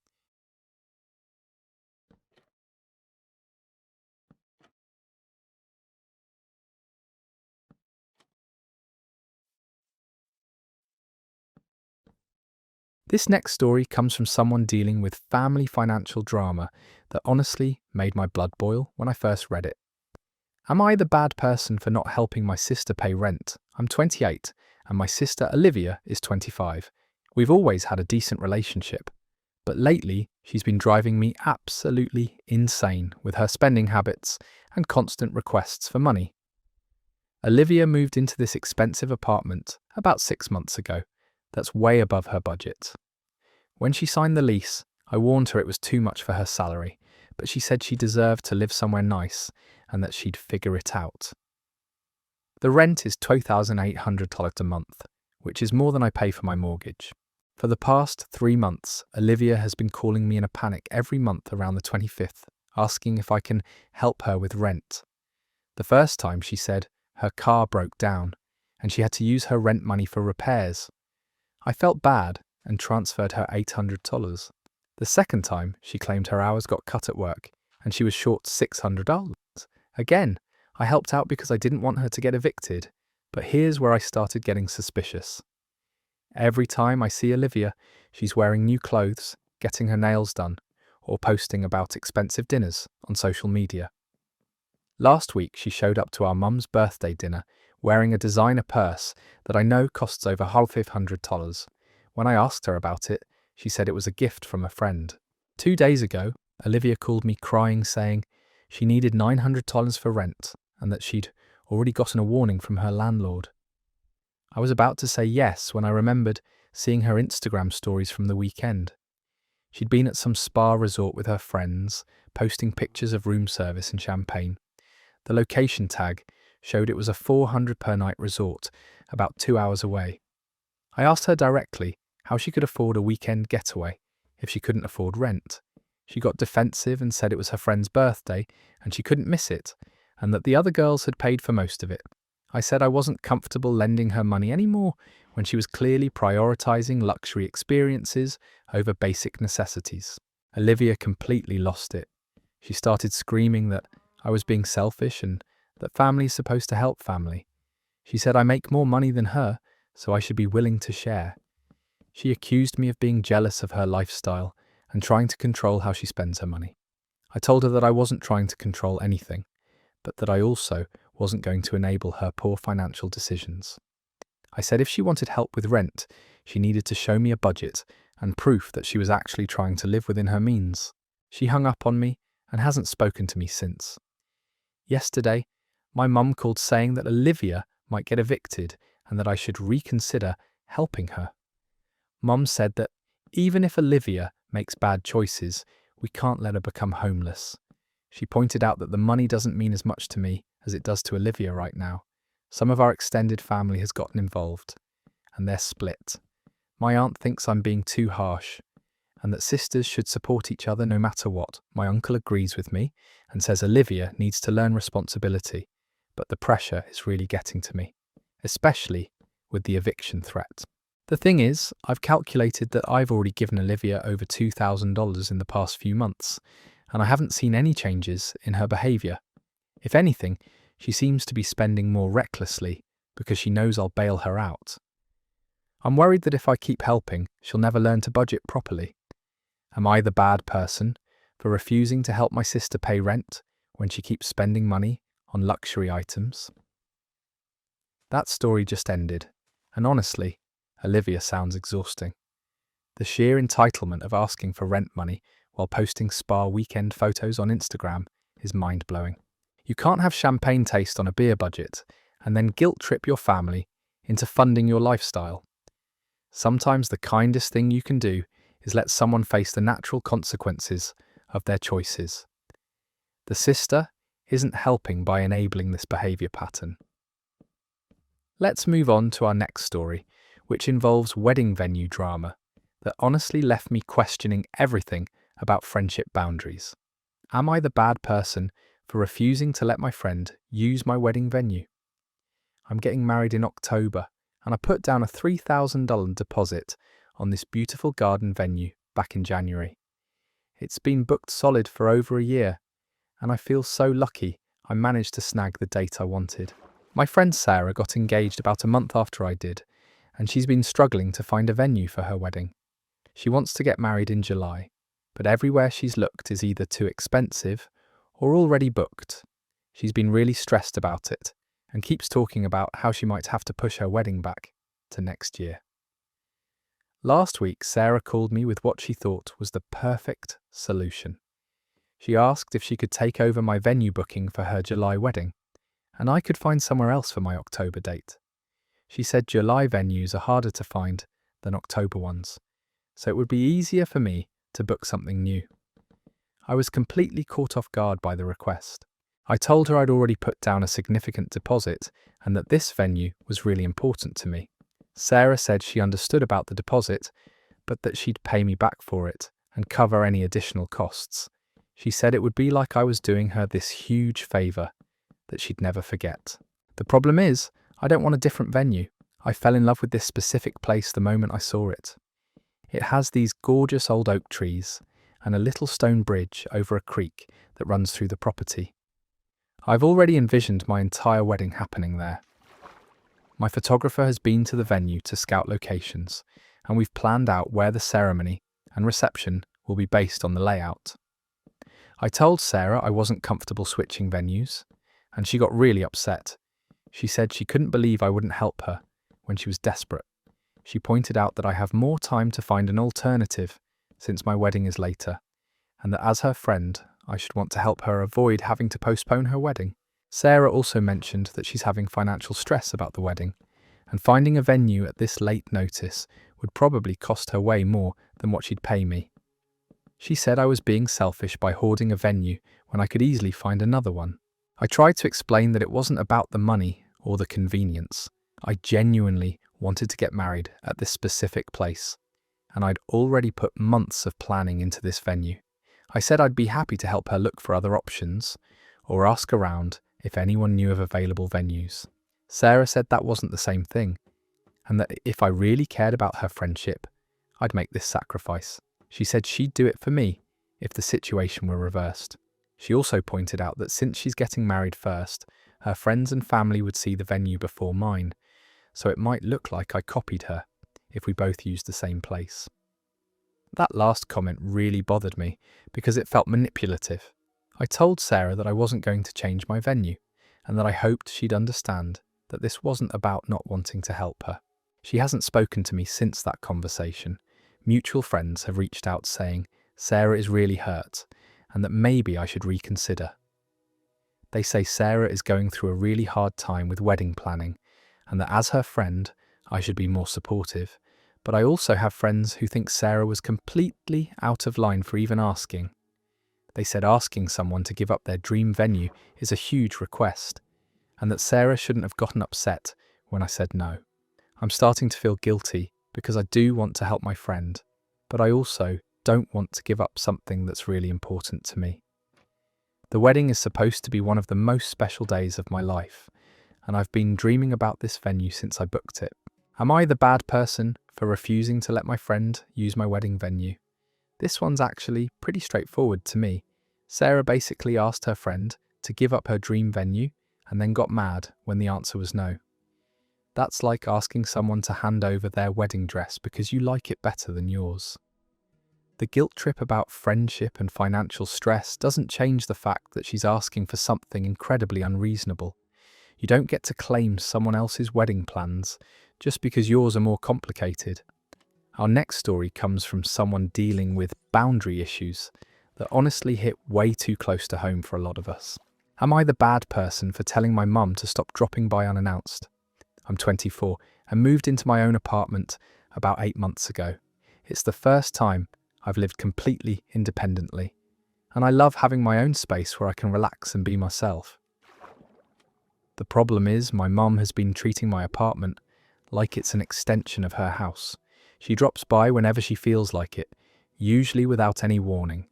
This next story comes from someone dealing with family financial drama that honestly made my blood boil when I first read it. Am I the bad person for not helping my sister pay rent? I'm 28 and my sister Olivia is 25. We've always had a decent relationship, But lately, she's been driving me absolutely insane with her spending habits and constant requests for money. Olivia moved into this expensive apartment about 6 months ago that's way above her budget. When she signed the lease, I warned her it was too much for her salary, but she said she deserved to live somewhere nice and that she'd figure it out. The rent is $2,800 a month, which is more than I pay for my mortgage. For the past 3 months, Olivia has been calling me in a panic every month around the 25th, asking if I can help her with rent. The first time she said her car broke down and she had to use her rent money for repairs. I felt bad and transferred her $800. The second time, she claimed her hours got cut at work and she was short $600. Again, I helped out because I didn't want her to get evicted, but here's where I started getting suspicious. Every time I see Olivia, she's wearing new clothes, getting her nails done, or posting about expensive dinners on social media. Last week, she showed up to our mum's birthday dinner wearing a designer purse that I know costs over $500. When I asked her about it, she said it was a gift from a friend. 2 days ago, Olivia called me crying, saying she needed $900 for rent and that she'd already gotten a warning from her landlord. I was about to say yes when I remembered seeing her Instagram stories from the weekend. She'd been at some spa resort with her friends, posting pictures of room service and champagne. The location tag showed it was a $400 per night resort, about 2 hours away. I asked her directly how she could afford a weekend getaway if she couldn't afford rent. She got defensive and said it was her friend's birthday and she couldn't miss it, and that the other girls had paid for most of it. I said I wasn't comfortable lending her money anymore when she was clearly prioritizing luxury experiences over basic necessities. Olivia completely lost it. She started screaming that I was being selfish and that family is supposed to help family. She said I make more money than her, so I should be willing to share. She accused me of being jealous of her lifestyle and trying to control how she spends her money. I told her that I wasn't trying to control anything, but that I also wasn't going to enable her poor financial decisions. I said if she wanted help with rent, she needed to show me a budget and proof that she was actually trying to live within her means. She hung up on me and hasn't spoken to me since. Yesterday, my mum called saying that Olivia might get evicted and that I should reconsider helping her. Mum said that even if Olivia makes bad choices, we can't let her become homeless. She pointed out that the money doesn't mean as much to me as it does to Olivia right now. Some of our extended family has gotten involved, and they're split. My aunt thinks I'm being too harsh, and that sisters should support each other no matter what. My uncle agrees with me and says Olivia needs to learn responsibility, but the pressure is really getting to me, especially with the eviction threat. The thing is, I've calculated that I've already given Olivia over $2,000 in the past few months, and I haven't seen any changes in her behaviour. If anything, she seems to be spending more recklessly because she knows I'll bail her out. I'm worried that if I keep helping, she'll never learn to budget properly. Am I the bad person for refusing to help my sister pay rent when she keeps spending money on luxury items? That story just ended, and honestly, Olivia sounds exhausting. The sheer entitlement of asking for rent money while posting spa weekend photos on Instagram is mind-blowing. You can't have champagne taste on a beer budget and then guilt-trip your family into funding your lifestyle. Sometimes the kindest thing you can do is let someone face the natural consequences of their choices. The sister isn't helping by enabling this behaviour pattern. Let's move on to our next story, which involves wedding venue drama that honestly left me questioning everything about friendship boundaries. Am I the bad person for refusing to let my friend use my wedding venue? I'm getting married in October, and I put down a $3,000 deposit on this beautiful garden venue back in January. It's been booked solid for over a year, and I feel so lucky I managed to snag the date I wanted. My friend Sarah got engaged about a month after I did, and she's been struggling to find a venue for her wedding. She wants to get married in July, but everywhere she's looked is either too expensive or already booked. She's been really stressed about it and keeps talking about how she might have to push her wedding back to next year. Last week, Sarah called me with what she thought was the perfect solution. She asked if she could take over my venue booking for her July wedding, and I could find somewhere else for my October date. She said July venues are harder to find than October ones, so it would be easier for me to book something new. I was completely caught off guard by the request. I told her I'd already put down a significant deposit and that this venue was really important to me. Sarah said she understood about the deposit, but that she'd pay me back for it and cover any additional costs. She said it would be like I was doing her this huge favour that she'd never forget. The problem is, I don't want a different venue. I fell in love with this specific place the moment I saw it. It has these gorgeous old oak trees and a little stone bridge over a creek that runs through the property. I've already envisioned my entire wedding happening there. My photographer has been to the venue to scout locations, and we've planned out where the ceremony and reception will be based on the layout. I told Sarah I wasn't comfortable switching venues, and she got really upset. She said she couldn't believe I wouldn't help her when she was desperate. She pointed out that I have more time to find an alternative since my wedding is later, and that as her friend, I should want to help her avoid having to postpone her wedding. Sarah also mentioned that she's having financial stress about the wedding, and finding a venue at this late notice would probably cost her way more than what she'd pay me. She said I was being selfish by hoarding a venue when I could easily find another one. I tried to explain that it wasn't about the money or the convenience. I genuinely wanted to get married at this specific place, and I'd already put months of planning into this venue. I said I'd be happy to help her look for other options, or ask around if anyone knew of available venues. Sarah said that wasn't the same thing, and that if I really cared about her friendship, I'd make this sacrifice. She said she'd do it for me if the situation were reversed. She also pointed out that since she's getting married first, her friends and family would see the venue before mine, so it might look like I copied her if we both used the same place. That last comment really bothered me because it felt manipulative. I told Sarah that I wasn't going to change my venue and that I hoped she'd understand that this wasn't about not wanting to help her. She hasn't spoken to me since that conversation. Mutual friends have reached out saying Sarah is really hurt and that maybe I should reconsider. They say Sarah is going through a really hard time with wedding planning and that as her friend, I should be more supportive. But I also have friends who think Sarah was completely out of line for even asking. They said asking someone to give up their dream venue is a huge request, and that Sarah shouldn't have gotten upset when I said no. I'm starting to feel guilty because I do want to help my friend, but I also don't want to give up something that's really important to me. The wedding is supposed to be one of the most special days of my life, and I've been dreaming about this venue since I booked it. Am I the bad person for refusing to let my friend use my wedding venue? This one's actually pretty straightforward to me. Sarah basically asked her friend to give up her dream venue and then got mad when the answer was no. That's like asking someone to hand over their wedding dress because you like it better than yours. The guilt trip about friendship and financial stress doesn't change the fact that she's asking for something incredibly unreasonable. You don't get to claim someone else's wedding plans just because yours are more complicated. Our next story comes from someone dealing with boundary issues that honestly hit way too close to home for a lot of us. Am I the bad person for telling my mum to stop dropping by unannounced? I'm 24 and moved into my own apartment about 8 months ago. It's the first time I've lived completely independently, and I love having my own space where I can relax and be myself. The problem is my mum has been treating my apartment like it's an extension of her house. She drops by whenever she feels like it, usually without any warning.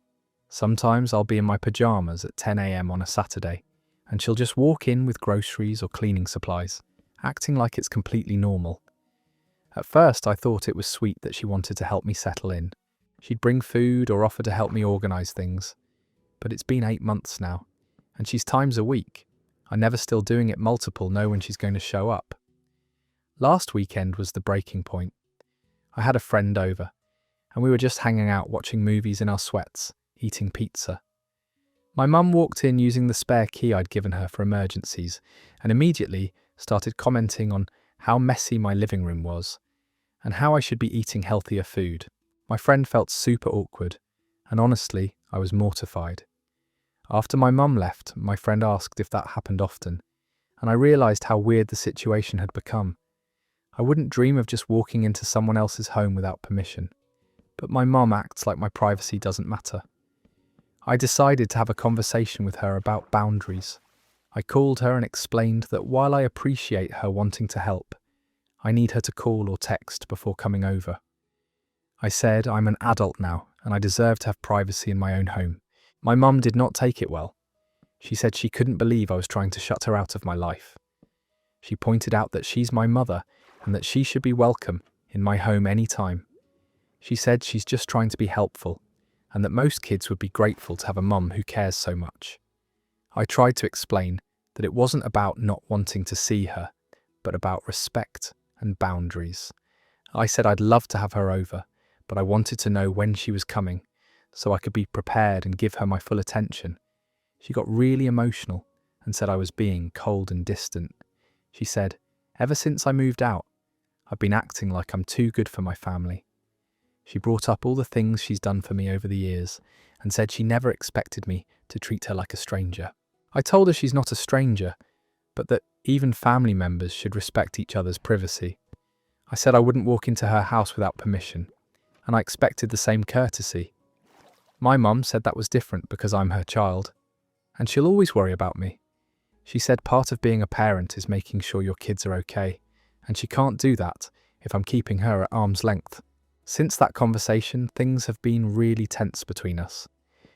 Sometimes I'll be in my pajamas at 10 a.m. on a Saturday, and she'll just walk in with groceries or cleaning supplies, acting like it's completely normal. At first I thought it was sweet that she wanted to help me settle in. She'd bring food or offer to help me organise things. But it's been 8 months now, and she's times a week. I never still doing it multiple know when she's going to show up. Last weekend was the breaking point. I had a friend over, and we were just hanging out watching movies in our sweats, eating pizza. My mum walked in using the spare key I'd given her for emergencies, and immediately started commenting on how messy my living room was, and how I should be eating healthier food. My friend felt super awkward, and honestly, I was mortified. After my mum left, my friend asked if that happened often, and I realised how weird the situation had become. I wouldn't dream of just walking into someone else's home without permission, but my mum acts like my privacy doesn't matter. I decided to have a conversation with her about boundaries. I called her and explained that while I appreciate her wanting to help, I need her to call or text before coming over. I said I'm an adult now and I deserve to have privacy in my own home. My mum did not take it well. She said she couldn't believe I was trying to shut her out of my life. She pointed out that she's my mother and that she should be welcome in my home any time. She said she's just trying to be helpful and that most kids would be grateful to have a mum who cares so much. I tried to explain that it wasn't about not wanting to see her, but about respect and boundaries. I said I'd love to have her over, but I wanted to know when she was coming so I could be prepared and give her my full attention. She got really emotional and said I was being cold and distant. She said, ever since I moved out, I've been acting like I'm too good for my family. She brought up all the things she's done for me over the years and said she never expected me to treat her like a stranger. I told her she's not a stranger, but that even family members should respect each other's privacy. I said I wouldn't walk into her house without permission, and I expected the same courtesy. My mum said that was different because I'm her child, and she'll always worry about me. She said part of being a parent is making sure your kids are okay, and she can't do that if I'm keeping her at arm's length. Since that conversation, things have been really tense between us.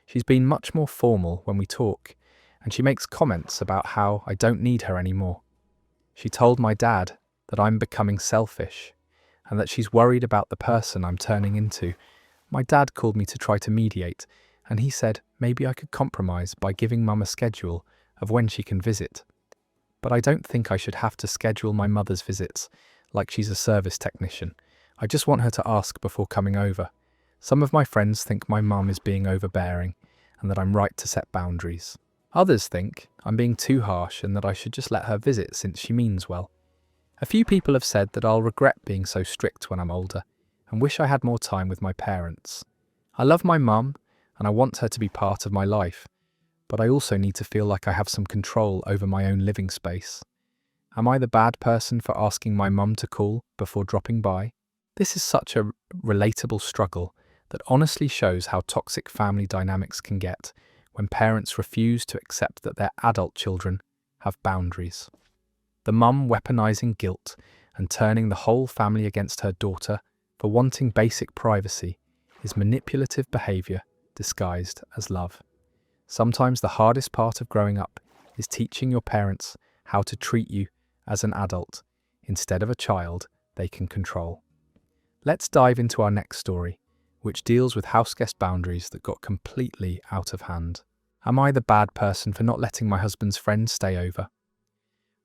She's been much more formal when we talk, and she makes comments about how I don't need her anymore. She told my dad that I'm becoming selfish, and that she's worried about the person I'm turning into. My dad called me to try to mediate, and he said maybe I could compromise by giving Mum a schedule of when she can visit. But I don't think I should have to schedule my mother's visits like she's a service technician. I just want her to ask before coming over. Some of my friends think my mum is being overbearing and that I'm right to set boundaries. Others think I'm being too harsh and that I should just let her visit since she means well. A few people have said that I'll regret being so strict when I'm older and wish I had more time with my parents. I love my mum and I want her to be part of my life, but I also need to feel like I have some control over my own living space. Am I the bad person for asking my mum to call before dropping by? This is such a relatable struggle that honestly shows how toxic family dynamics can get when parents refuse to accept that their adult children have boundaries. The mum weaponizing guilt and turning the whole family against her daughter for wanting basic privacy is manipulative behavior disguised as love. Sometimes the hardest part of growing up is teaching your parents how to treat you as an adult instead of a child they can control. Let's dive into our next story, which deals with house guest boundaries that got completely out of hand. Am I the bad person for not letting my husband's friend stay over?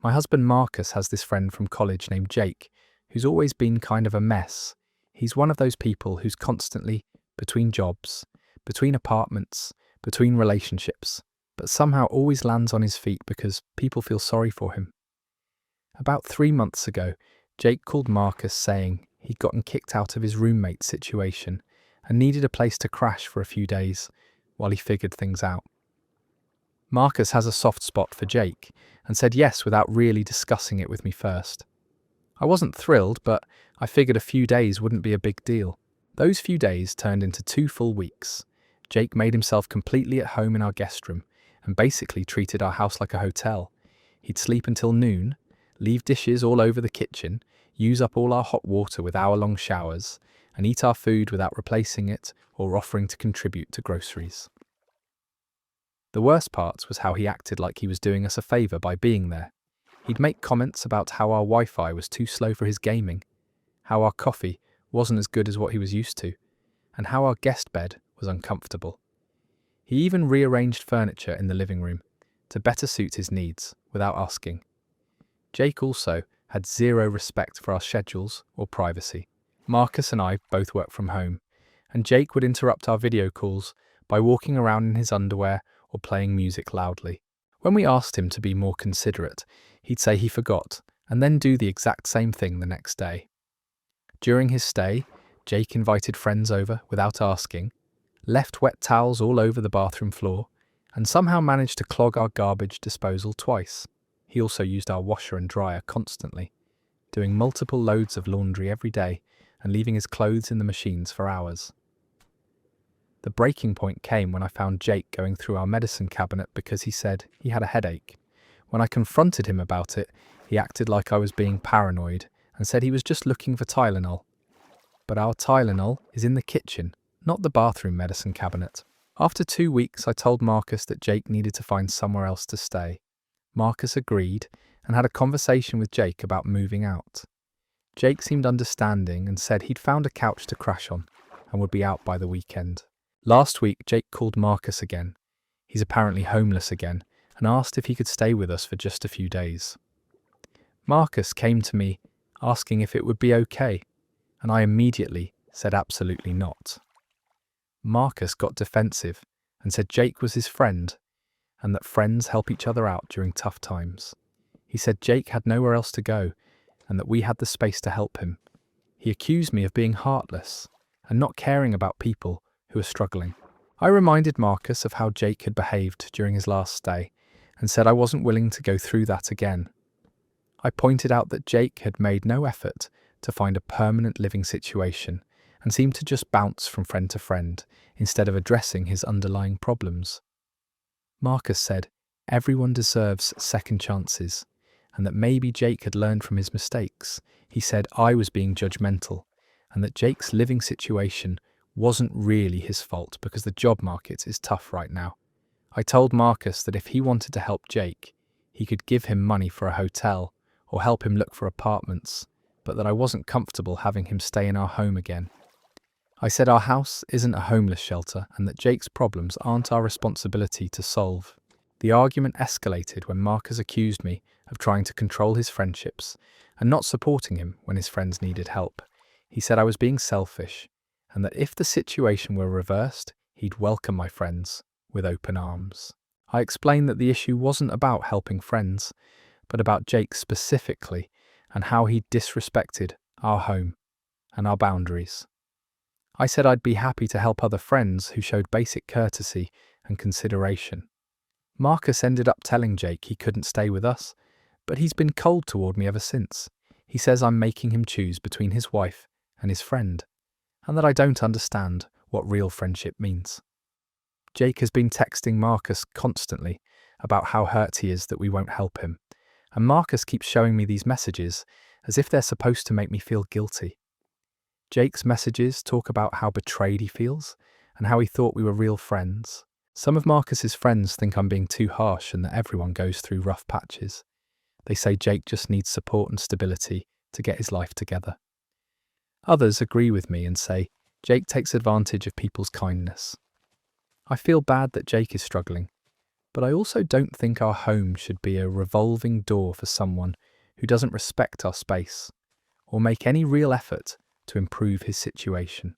My husband Marcus has this friend from college named Jake, who's always been kind of a mess. He's one of those people who's constantly between jobs, between apartments, between relationships, but somehow always lands on his feet because people feel sorry for him. About 3 months ago, Jake called Marcus saying he'd gotten kicked out of his roommate situation and needed a place to crash for a few days while he figured things out. Marcus has a soft spot for Jake and said yes without really discussing it with me first. I wasn't thrilled, but I figured a few days wouldn't be a big deal. Those few days turned into 2 full weeks. Jake made himself completely at home in our guest room and basically treated our house like a hotel. He'd sleep until noon, leave dishes all over the kitchen, use up all our hot water with hour-long showers, and eat our food without replacing it or offering to contribute to groceries. The worst part was how he acted like he was doing us a favour by being there. He'd make comments about how our Wi-Fi was too slow for his gaming, how our coffee wasn't as good as what he was used to, and how our guest bed was uncomfortable. He even rearranged furniture in the living room to better suit his needs without asking. Jake also had zero respect for our schedules or privacy. Marcus and I both work from home, and Jake would interrupt our video calls by walking around in his underwear or playing music loudly. When we asked him to be more considerate, he'd say he forgot, and then do the exact same thing the next day. During his stay, Jake invited friends over without asking, left wet towels all over the bathroom floor, and somehow managed to clog our garbage disposal twice. He also used our washer and dryer constantly, doing multiple loads of laundry every day and leaving his clothes in the machines for hours. The breaking point came when I found Jake going through our medicine cabinet because he said he had a headache. When I confronted him about it, he acted like I was being paranoid and said he was just looking for Tylenol. But our Tylenol is in the kitchen, not the bathroom medicine cabinet. After 2 weeks, I told Marcus that Jake needed to find somewhere else to stay. Marcus agreed and had a conversation with Jake about moving out. Jake seemed understanding and said he'd found a couch to crash on and would be out by the weekend. Last week, Jake called Marcus again. He's apparently homeless again and asked if he could stay with us for just a few days. Marcus came to me asking if it would be okay, and I immediately said absolutely not. Marcus got defensive and said Jake was his friend and that friends help each other out during tough times. He said Jake had nowhere else to go and that we had the space to help him. He accused me of being heartless and not caring about people who are struggling. I reminded Marcus of how Jake had behaved during his last stay and said I wasn't willing to go through that again. I pointed out that Jake had made no effort to find a permanent living situation and seemed to just bounce from friend to friend instead of addressing his underlying problems. Marcus said everyone deserves second chances and that maybe Jake had learned from his mistakes. He said I was being judgmental and that Jake's living situation wasn't really his fault because the job market is tough right now. I told Marcus that if he wanted to help Jake, he could give him money for a hotel or help him look for apartments, but that I wasn't comfortable having him stay in our home again. I said our house isn't a homeless shelter and that Jake's problems aren't our responsibility to solve. The argument escalated when Marcus accused me of trying to control his friendships and not supporting him when his friends needed help. He said I was being selfish and that if the situation were reversed, he'd welcome my friends with open arms. I explained that the issue wasn't about helping friends, but about Jake specifically and how he disrespected our home and our boundaries. I said I'd be happy to help other friends who showed basic courtesy and consideration. Marcus ended up telling Jake he couldn't stay with us, but he's been cold toward me ever since. He says I'm making him choose between his wife and his friend, and that I don't understand what real friendship means. Jake has been texting Marcus constantly about how hurt he is that we won't help him, and Marcus keeps showing me these messages as if they're supposed to make me feel guilty. Jake's messages talk about how betrayed he feels and how he thought we were real friends. Some of Marcus's friends think I'm being too harsh and that everyone goes through rough patches. They say Jake just needs support and stability to get his life together. Others agree with me and say Jake takes advantage of people's kindness. I feel bad that Jake is struggling, but I also don't think our home should be a revolving door for someone who doesn't respect our space or make any real effort to improve his situation.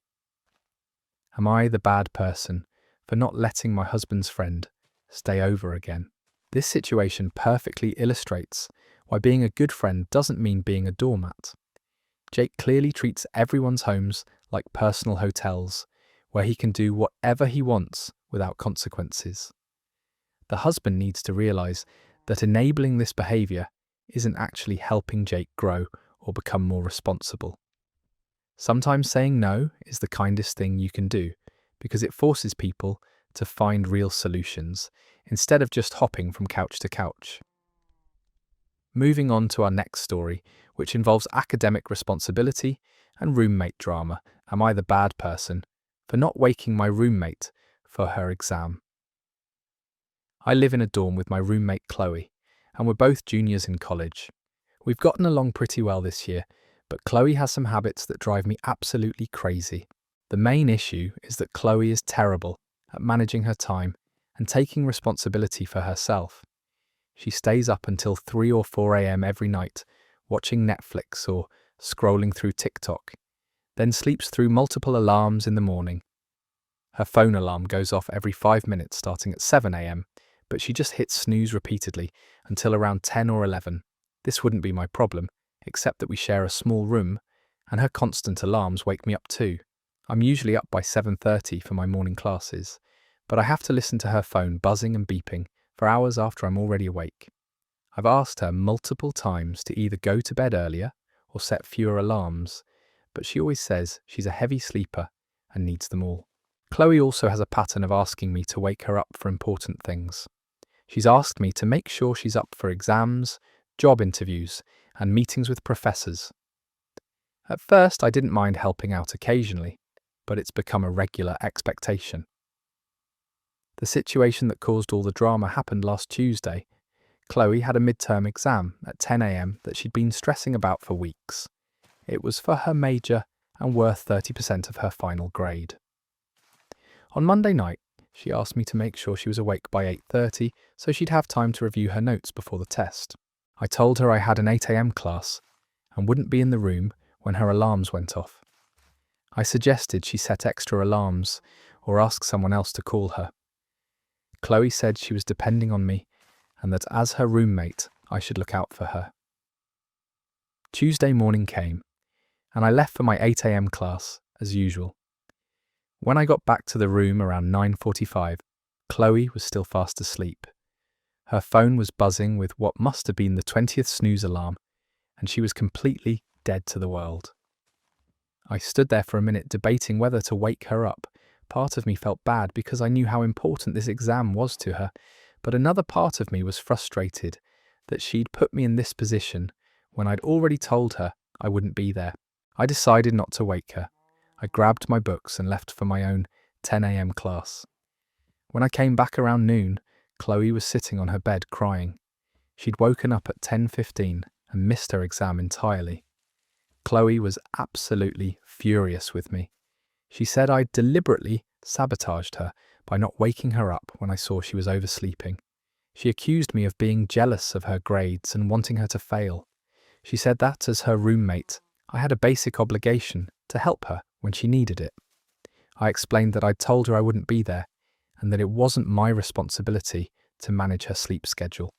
Am I the bad person for not letting my husband's friend stay over again? This situation perfectly illustrates why being a good friend doesn't mean being a doormat. Jake clearly treats everyone's homes like personal hotels, where he can do whatever he wants without consequences. The husband needs to realize that enabling this behavior isn't actually helping Jake grow or become more responsible. Sometimes saying no is the kindest thing you can do because it forces people to find real solutions instead of just hopping from couch to couch. Moving on to our next story, which involves academic responsibility and roommate drama. Am I the bad person for not waking my roommate for her exam? I live in a dorm with my roommate Chloe, and we're both juniors in college. We've gotten along pretty well this year, but Chloe has some habits that drive me absolutely crazy. The main issue is that Chloe is terrible at managing her time and taking responsibility for herself. She stays up until 3 or 4 a.m. every night, watching Netflix or scrolling through TikTok, then sleeps through multiple alarms in the morning. Her phone alarm goes off every 5 minutes starting at 7 a.m., but she just hits snooze repeatedly until around 10 or 11. This wouldn't be my problem, except that we share a small room and her constant alarms wake me up too. I'm usually up by 7:30 for my morning classes, but I have to listen to her phone buzzing and beeping for hours after I'm already awake. I've asked her multiple times to either go to bed earlier or set fewer alarms, but she always says she's a heavy sleeper and needs them all. Chloe also has a pattern of asking me to wake her up for important things. She's asked me to make sure she's up for exams, job interviews, and meetings with professors. At first, I didn't mind helping out occasionally, but it's become a regular expectation. The situation that caused all the drama happened last Tuesday. Chloe had a midterm exam at 10 a.m. that she'd been stressing about for weeks. It was for her major and worth 30% of her final grade. On Monday night, she asked me to make sure she was awake by 8:30 so she'd have time to review her notes before the test. I told her I had an 8 a.m. class and wouldn't be in the room when her alarms went off. I suggested she set extra alarms or ask someone else to call her. Chloe said she was depending on me and that as her roommate, I should look out for her. Tuesday morning came, and I left for my 8 a.m. class, as usual. When I got back to the room around 9:45, Chloe was still fast asleep. Her phone was buzzing with what must have been the 20th snooze alarm, and she was completely dead to the world. I stood there for a minute debating whether to wake her up. Part of me felt bad because I knew how important this exam was to her, but another part of me was frustrated that she'd put me in this position when I'd already told her I wouldn't be there. I decided not to wake her. I grabbed my books and left for my own 10 a.m. class. When I came back around noon, Chloe was sitting on her bed crying. She'd woken up at 10:15 and missed her exam entirely. Chloe was absolutely furious with me. She said I'd deliberately sabotaged her by not waking her up when I saw she was oversleeping. She accused me of being jealous of her grades and wanting her to fail. She said that, as her roommate, I had a basic obligation to help her when she needed it. I explained that I'd told her I wouldn't be there and that it wasn't my responsibility to manage her sleep schedule.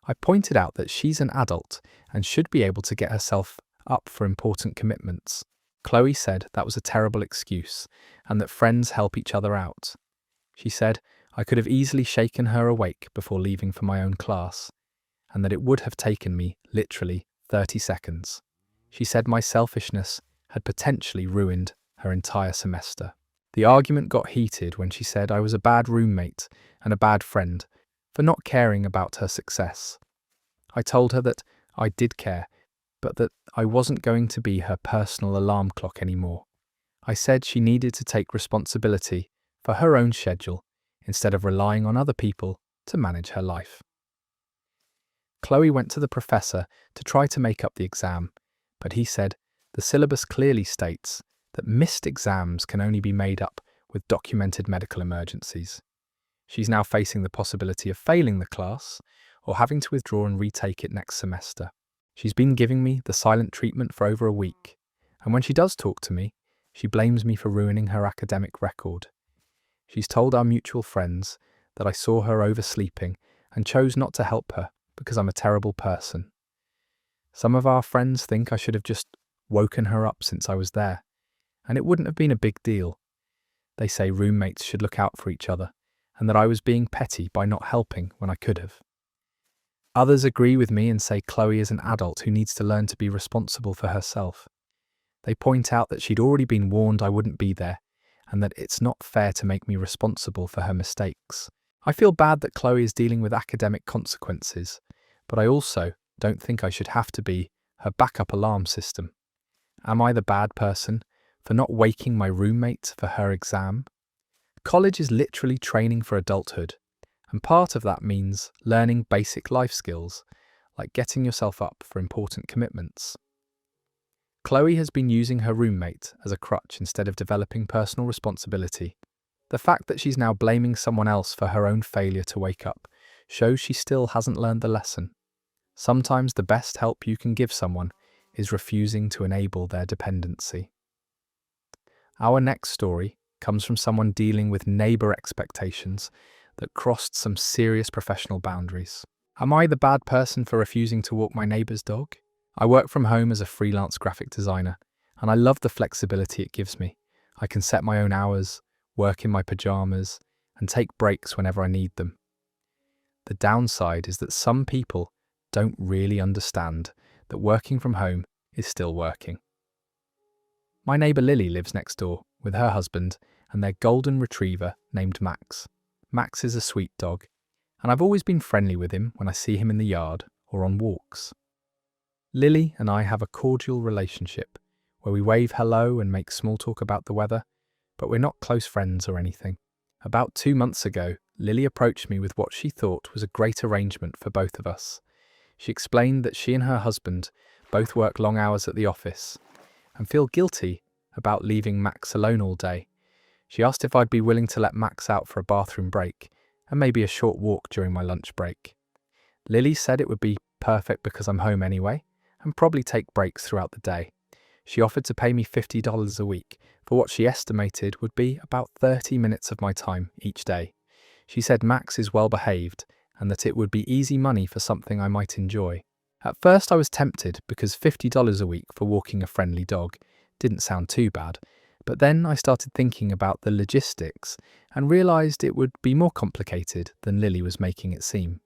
I pointed out that she's an adult and should be able to get herself up for important commitments. Chloe said that was a terrible excuse and that friends help each other out. She said I could have easily shaken her awake before leaving for my own class and that it would have taken me literally 30 seconds. She said my selfishness had potentially ruined her entire semester. The argument got heated when she said I was a bad roommate and a bad friend for not caring about her success. I told her that I did care, but that I wasn't going to be her personal alarm clock anymore. I said she needed to take responsibility for her own schedule instead of relying on other people to manage her life. Chloe went to the professor to try to make up the exam, but he said the syllabus clearly states that missed exams can only be made up with documented medical emergencies. She's now facing the possibility of failing the class or having to withdraw and retake it next semester. She's been giving me the silent treatment for over a week, and when she does talk to me, she blames me for ruining her academic record. She's told our mutual friends that I saw her oversleeping and chose not to help her because I'm a terrible person. Some of our friends think I should have just woken her up since I was there, and it wouldn't have been a big deal. They say roommates should look out for each other, and that I was being petty by not helping when I could have. Others agree with me and say Chloe is an adult who needs to learn to be responsible for herself. They point out that she'd already been warned I wouldn't be there, and that it's not fair to make me responsible for her mistakes. I feel bad that Chloe is dealing with academic consequences, but I also don't think I should have to be her backup alarm system. Am I the bad person for not waking my roommate for her exam? College is literally training for adulthood, and part of that means learning basic life skills, like getting yourself up for important commitments. Chloe has been using her roommate as a crutch instead of developing personal responsibility. The fact that she's now blaming someone else for her own failure to wake up shows she still hasn't learned the lesson. Sometimes the best help you can give someone is refusing to enable their dependency. Our next story comes from someone dealing with neighbour expectations that crossed some serious professional boundaries. Am I the bad person for refusing to walk my neighbour's dog? I work from home as a freelance graphic designer, and I love the flexibility it gives me. I can set my own hours, work in my pajamas, and take breaks whenever I need them. The downside is that some people don't really understand that working from home is still working. My neighbour Lily lives next door with her husband and their golden retriever named Max. Max is a sweet dog, and I've always been friendly with him when I see him in the yard or on walks. Lily and I have a cordial relationship where we wave hello and make small talk about the weather, but we're not close friends or anything. About 2 months ago, Lily approached me with what she thought was a great arrangement for both of us. She explained that she and her husband both work long hours at the office and feel guilty about leaving Max alone all day. She asked if I'd be willing to let Max out for a bathroom break and maybe a short walk during my lunch break. Lily said it would be perfect because I'm home anyway and probably take breaks throughout the day. She offered to pay me $50 a week for what she estimated would be about 30 minutes of my time each day. She said Max is well behaved and that it would be easy money for something I might enjoy. At first I was tempted because $50 a week for walking a friendly dog didn't sound too bad, but then I started thinking about the logistics and realised it would be more complicated than Lily was making it seem.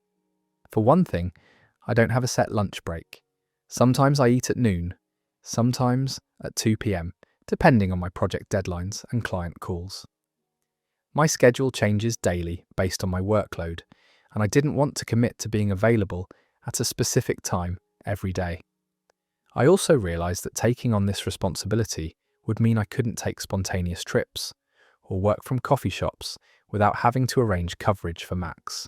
For one thing, I don't have a set lunch break. Sometimes I eat at noon, sometimes at 2 p.m, depending on my project deadlines and client calls. My schedule changes daily based on my workload, and I didn't want to commit to being available at a specific time every day. I also realised that taking on this responsibility would mean I couldn't take spontaneous trips or work from coffee shops without having to arrange coverage for Max.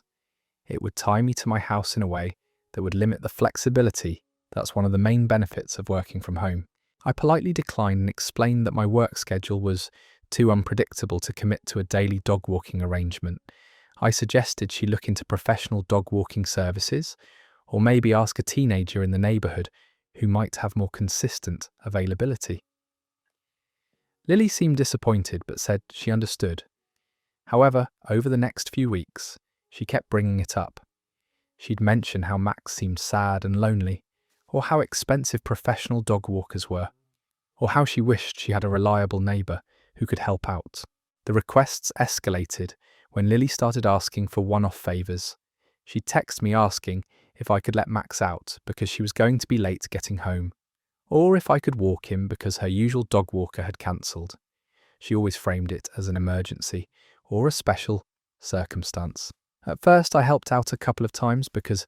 It would tie me to my house in a way that would limit the flexibility that's one of the main benefits of working from home. I politely declined and explained that my work schedule was too unpredictable to commit to a daily dog walking arrangement. I suggested she look into professional dog walking services or maybe ask a teenager in the neighbourhood who might have more consistent availability. Lily seemed disappointed but said she understood. However, over the next few weeks, she kept bringing it up. She'd mention how Max seemed sad and lonely, or how expensive professional dog walkers were, or how she wished she had a reliable neighbour who could help out. The requests escalated when Lily started asking for one-off favours. She'd text me asking if I could let Max out because she was going to be late getting home, or if I could walk him because her usual dog walker had cancelled. She always framed it as an emergency or a special circumstance. At first I helped out a couple of times because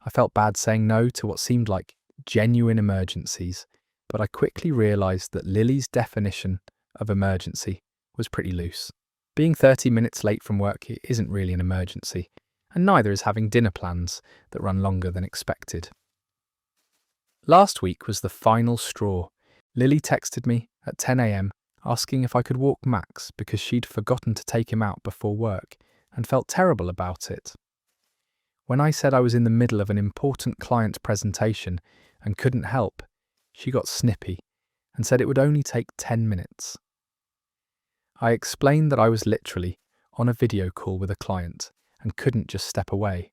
I felt bad saying no to what seemed like genuine emergencies, but I quickly realised that Lily's definition of emergency was pretty loose. Being 30 minutes late from work isn't really an emergency, and neither is having dinner plans that run longer than expected. Last week was the final straw. Lily texted me at 10 a.m. asking if I could walk Max because she'd forgotten to take him out before work and felt terrible about it. When I said I was in the middle of an important client presentation and couldn't help, she got snippy and said it would only take 10 minutes. I explained that I was literally on a video call with a client and couldn't just step away.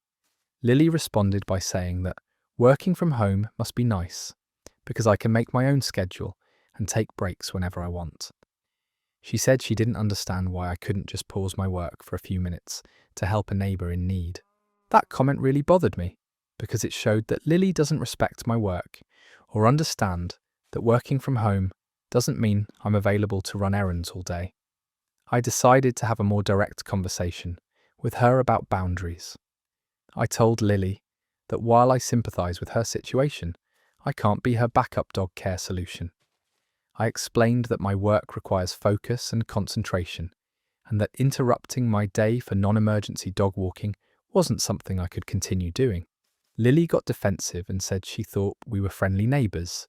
Lily responded by saying that working from home must be nice because I can make my own schedule and take breaks whenever I want. She said she didn't understand why I couldn't just pause my work for a few minutes to help a neighbour in need. That comment really bothered me because it showed that Lily doesn't respect my work or understand that working from home doesn't mean I'm available to run errands all day. I decided to have a more direct conversation with her about boundaries. I told Lily that while I sympathise with her situation, I can't be her backup dog care solution. I explained that my work requires focus and concentration, and that interrupting my day for non-emergency dog walking wasn't something I could continue doing. Lily got defensive and said she thought we were friendly neighbours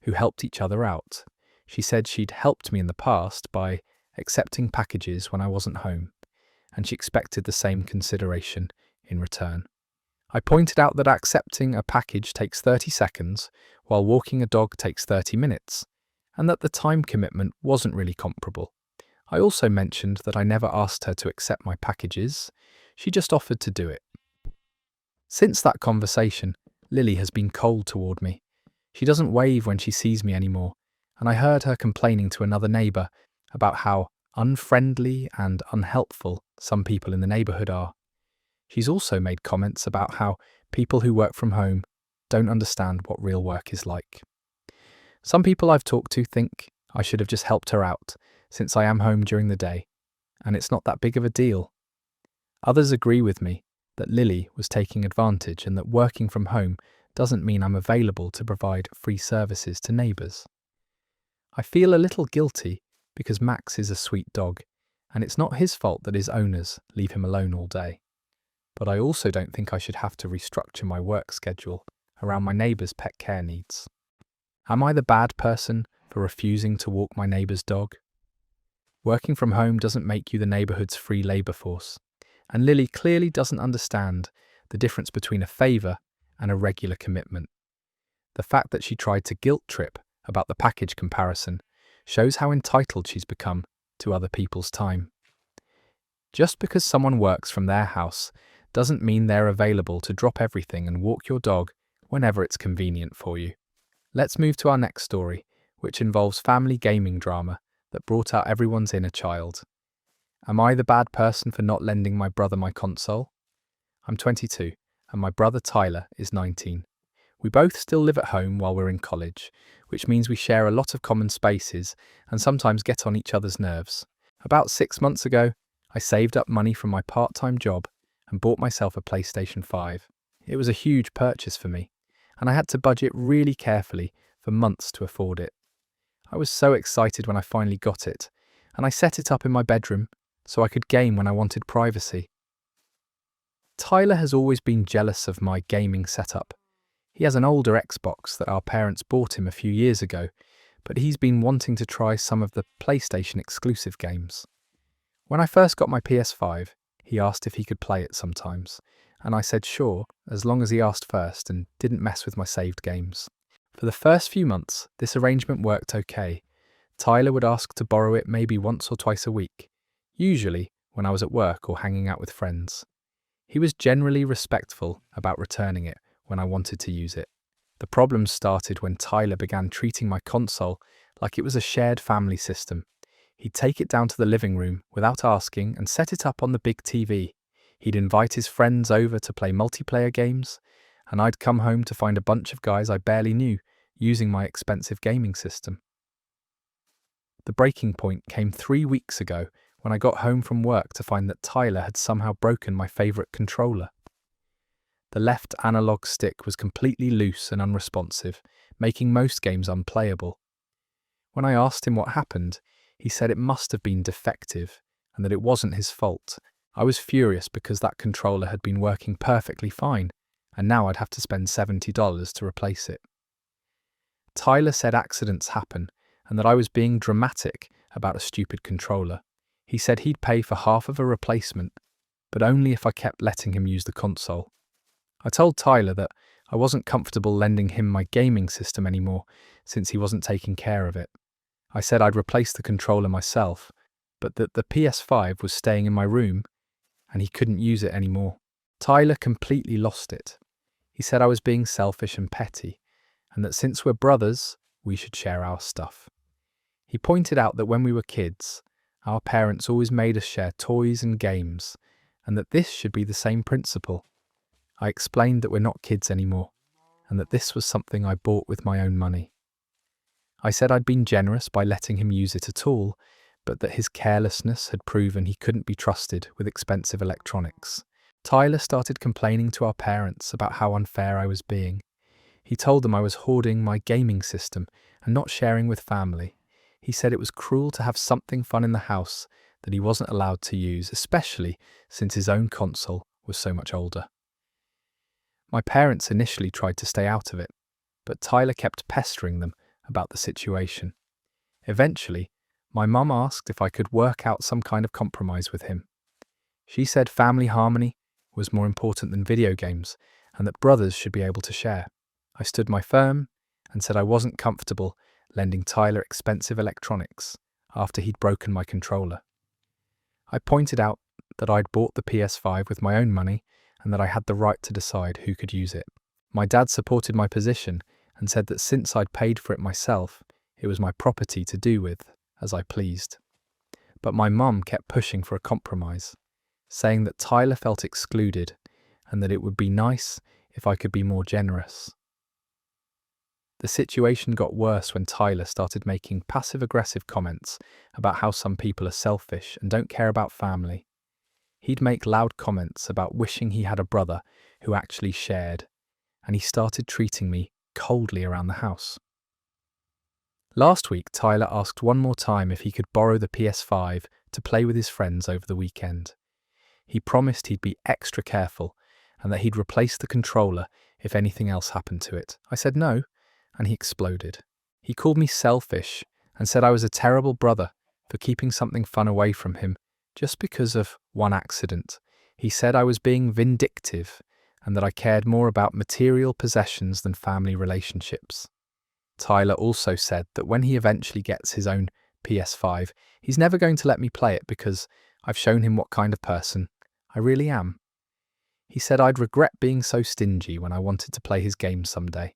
who helped each other out. She said she'd helped me in the past by accepting packages when I wasn't home, and she expected the same consideration in return. I pointed out that accepting a package takes 30 seconds, while walking a dog takes 30 minutes, and that the time commitment wasn't really comparable. I also mentioned that I never asked her to accept my packages, she just offered to do it. Since that conversation, Lily has been cold toward me. She doesn't wave when she sees me anymore, and I heard her complaining to another neighbour about how unfriendly and unhelpful some people in the neighbourhood are. She's also made comments about how people who work from home don't understand what real work is like. Some people I've talked to think I should have just helped her out, since I am home during the day, and it's not that big of a deal. Others agree with me that Lily was taking advantage and that working from home doesn't mean I'm available to provide free services to neighbours. I feel a little guilty because Max is a sweet dog, and it's not his fault that his owners leave him alone all day. But I also don't think I should have to restructure my work schedule around my neighbour's pet care needs. Am I the bad person for refusing to walk my neighbour's dog? Working from home doesn't make you the neighbourhood's free labour force, and Lily clearly doesn't understand the difference between a favour and a regular commitment. The fact that she tried to guilt trip about the package comparison shows how entitled she's become to other people's time. Just because someone works from their house doesn't mean they're available to drop everything and walk your dog whenever it's convenient for you. Let's move to our next story, which involves family gaming drama that brought out everyone's inner child. Am I the bad person for not lending my brother my console? I'm 22, and my brother Tyler is 19. We both still live at home while we're in college, which means we share a lot of common spaces and sometimes get on each other's nerves. About 6 months ago, I saved up money from my part-time job and bought myself a PlayStation 5. It was a huge purchase for me, and I had to budget really carefully for months to afford it. I was so excited when I finally got it, and I set it up in my bedroom so I could game when I wanted privacy. Tyler has always been jealous of my gaming setup. He has an older Xbox that our parents bought him a few years ago, but he's been wanting to try some of the PlayStation exclusive games. When I first got my PS5, he asked if he could play it sometimes, and I said sure, as long as he asked first and didn't mess with my saved games. For the first few months, this arrangement worked okay. Tyler would ask to borrow it maybe once or twice a week, usually when I was at work or hanging out with friends. He was generally respectful about returning it when I wanted to use it. The problems started when Tyler began treating my console like it was a shared family system. He'd take it down to the living room without asking and set it up on the big TV. He'd invite his friends over to play multiplayer games, and I'd come home to find a bunch of guys I barely knew using my expensive gaming system. The breaking point came 3 weeks ago when I got home from work to find that Tyler had somehow broken my favourite controller. The left analog stick was completely loose and unresponsive, making most games unplayable. When I asked him what happened, he said it must have been defective and that it wasn't his fault. I was furious because that controller had been working perfectly fine, and now I'd have to spend $70 to replace it. Tyler said accidents happen and that I was being dramatic about a stupid controller. He said he'd pay for half of a replacement, but only if I kept letting him use the console. I told Tyler that I wasn't comfortable lending him my gaming system anymore since he wasn't taking care of it. I said I'd replace the controller myself, but that the PS5 was staying in my room and he couldn't use it anymore. Tyler completely lost it. He said I was being selfish and petty, and that since we're brothers, we should share our stuff. He pointed out that when we were kids, our parents always made us share toys and games, and that this should be the same principle. I explained that we're not kids anymore, and that this was something I bought with my own money. I said I'd been generous by letting him use it at all, but that his carelessness had proven he couldn't be trusted with expensive electronics. Tyler started complaining to our parents about how unfair I was being. He told them I was hoarding my gaming system and not sharing with family. He said it was cruel to have something fun in the house that he wasn't allowed to use, especially since his own console was so much older. My parents initially tried to stay out of it, but Tyler kept pestering them about the situation. Eventually, my mum asked if I could work out some kind of compromise with him. She said family harmony was more important than video games and that brothers should be able to share. I stood my firm and said I wasn't comfortable lending Tyler expensive electronics after he'd broken my controller. I pointed out that I'd bought the PS5 with my own money and that I had the right to decide who could use it. My dad supported my position and said that since I'd paid for it myself, it was my property to do with as I pleased. But my mum kept pushing for a compromise, saying that Tyler felt excluded and that it would be nice if I could be more generous. The situation got worse when Tyler started making passive-aggressive comments about how some people are selfish and don't care about family. He'd make loud comments about wishing he had a brother who actually shared, and he started treating me coldly around the house. Last week, Tyler asked one more time if he could borrow the PS5 to play with his friends over the weekend. He promised he'd be extra careful and that he'd replace the controller if anything else happened to it. I said no, and he exploded. He called me selfish and said I was a terrible brother for keeping something fun away from him just because of one accident. He said I was being vindictive and that I cared more about material possessions than family relationships. Tyler also said that when he eventually gets his own PS5, he's never going to let me play it because I've shown him what kind of person I really am. He said I'd regret being so stingy when I wanted to play his games someday.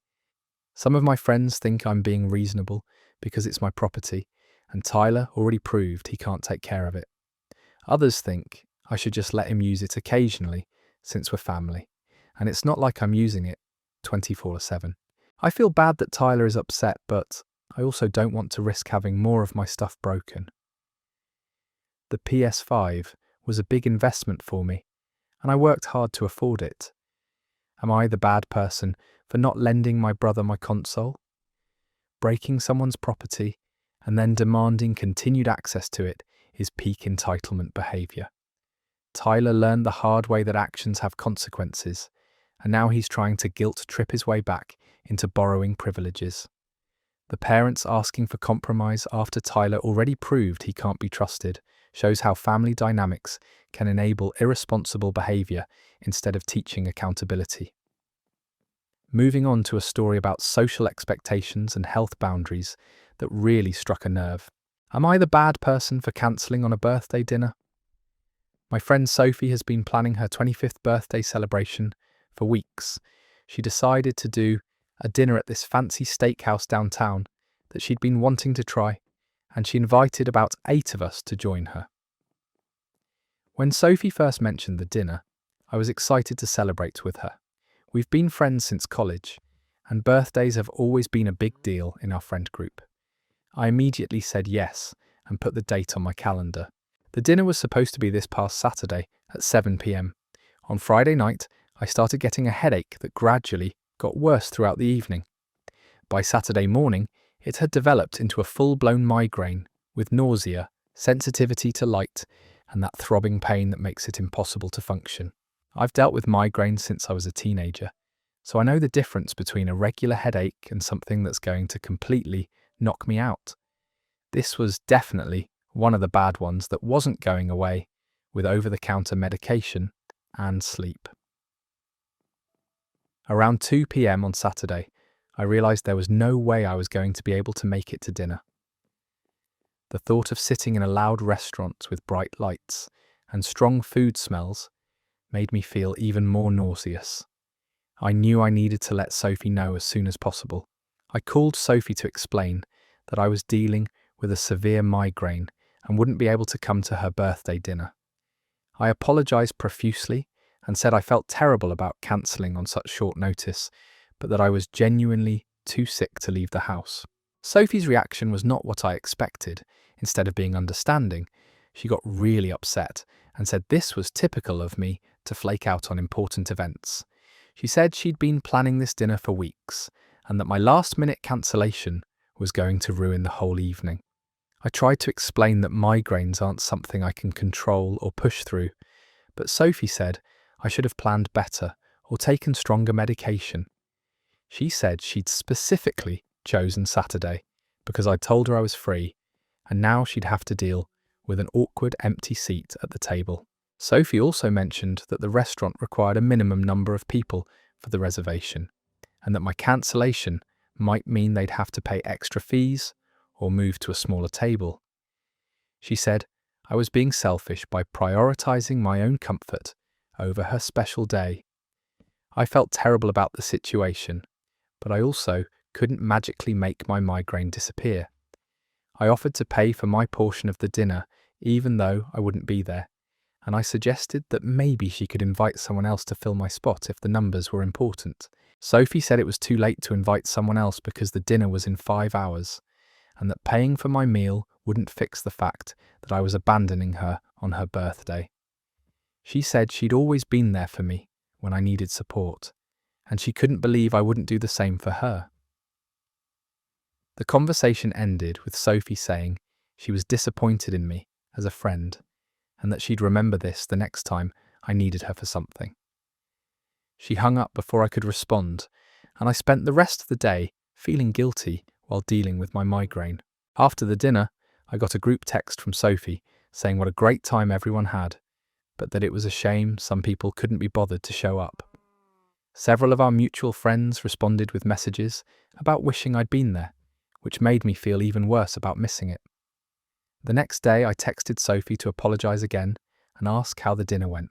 Some of my friends think I'm being reasonable because it's my property, and Tyler already proved he can't take care of it. Others think I should just let him use it occasionally since we're family, and it's not like I'm using it 24/7. I feel bad that Tyler is upset, but I also don't want to risk having more of my stuff broken. The PS5 was a big investment for me, and I worked hard to afford it. Am I the bad person for not lending my brother my console? Breaking someone's property and then demanding continued access to it is peak entitlement behaviour. Tyler learned the hard way that actions have consequences, and now he's trying to guilt-trip his way back into borrowing privileges. The parents asking for compromise after Tyler already proved he can't be trusted shows how family dynamics can enable irresponsible behaviour instead of teaching accountability. Moving on to a story about social expectations and health boundaries that really struck a nerve. Am I the bad person for cancelling on a birthday dinner? My friend Sophie has been planning her 25th birthday celebration for weeks. She decided to do a dinner at this fancy steakhouse downtown that she'd been wanting to try, and she invited about 8 of us to join her. When Sophie first mentioned the dinner, I was excited to celebrate with her. We've been friends since college, and birthdays have always been a big deal in our friend group. I immediately said yes and put the date on my calendar. The dinner was supposed to be this past Saturday at 7 p.m. On Friday night, I started getting a headache that gradually got worse throughout the evening. By Saturday morning, it had developed into a full-blown migraine with nausea, sensitivity to light, and that throbbing pain that makes it impossible to function. I've dealt with migraine since I was a teenager, so I know the difference between a regular headache and something that's going to completely knock me out. This was definitely one of the bad ones that wasn't going away with over-the-counter medication and sleep. Around 2 p.m. on Saturday, I realised there was no way I was going to be able to make it to dinner. The thought of sitting in a loud restaurant with bright lights and strong food smells made me feel even more nauseous. I knew I needed to let Sophie know as soon as possible. I called Sophie to explain that I was dealing with a severe migraine and wouldn't be able to come to her birthday dinner. I apologised profusely and said I felt terrible about cancelling on such short notice, but that I was genuinely too sick to leave the house. Sophie's reaction was not what I expected. Instead of being understanding, she got really upset and said this was typical of me to flake out on important events. She said she'd been planning this dinner for weeks and that my last-minute cancellation was going to ruin the whole evening. I tried to explain that migraines aren't something I can control or push through, but Sophie said I should have planned better or taken stronger medication. She said she'd specifically chosen Saturday because I told her I was free, and now she'd have to deal with an awkward empty seat at the table. Sophie also mentioned that the restaurant required a minimum number of people for the reservation, and that my cancellation might mean they'd have to pay extra fees or move to a smaller table. She said I was being selfish by prioritising my own comfort over her special day. I felt terrible about the situation, but I also couldn't magically make my migraine disappear. I offered to pay for my portion of the dinner, even though I wouldn't be there, and I suggested that maybe she could invite someone else to fill my spot if the numbers were important. Sophie said it was too late to invite someone else because the dinner was in 5 hours, and that paying for my meal wouldn't fix the fact that I was abandoning her on her birthday. She said she'd always been there for me when I needed support, and she couldn't believe I wouldn't do the same for her. The conversation ended with Sophie saying she was disappointed in me as a friend, and that she'd remember this the next time I needed her for something. She hung up before I could respond, and I spent the rest of the day feeling guilty while dealing with my migraine. After the dinner, I got a group text from Sophie saying what a great time everyone had, but that it was a shame some people couldn't be bothered to show up. Several of our mutual friends responded with messages about wishing I'd been there, which made me feel even worse about missing it. The next day, I texted Sophie to apologise again and ask how the dinner went.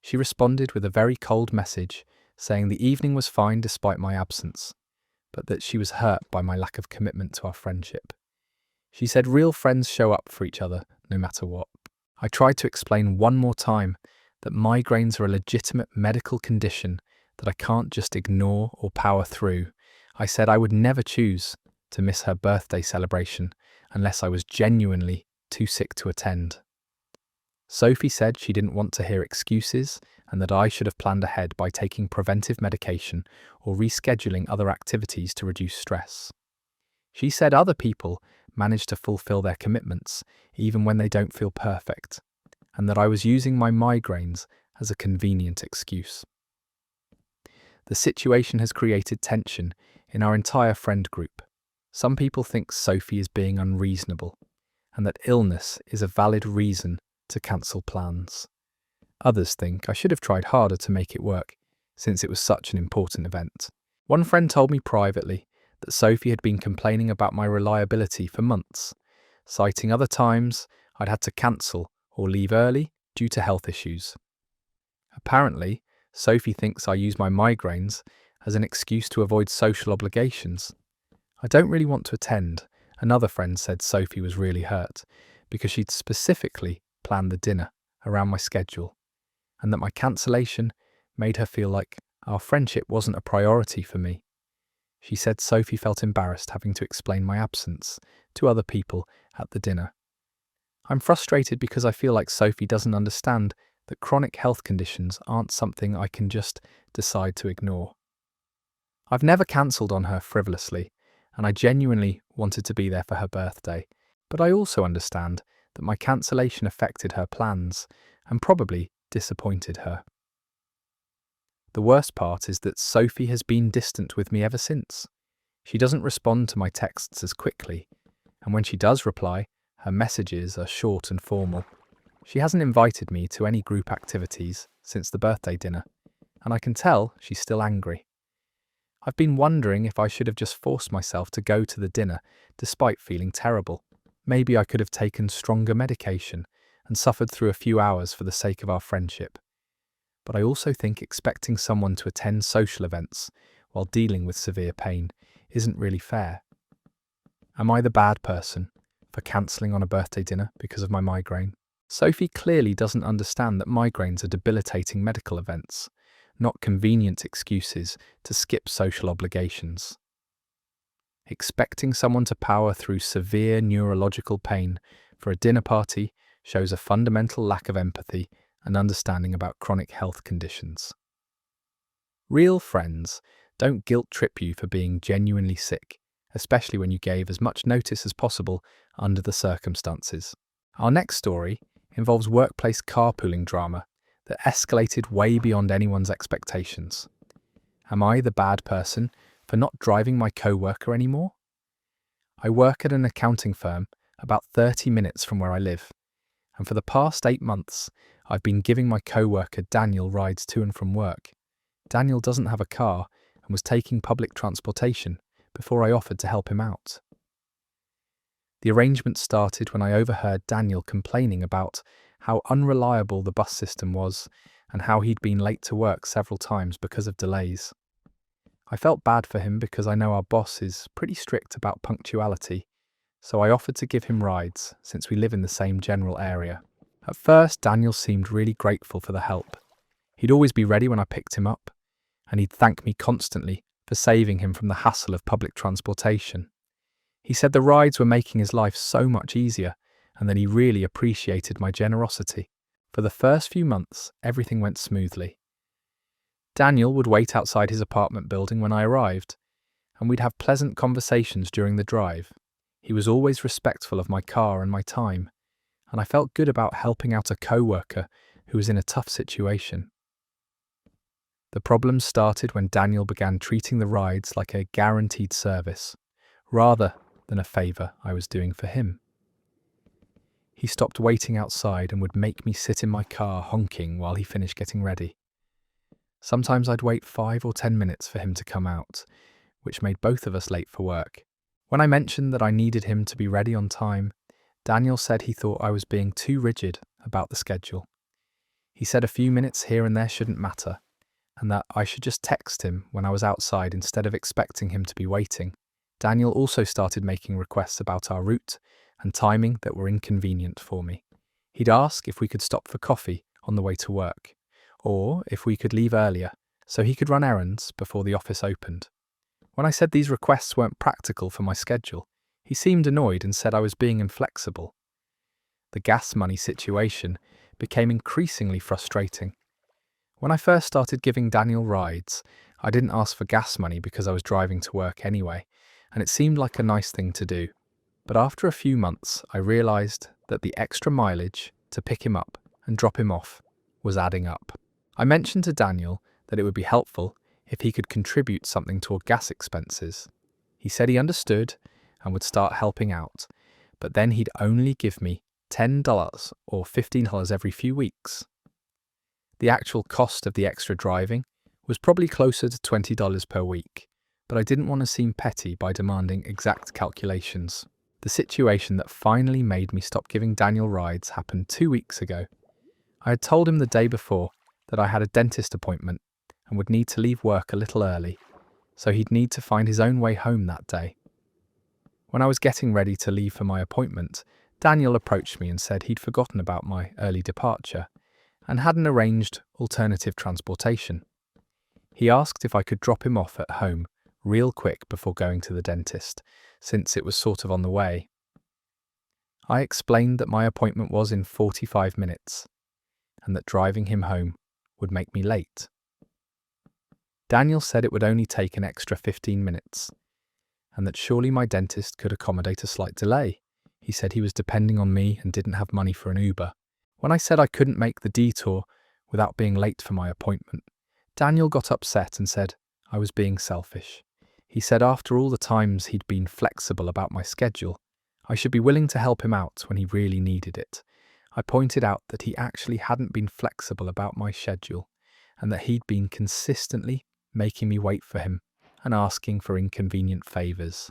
She responded with a very cold message saying the evening was fine despite my absence, but that she was hurt by my lack of commitment to our friendship. She said real friends show up for each other no matter what. I tried to explain one more time that migraines are a legitimate medical condition that I can't just ignore or power through. I said I would never choose to miss her birthday celebration unless I was genuinely too sick to attend. Sophie said she didn't want to hear excuses and that I should have planned ahead by taking preventive medication or rescheduling other activities to reduce stress. She said other people manage to fulfill their commitments even when they don't feel perfect, and that I was using my migraines as a convenient excuse. The situation has created tension in our entire friend group. Some people think Sophie is being unreasonable, and that illness is a valid reason to cancel plans. Others think I should have tried harder to make it work, since it was such an important event. One friend told me privately that Sophie had been complaining about my reliability for months, citing other times I'd had to cancel or leave early due to health issues. Apparently, Sophie thinks I use my migraines as an excuse to avoid social obligations. I don't really want to attend. Another friend said Sophie was really hurt because she'd specifically planned the dinner around my schedule, and that my cancellation made her feel like our friendship wasn't a priority for me. She said Sophie felt embarrassed having to explain my absence to other people at the dinner. I'm frustrated because I feel like Sophie doesn't understand that chronic health conditions aren't something I can just decide to ignore. I've never cancelled on her frivolously, and I genuinely wanted to be there for her birthday, but I also understand that my cancellation affected her plans and probably disappointed her. The worst part is that Sophie has been distant with me ever since. She doesn't respond to my texts as quickly, and when she does reply, her messages are short and formal. She hasn't invited me to any group activities since the birthday dinner, and I can tell she's still angry. I've been wondering if I should have just forced myself to go to the dinner despite feeling terrible. Maybe I could have taken stronger medication and suffered through a few hours for the sake of our friendship. But I also think expecting someone to attend social events while dealing with severe pain isn't really fair. Am I the bad person for cancelling on a birthday dinner because of my migraine? Sophie clearly doesn't understand that migraines are debilitating medical events, not convenient excuses to skip social obligations. Expecting someone to power through severe neurological pain for a dinner party shows a fundamental lack of empathy and understanding about chronic health conditions. Real friends don't guilt-trip you for being genuinely sick, especially when you gave as much notice as possible under the circumstances. Our next story involves workplace carpooling drama that escalated way beyond anyone's expectations. Am I the bad person for not driving my coworker anymore? I work at an accounting firm about 30 minutes from where I live, and for the past 8 months, I've been giving my coworker Daniel rides to and from work. Daniel doesn't have a car and was taking public transportation before I offered to help him out. The arrangement started when I overheard Daniel complaining about how unreliable the bus system was and how he'd been late to work several times because of delays. I felt bad for him because I know our boss is pretty strict about punctuality, so I offered to give him rides since we live in the same general area. At first, Daniel seemed really grateful for the help. He'd always be ready when I picked him up, and he'd thank me constantly for saving him from the hassle of public transportation. He said the rides were making his life so much easier and that he really appreciated my generosity. For the first few months, everything went smoothly. Daniel would wait outside his apartment building when I arrived, and we'd have pleasant conversations during the drive. He was always respectful of my car and my time, and I felt good about helping out a coworker who was in a tough situation. The problems started when Daniel began treating the rides like a guaranteed service, rather than a favour I was doing for him. He stopped waiting outside and would make me sit in my car honking while he finished getting ready. Sometimes I'd wait 5 or 10 minutes for him to come out, which made both of us late for work. When I mentioned that I needed him to be ready on time, Daniel said he thought I was being too rigid about the schedule. He said a few minutes here and there shouldn't matter, and that I should just text him when I was outside instead of expecting him to be waiting. Daniel also started making requests about our route and timing that were inconvenient for me. He'd ask if we could stop for coffee on the way to work, or if we could leave earlier so he could run errands before the office opened. When I said these requests weren't practical for my schedule, he seemed annoyed and said I was being inflexible. The gas money situation became increasingly frustrating. When I first started giving Daniel rides, I didn't ask for gas money because I was driving to work anyway, and it seemed like a nice thing to do. But after a few months, I realised that the extra mileage to pick him up and drop him off was adding up. I mentioned to Daniel that it would be helpful if he could contribute something toward gas expenses. He said he understood and would start helping out, but then he'd only give me $10 or $15 every few weeks. The actual cost of the extra driving was probably closer to $20 per week, but I didn't want to seem petty by demanding exact calculations. The situation that finally made me stop giving Daniel rides happened 2 weeks ago. I had told him the day before that I had a dentist appointment and would need to leave work a little early, so he'd need to find his own way home that day. When I was getting ready to leave for my appointment, Daniel approached me and said he'd forgotten about my early departure and hadn't arranged alternative transportation. He asked if I could drop him off at home real quick before going to the dentist, since it was sort of on the way. I explained that my appointment was in 45 minutes and that driving him home would make me late. Daniel said it would only take an extra 15 minutes and that surely my dentist could accommodate a slight delay. He said he was depending on me and didn't have money for an Uber. When I said I couldn't make the detour without being late for my appointment, Daniel got upset and said I was being selfish. He said after all the times he'd been flexible about my schedule, I should be willing to help him out when he really needed it. I pointed out that he actually hadn't been flexible about my schedule and that he'd been consistently making me wait for him and asking for inconvenient favours.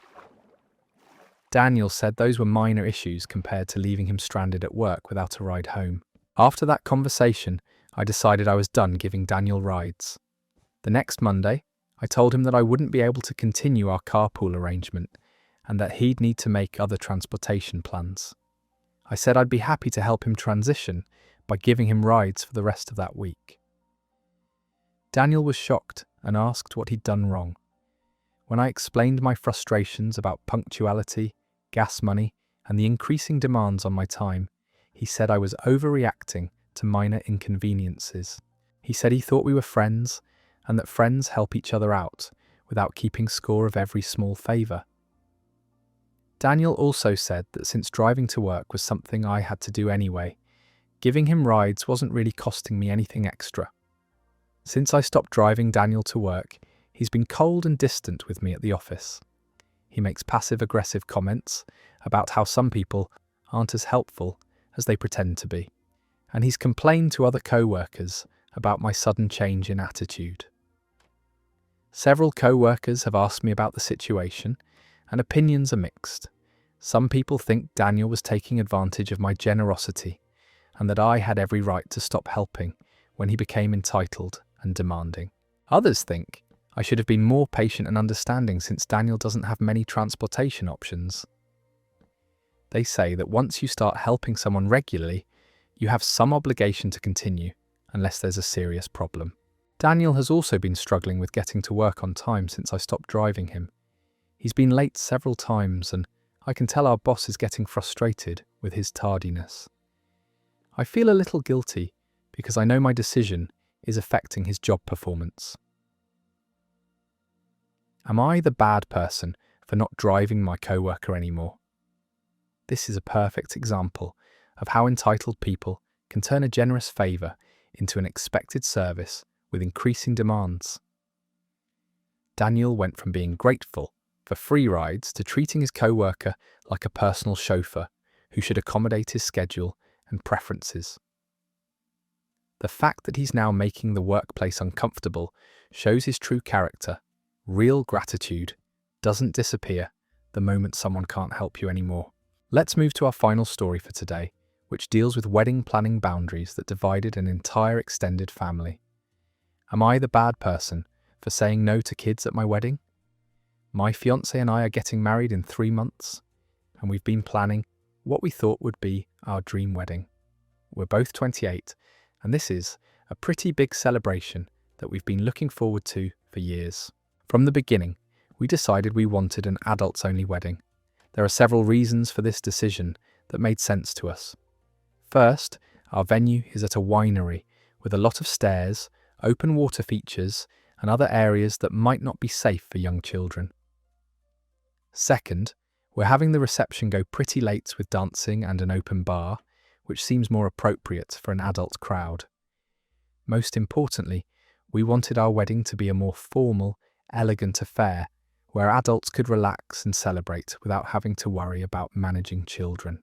Daniel said those were minor issues compared to leaving him stranded at work without a ride home. After that conversation, I decided I was done giving Daniel rides. The next Monday, I told him that I wouldn't be able to continue our carpool arrangement and that he'd need to make other transportation plans. I said I'd be happy to help him transition by giving him rides for the rest of that week. Daniel was shocked and asked what he'd done wrong. When I explained my frustrations about punctuality, gas money, and the increasing demands on my time, he said I was overreacting to minor inconveniences. He said he thought we were friends and that friends help each other out without keeping score of every small favour. Daniel also said that since driving to work was something I had to do anyway, giving him rides wasn't really costing me anything extra. Since I stopped driving Daniel to work, he's been cold and distant with me at the office. He makes passive-aggressive comments about how some people aren't as helpful as they pretend to be, and he's complained to other co-workers about my sudden change in attitude. Several co-workers have asked me about the situation, and opinions are mixed. Some people think Daniel was taking advantage of my generosity, and that I had every right to stop helping when he became entitled and demanding. Others think I should have been more patient and understanding since Daniel doesn't have many transportation options. They say that once you start helping someone regularly, you have some obligation to continue, unless there's a serious problem. Daniel has also been struggling with getting to work on time since I stopped driving him. He's been late several times, and I can tell our boss is getting frustrated with his tardiness. I feel a little guilty because I know my decision is affecting his job performance. Am I the bad person for not driving my coworker anymore? This is a perfect example of how entitled people can turn a generous favour into an expected service with increasing demands. Daniel went from being grateful for free rides to treating his coworker like a personal chauffeur who should accommodate his schedule and preferences. The fact that he's now making the workplace uncomfortable shows his true character. Real gratitude doesn't disappear the moment someone can't help you anymore. Let's move to our final story for today, which deals with wedding planning boundaries that divided an entire extended family. Am I the bad person for saying no to kids at my wedding? My fiancé and I are getting married in 3 months, and we've been planning what we thought would be our dream wedding. We're both 28, and this is a pretty big celebration that we've been looking forward to for years. From the beginning, we decided we wanted an adults-only wedding. There are several reasons for this decision that made sense to us. First, our venue is at a winery with a lot of stairs, open water features, and other areas that might not be safe for young children. Second, we're having the reception go pretty late with dancing and an open bar, which seems more appropriate for an adult crowd. Most importantly, we wanted our wedding to be a more formal, elegant affair where adults could relax and celebrate without having to worry about managing children.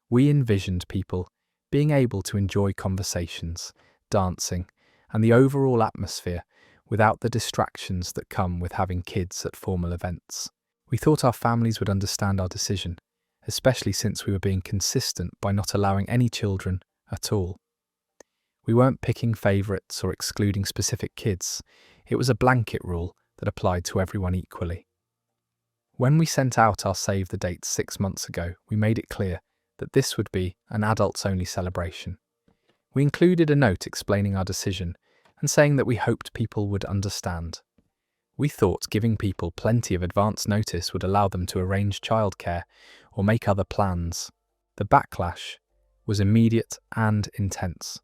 We envisioned people being able to enjoy conversations, dancing, and the overall atmosphere without the distractions that come with having kids at formal events. We thought our families would understand our decision, especially since we were being consistent by not allowing any children at all. We weren't picking favourites or excluding specific kids. It was a blanket rule that applied to everyone equally. When we sent out our save the dates 6 months ago, we made it clear that this would be an adults-only celebration. We included a note explaining our decision and saying that we hoped people would understand. We thought giving people plenty of advance notice would allow them to arrange childcare or make other plans. The backlash was immediate and intense.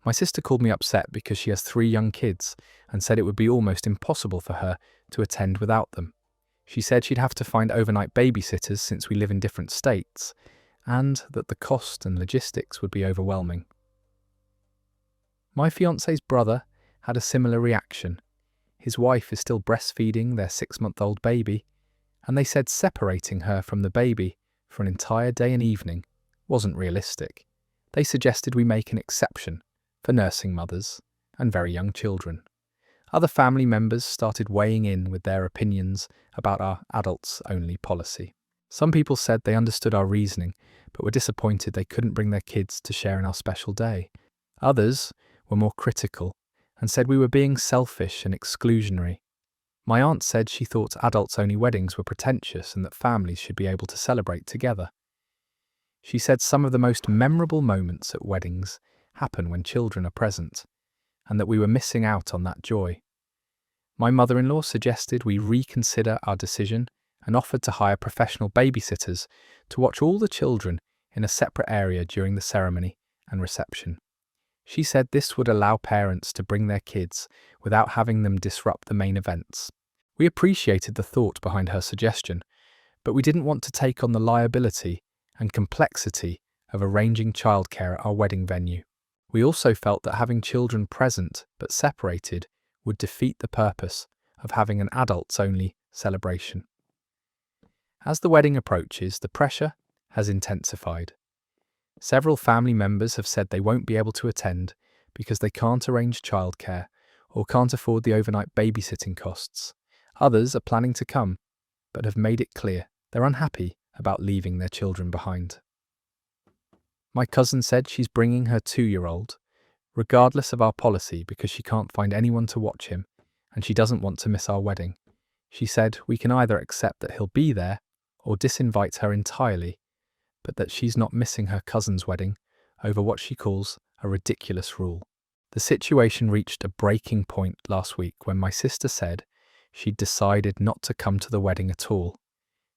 My sister called me upset because she has 3 young kids and said it would be almost impossible for her to attend without them. She said she'd have to find overnight babysitters since we live in different states, and that the cost and logistics would be overwhelming. My fiancé's brother had a similar reaction. His wife is still breastfeeding their 6-month-old baby, and they said separating her from the baby for an entire day and evening wasn't realistic. They suggested we make an exception for nursing mothers and very young children. Other family members started weighing in with their opinions about our adults-only policy. Some people said they understood our reasoning, but were disappointed they couldn't bring their kids to share in our special day. Others were more critical and said we were being selfish and exclusionary. My aunt said she thought adults-only weddings were pretentious and that families should be able to celebrate together. She said some of the most memorable moments at weddings happen when children are present, and that we were missing out on that joy. My mother-in-law suggested we reconsider our decision and offered to hire professional babysitters to watch all the children in a separate area during the ceremony and reception. She said this would allow parents to bring their kids without having them disrupt the main events. We appreciated the thought behind her suggestion, but we didn't want to take on the liability and complexity of arranging childcare at our wedding venue. We also felt that having children present but separated would defeat the purpose of having an adults-only celebration. As the wedding approaches, the pressure has intensified. Several family members have said they won't be able to attend because they can't arrange childcare or can't afford the overnight babysitting costs. Others are planning to come, but have made it clear they're unhappy about leaving their children behind. My cousin said she's bringing her 2-year-old, regardless of our policy, because she can't find anyone to watch him and she doesn't want to miss our wedding. She said we can either accept that he'll be there or disinvite her entirely, but that she's not missing her cousin's wedding over what she calls a ridiculous rule. The situation reached a breaking point last week when my sister said she'd decided not to come to the wedding at all.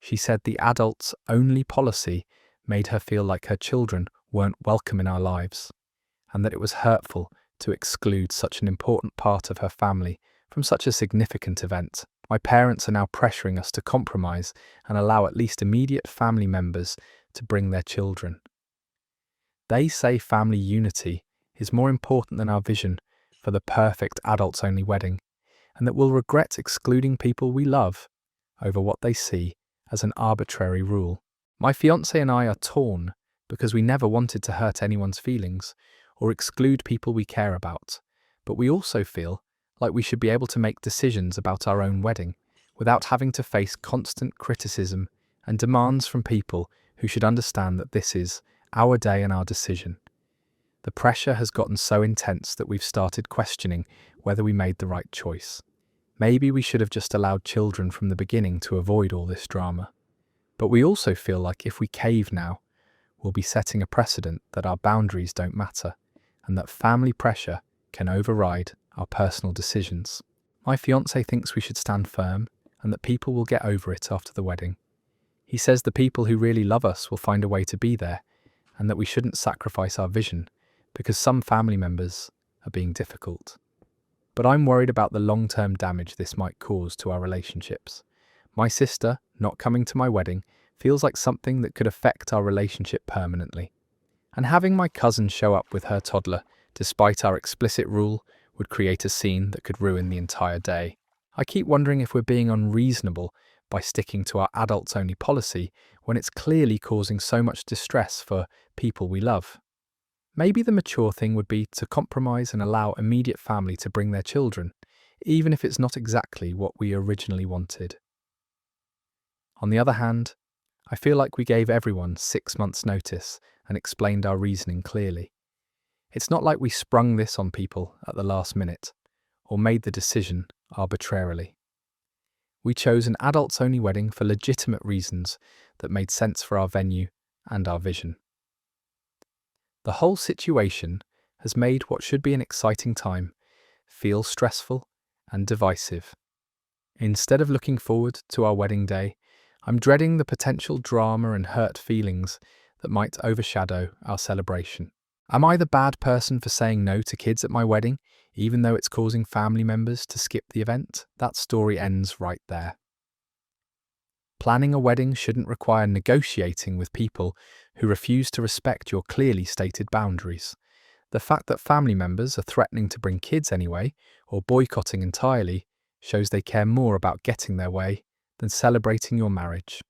She said the adults-only policy made her feel like her children weren't welcome in our lives, and that it was hurtful to exclude such an important part of her family from such a significant event. My parents are now pressuring us to compromise and allow at least immediate family members to bring their children. They say family unity is more important than our vision for the perfect adults-only wedding, and that we'll regret excluding people we love over what they see as an arbitrary rule. My fiancé and I are torn because we never wanted to hurt anyone's feelings or exclude people we care about, but we also feel like we should be able to make decisions about our own wedding without having to face constant criticism and demands from people who should understand that this is our day and our decision. The pressure has gotten so intense that we've started questioning whether we made the right choice. Maybe we should have just allowed children from the beginning to avoid all this drama. But we also feel like if we cave now, we'll be setting a precedent that our boundaries don't matter and that family pressure can override our personal decisions. My fiancé thinks we should stand firm and that people will get over it after the wedding. He says the people who really love us will find a way to be there and that we shouldn't sacrifice our vision because some family members are being difficult. But I'm worried about the long-term damage this might cause to our relationships. My sister not coming to my wedding feels like something that could affect our relationship permanently. And having my cousin show up with her toddler, despite our explicit rule, would create a scene that could ruin the entire day. I keep wondering if we're being unreasonable by sticking to our adults-only policy when it's clearly causing so much distress for people we love. Maybe the mature thing would be to compromise and allow immediate family to bring their children, even if it's not exactly what we originally wanted. On the other hand, I feel like we gave everyone 6 months' notice and explained our reasoning clearly. It's not like we sprung this on people at the last minute or made the decision arbitrarily. We chose an adults-only wedding for legitimate reasons that made sense for our venue and our vision. The whole situation has made what should be an exciting time feel stressful and divisive. Instead of looking forward to our wedding day, I'm dreading the potential drama and hurt feelings that might overshadow our celebration. Am I the bad person for saying no to kids at my wedding, even though it's causing family members to skip the event? That story ends right there. Planning a wedding shouldn't require negotiating with people who refuse to respect your clearly stated boundaries. The fact that family members are threatening to bring kids anyway, or boycotting entirely, shows they care more about getting their way than celebrating your marriage.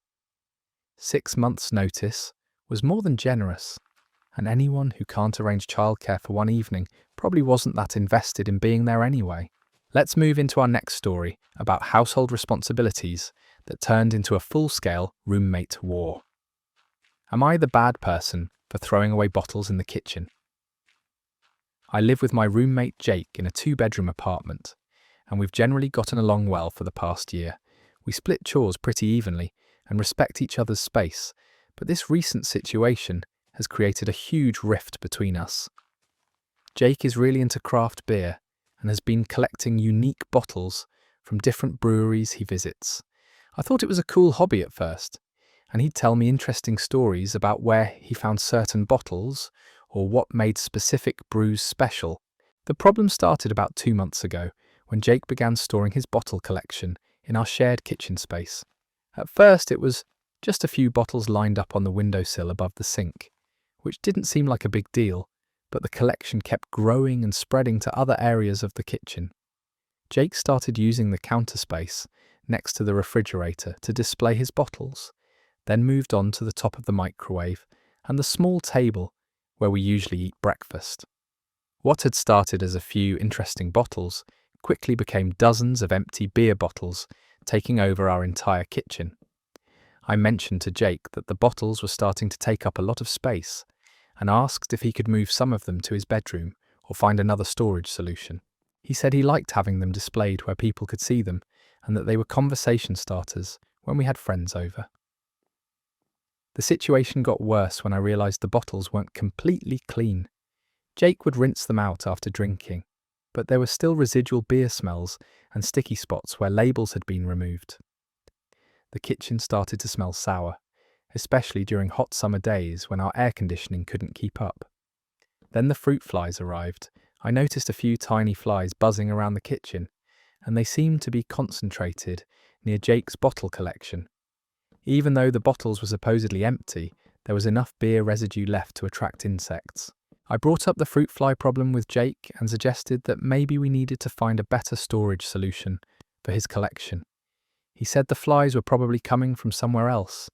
6 months' notice was more than generous, and anyone who can't arrange childcare for one evening probably wasn't that invested in being there anyway. Let's move into our next story about household responsibilities that turned into a full-scale roommate war. Am I the bad person for throwing away bottles in the kitchen? I live with my roommate Jake in a 2-bedroom apartment, and we've generally gotten along well for the past year. We split chores pretty evenly and respect each other's space, but this recent situation has created a huge rift between us. Jake is really into craft beer and has been collecting unique bottles from different breweries he visits. I thought it was a cool hobby at first, and he'd tell me interesting stories about where he found certain bottles or what made specific brews special. The problem started about 2 months ago when Jake began storing his bottle collection in our shared kitchen space. At first it was just a few bottles lined up on the windowsill above the sink, which didn't seem like a big deal, but the collection kept growing and spreading to other areas of the kitchen. Jake started using the counter space next to the refrigerator to display his bottles, then moved on to the top of the microwave and the small table where we usually eat breakfast. What had started as a few interesting bottles quickly became dozens of empty beer bottles, taking over our entire kitchen. I mentioned to Jake that the bottles were starting to take up a lot of space and asked if he could move some of them to his bedroom or find another storage solution. He said he liked having them displayed where people could see them and that they were conversation starters when we had friends over. The situation got worse when I realised the bottles weren't completely clean. Jake would rinse them out after drinking, but there were still residual beer smells and sticky spots where labels had been removed. The kitchen started to smell sour, especially during hot summer days when our air conditioning couldn't keep up. Then the fruit flies arrived. I noticed a few tiny flies buzzing around the kitchen, and they seemed to be concentrated near Jake's bottle collection. Even though the bottles were supposedly empty, there was enough beer residue left to attract insects. I brought up the fruit fly problem with Jake and suggested that maybe we needed to find a better storage solution for his collection. He said the flies were probably coming from somewhere else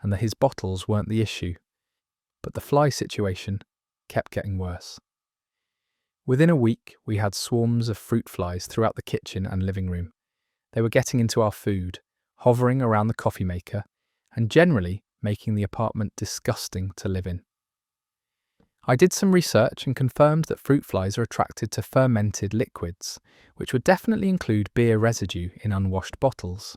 and that his bottles weren't the issue. But the fly situation kept getting worse. Within a week, we had swarms of fruit flies throughout the kitchen and living room. They were getting into our food, hovering around the coffee maker, and generally making the apartment disgusting to live in. I did some research and confirmed that fruit flies are attracted to fermented liquids, which would definitely include beer residue in unwashed bottles.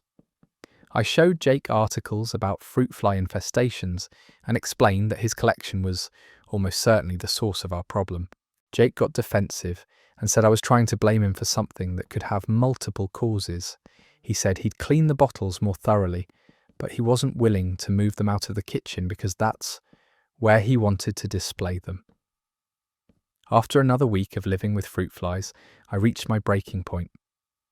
I showed Jake articles about fruit fly infestations and explained that his collection was almost certainly the source of our problem. Jake got defensive and said I was trying to blame him for something that could have multiple causes. He said he'd clean the bottles more thoroughly, but he wasn't willing to move them out of the kitchen because that's where he wanted to display them. After another week of living with fruit flies, I reached my breaking point.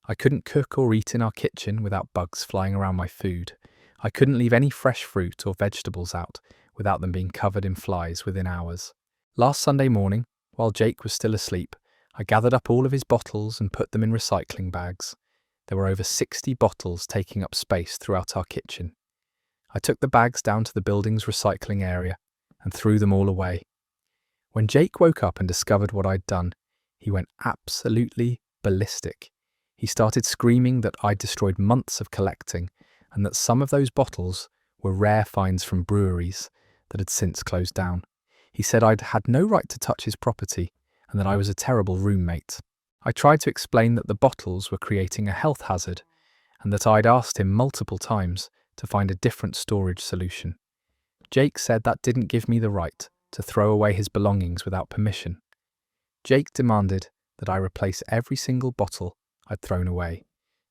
I couldn't cook or eat in our kitchen without bugs flying around my food. I couldn't leave any fresh fruit or vegetables out without them being covered in flies within hours. Last Sunday morning, while Jake was still asleep, I gathered up all of his bottles and put them in recycling bags. There were over 60 bottles taking up space throughout our kitchen. I took the bags down to the building's recycling area and threw them all away. When Jake woke up and discovered what I'd done, he went absolutely ballistic. He started screaming that I'd destroyed months of collecting and that some of those bottles were rare finds from breweries that had since closed down. He said I'd had no right to touch his property and that I was a terrible roommate. I tried to explain that the bottles were creating a health hazard and that I'd asked him multiple times to find a different storage solution. Jake said that didn't give me the right to throw away his belongings without permission. Jake demanded that I replace every single bottle I'd thrown away,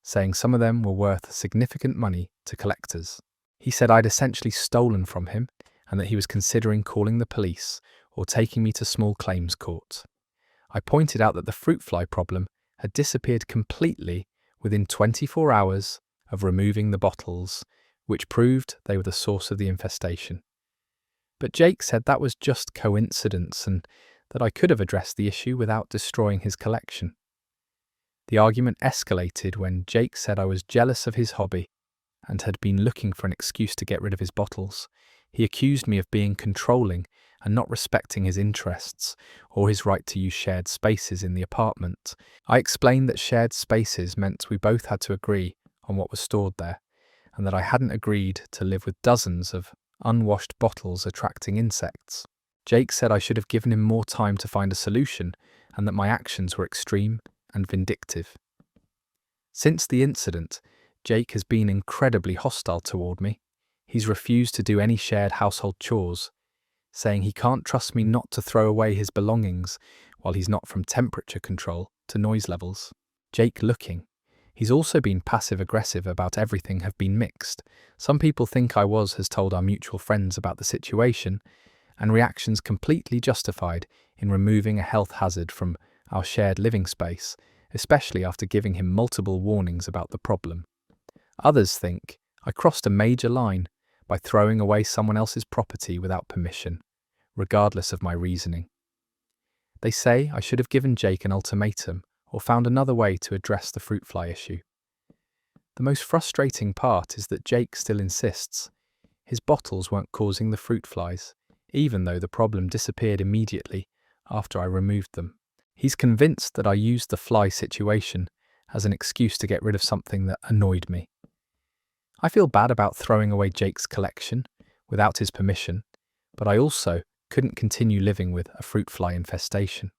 saying some of them were worth significant money to collectors. He said I'd essentially stolen from him and that he was considering calling the police or taking me to small claims court. I pointed out that the fruit fly problem had disappeared completely within 24 hours of removing the bottles, which proved they were the source of the infestation. But Jake said that was just coincidence and that I could have addressed the issue without destroying his collection. The argument escalated when Jake said I was jealous of his hobby and had been looking for an excuse to get rid of his bottles. He accused me of being controlling and not respecting his interests or his right to use shared spaces in the apartment. I explained that shared spaces meant we both had to agree on what was stored there, and that I hadn't agreed to live with dozens of unwashed bottles attracting insects. Jake said I should have given him more time to find a solution and that my actions were extreme and vindictive. Since the incident, Jake has been incredibly hostile toward me. He's refused to do any shared household chores, saying he can't trust me not to throw away his belongings while he's not from temperature control to noise levels. Jake looking. He's also been passive-aggressive about everything have been mixed. Some people think I has told our mutual friends about the situation, and reactions completely justified in removing a health hazard from our shared living space, especially after giving him multiple warnings about the problem. Others think I crossed a major line by throwing away someone else's property without permission, regardless of my reasoning. They say I should have given Jake an ultimatum or found another way to address the fruit fly issue. The most frustrating part is that Jake still insists his bottles weren't causing the fruit flies, even though the problem disappeared immediately after I removed them. He's convinced that I used the fly situation as an excuse to get rid of something that annoyed me. I feel bad about throwing away Jake's collection without his permission, but I also couldn't continue living with a fruit fly infestation.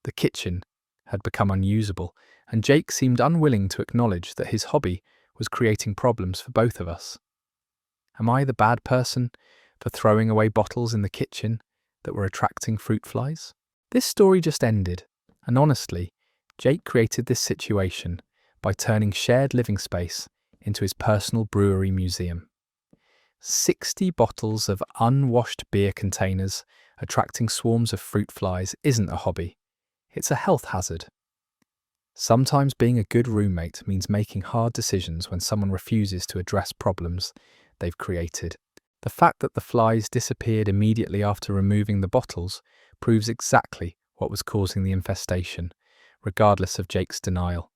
The kitchen had become unusable, and Jake seemed unwilling to acknowledge that his hobby was creating problems for both of us. Am I the bad person for throwing away bottles in the kitchen that were attracting fruit flies? This story just ended, and honestly, Jake created this situation by turning shared living space into his personal brewery museum. 60 bottles of unwashed beer containers attracting swarms of fruit flies isn't a hobby, it's a health hazard. Sometimes being a good roommate means making hard decisions when someone refuses to address problems they've created. The fact that the flies disappeared immediately after removing the bottles proves exactly what was causing the infestation, regardless of Jake's denial.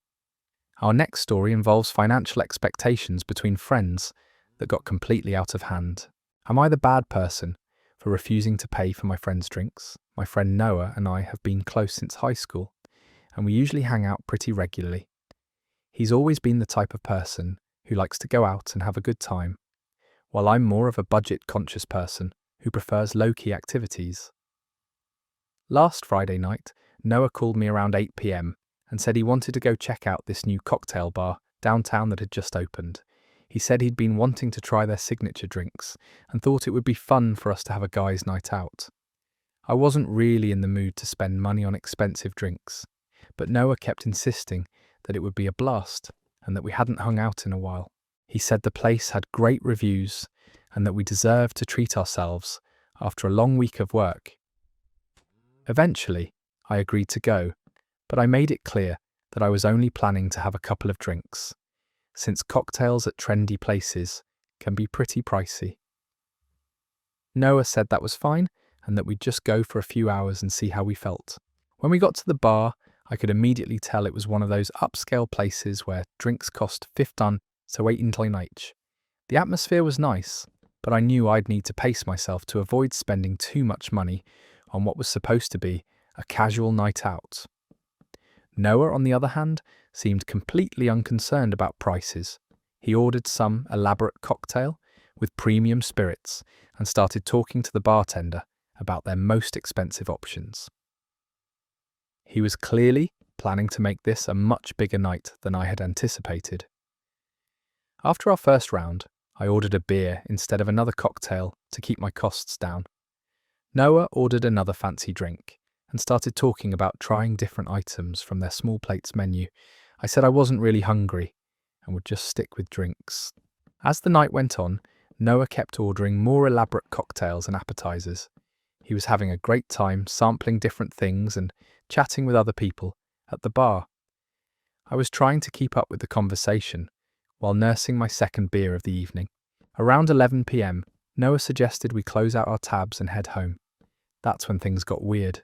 Our next story involves financial expectations between friends that got completely out of hand. Am I the bad person for refusing to pay for my friend's drinks? My friend Noah and I have been close since high school, and we usually hang out pretty regularly. He's always been the type of person who likes to go out and have a good time, while I'm more of a budget-conscious person who prefers low-key activities. Last Friday night, Noah called me around 8 p.m. and said he wanted to go check out this new cocktail bar downtown that had just opened. He said he'd been wanting to try their signature drinks and thought it would be fun for us to have a guys' night out. I wasn't really in the mood to spend money on expensive drinks, but Noah kept insisting that it would be a blast and that we hadn't hung out in a while. He said the place had great reviews and that we deserved to treat ourselves after a long week of work. Eventually, I agreed to go, but I made it clear that I was only planning to have a couple of drinks, since cocktails at trendy places can be pretty pricey. Noah said that was fine and that we'd just go for a few hours and see how we felt. When we got to the bar, I could immediately tell it was one of those upscale places where drinks cost $15 to $18 each. The atmosphere was nice, but I knew I'd need to pace myself to avoid spending too much money on what was supposed to be a casual night out. Noah, on the other hand, seemed completely unconcerned about prices. He ordered some elaborate cocktail with premium spirits and started talking to the bartender about their most expensive options. He was clearly planning to make this a much bigger night than I had anticipated. After our first round, I ordered a beer instead of another cocktail to keep my costs down. Noah ordered another fancy drink and started talking about trying different items from their small plates menu. I said I wasn't really hungry and would just stick with drinks. As the night went on, Noah kept ordering more elaborate cocktails and appetizers. He was having a great time sampling different things and chatting with other people at the bar. I was trying to keep up with the conversation while nursing my second beer of the evening. Around 11 p.m, Noah suggested we close out our tabs and head home. That's when things got weird.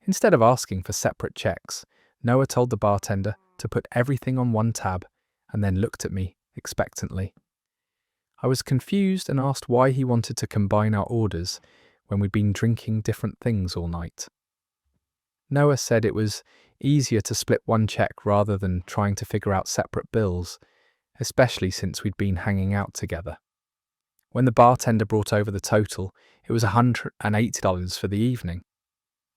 Instead of asking for separate checks, Noah told the bartender to put everything on one tab and then looked at me expectantly. I was confused and asked why he wanted to combine our orders when we'd been drinking different things all night. Noah said it was easier to split one check rather than trying to figure out separate bills, especially since we'd been hanging out together. When the bartender brought over the total, it was $180 for the evening.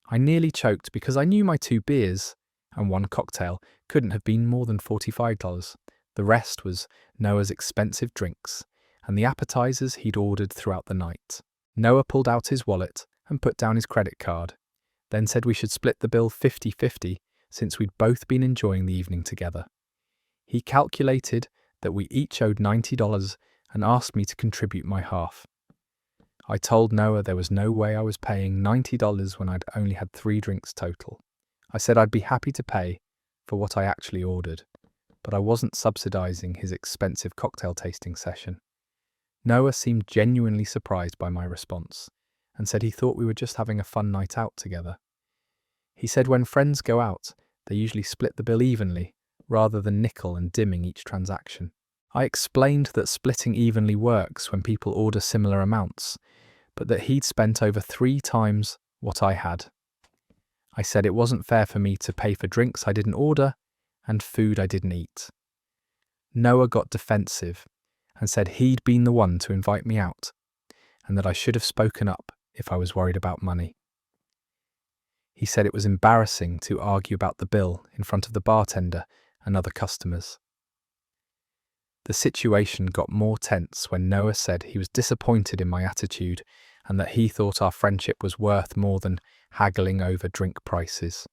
I nearly choked because I knew my 2 beers and 1 cocktail couldn't have been more than $45. The rest was Noah's expensive drinks and the appetizers he'd ordered throughout the night. Noah pulled out his wallet and put down his credit card, then said we should split the bill 50-50 since we'd both been enjoying the evening together. He calculated that we each owed $90 and asked me to contribute my half. I told Noah there was no way I was paying $90 when I'd only had 3 drinks total. I said I'd be happy to pay for what I actually ordered, but I wasn't subsidizing his expensive cocktail tasting session. Noah seemed genuinely surprised by my response and said he thought we were just having a fun night out together. He said when friends go out, they usually split the bill evenly rather than nickel and dimming each transaction. I explained that splitting evenly works when people order similar amounts, but that he'd spent over 3 times what I had. I said it wasn't fair for me to pay for drinks I didn't order and food I didn't eat. Noah got defensive and said he'd been the one to invite me out and that I should have spoken up if I was worried about money. He said it was embarrassing to argue about the bill in front of the bartender and other customers. The situation got more tense when Noah said he was disappointed in my attitude and that he thought our friendship was worth more than haggling over drink prices.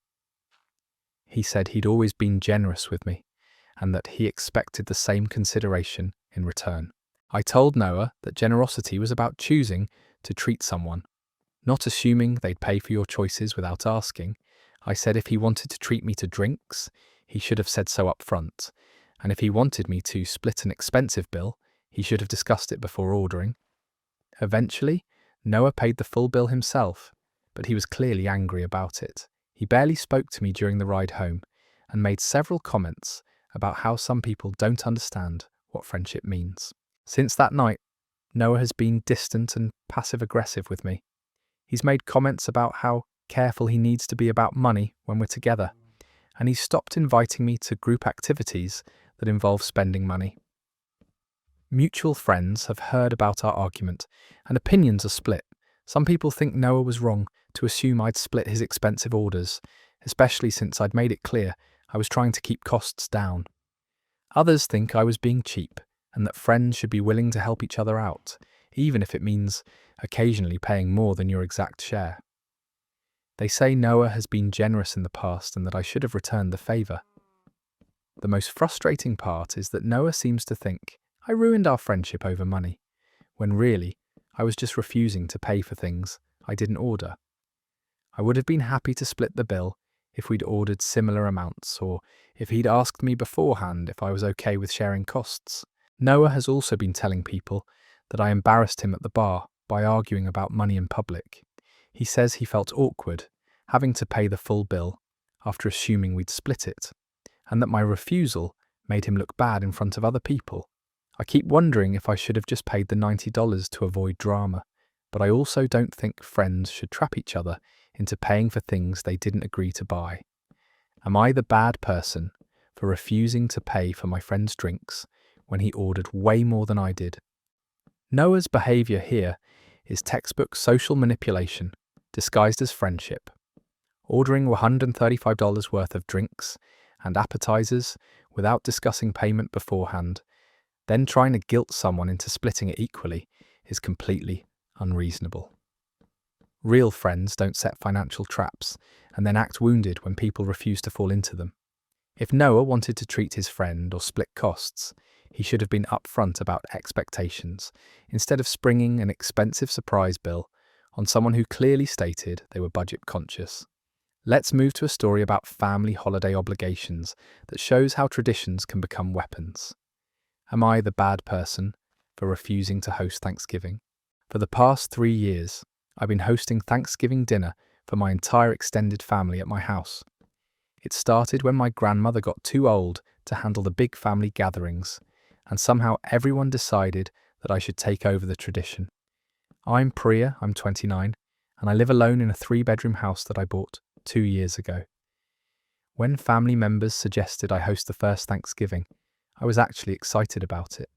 He said he'd always been generous with me and that he expected the same consideration in return. I told Noah that generosity was about choosing to treat someone, not assuming they'd pay for your choices without asking. I said if he wanted to treat me to drinks, he should have said so up front, and if he wanted me to split an expensive bill, he should have discussed it before ordering. Eventually, Noah paid the full bill himself, but he was clearly angry about it. He barely spoke to me during the ride home and made several comments about how some people don't understand what friendship means. Since that night, Noah has been distant and passive-aggressive with me. He's made comments about how careful he needs to be about money when we're together, and he's stopped inviting me to group activities that involve spending money. Mutual friends have heard about our argument, and opinions are split. Some people think Noah was wrong to assume I'd split his expensive orders, especially since I'd made it clear I was trying to keep costs down. Others think I was being cheap, and that friends should be willing to help each other out, even if it means occasionally paying more than your exact share. They say Noah has been generous in the past and that I should have returned the favour. The most frustrating part is that Noah seems to think I ruined our friendship over money, when really I was just refusing to pay for things I didn't order. I would have been happy to split the bill if we'd ordered similar amounts, or if he'd asked me beforehand if I was okay with sharing costs. Noah has also been telling people that I embarrassed him at the bar by arguing about money in public. He says he felt awkward having to pay the full bill after assuming we'd split it, and that my refusal made him look bad in front of other people. I keep wondering if I should have just paid the $90 to avoid drama, but I also don't think friends should trap each other into paying for things they didn't agree to buy. Am I the bad person for refusing to pay for my friend's drinks when he ordered way more than I did? Noah's behaviour here is textbook social manipulation disguised as friendship. Ordering $135 worth of drinks and appetizers without discussing payment beforehand, then trying to guilt someone into splitting it equally, is completely unreasonable. Real friends don't set financial traps and then act wounded when people refuse to fall into them. If Noah wanted to treat his friend or split costs, he should have been upfront about expectations, instead of springing an expensive surprise bill on someone who clearly stated they were budget conscious. Let's move to a story about family holiday obligations that shows how traditions can become weapons. Am I the bad person for refusing to host Thanksgiving? For the past 3 years, I've been hosting Thanksgiving dinner for my entire extended family at my house. It started when my grandmother got too old to handle the big family gatherings, and somehow everyone decided that I should take over the tradition. I'm Priya, I'm 29, and I live alone in a 3-bedroom house that I bought 2 years ago. When family members suggested I host the first Thanksgiving, I was actually excited about it.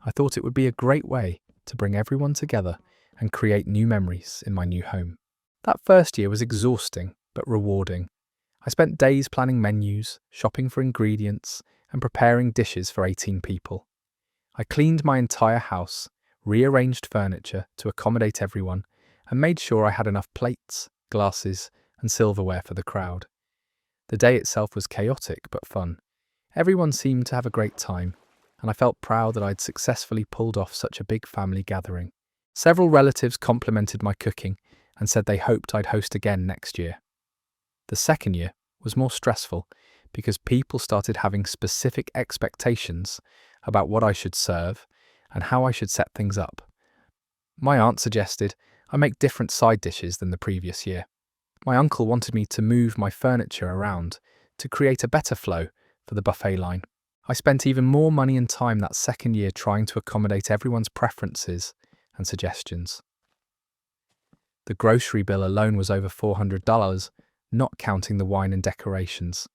I thought it would be a great way to bring everyone together and create new memories in my new home. That first year was exhausting but rewarding. I spent days planning menus, shopping for ingredients, and preparing dishes for 18 people. I cleaned my entire house, rearranged furniture to accommodate everyone, and made sure I had enough plates, glasses, and silverware for the crowd. The day itself was chaotic but fun. Everyone seemed to have a great time, and I felt proud that I'd successfully pulled off such a big family gathering. Several relatives complimented my cooking and said they hoped I'd host again next year. The second year was more stressful because people started having specific expectations about what I should serve and how I should set things up. My aunt suggested I make different side dishes than the previous year. My uncle wanted me to move my furniture around to create a better flow for the buffet line. I spent even more money and time that second year trying to accommodate everyone's preferences and suggestions. The grocery bill alone was over $400, not counting the wine and decorations.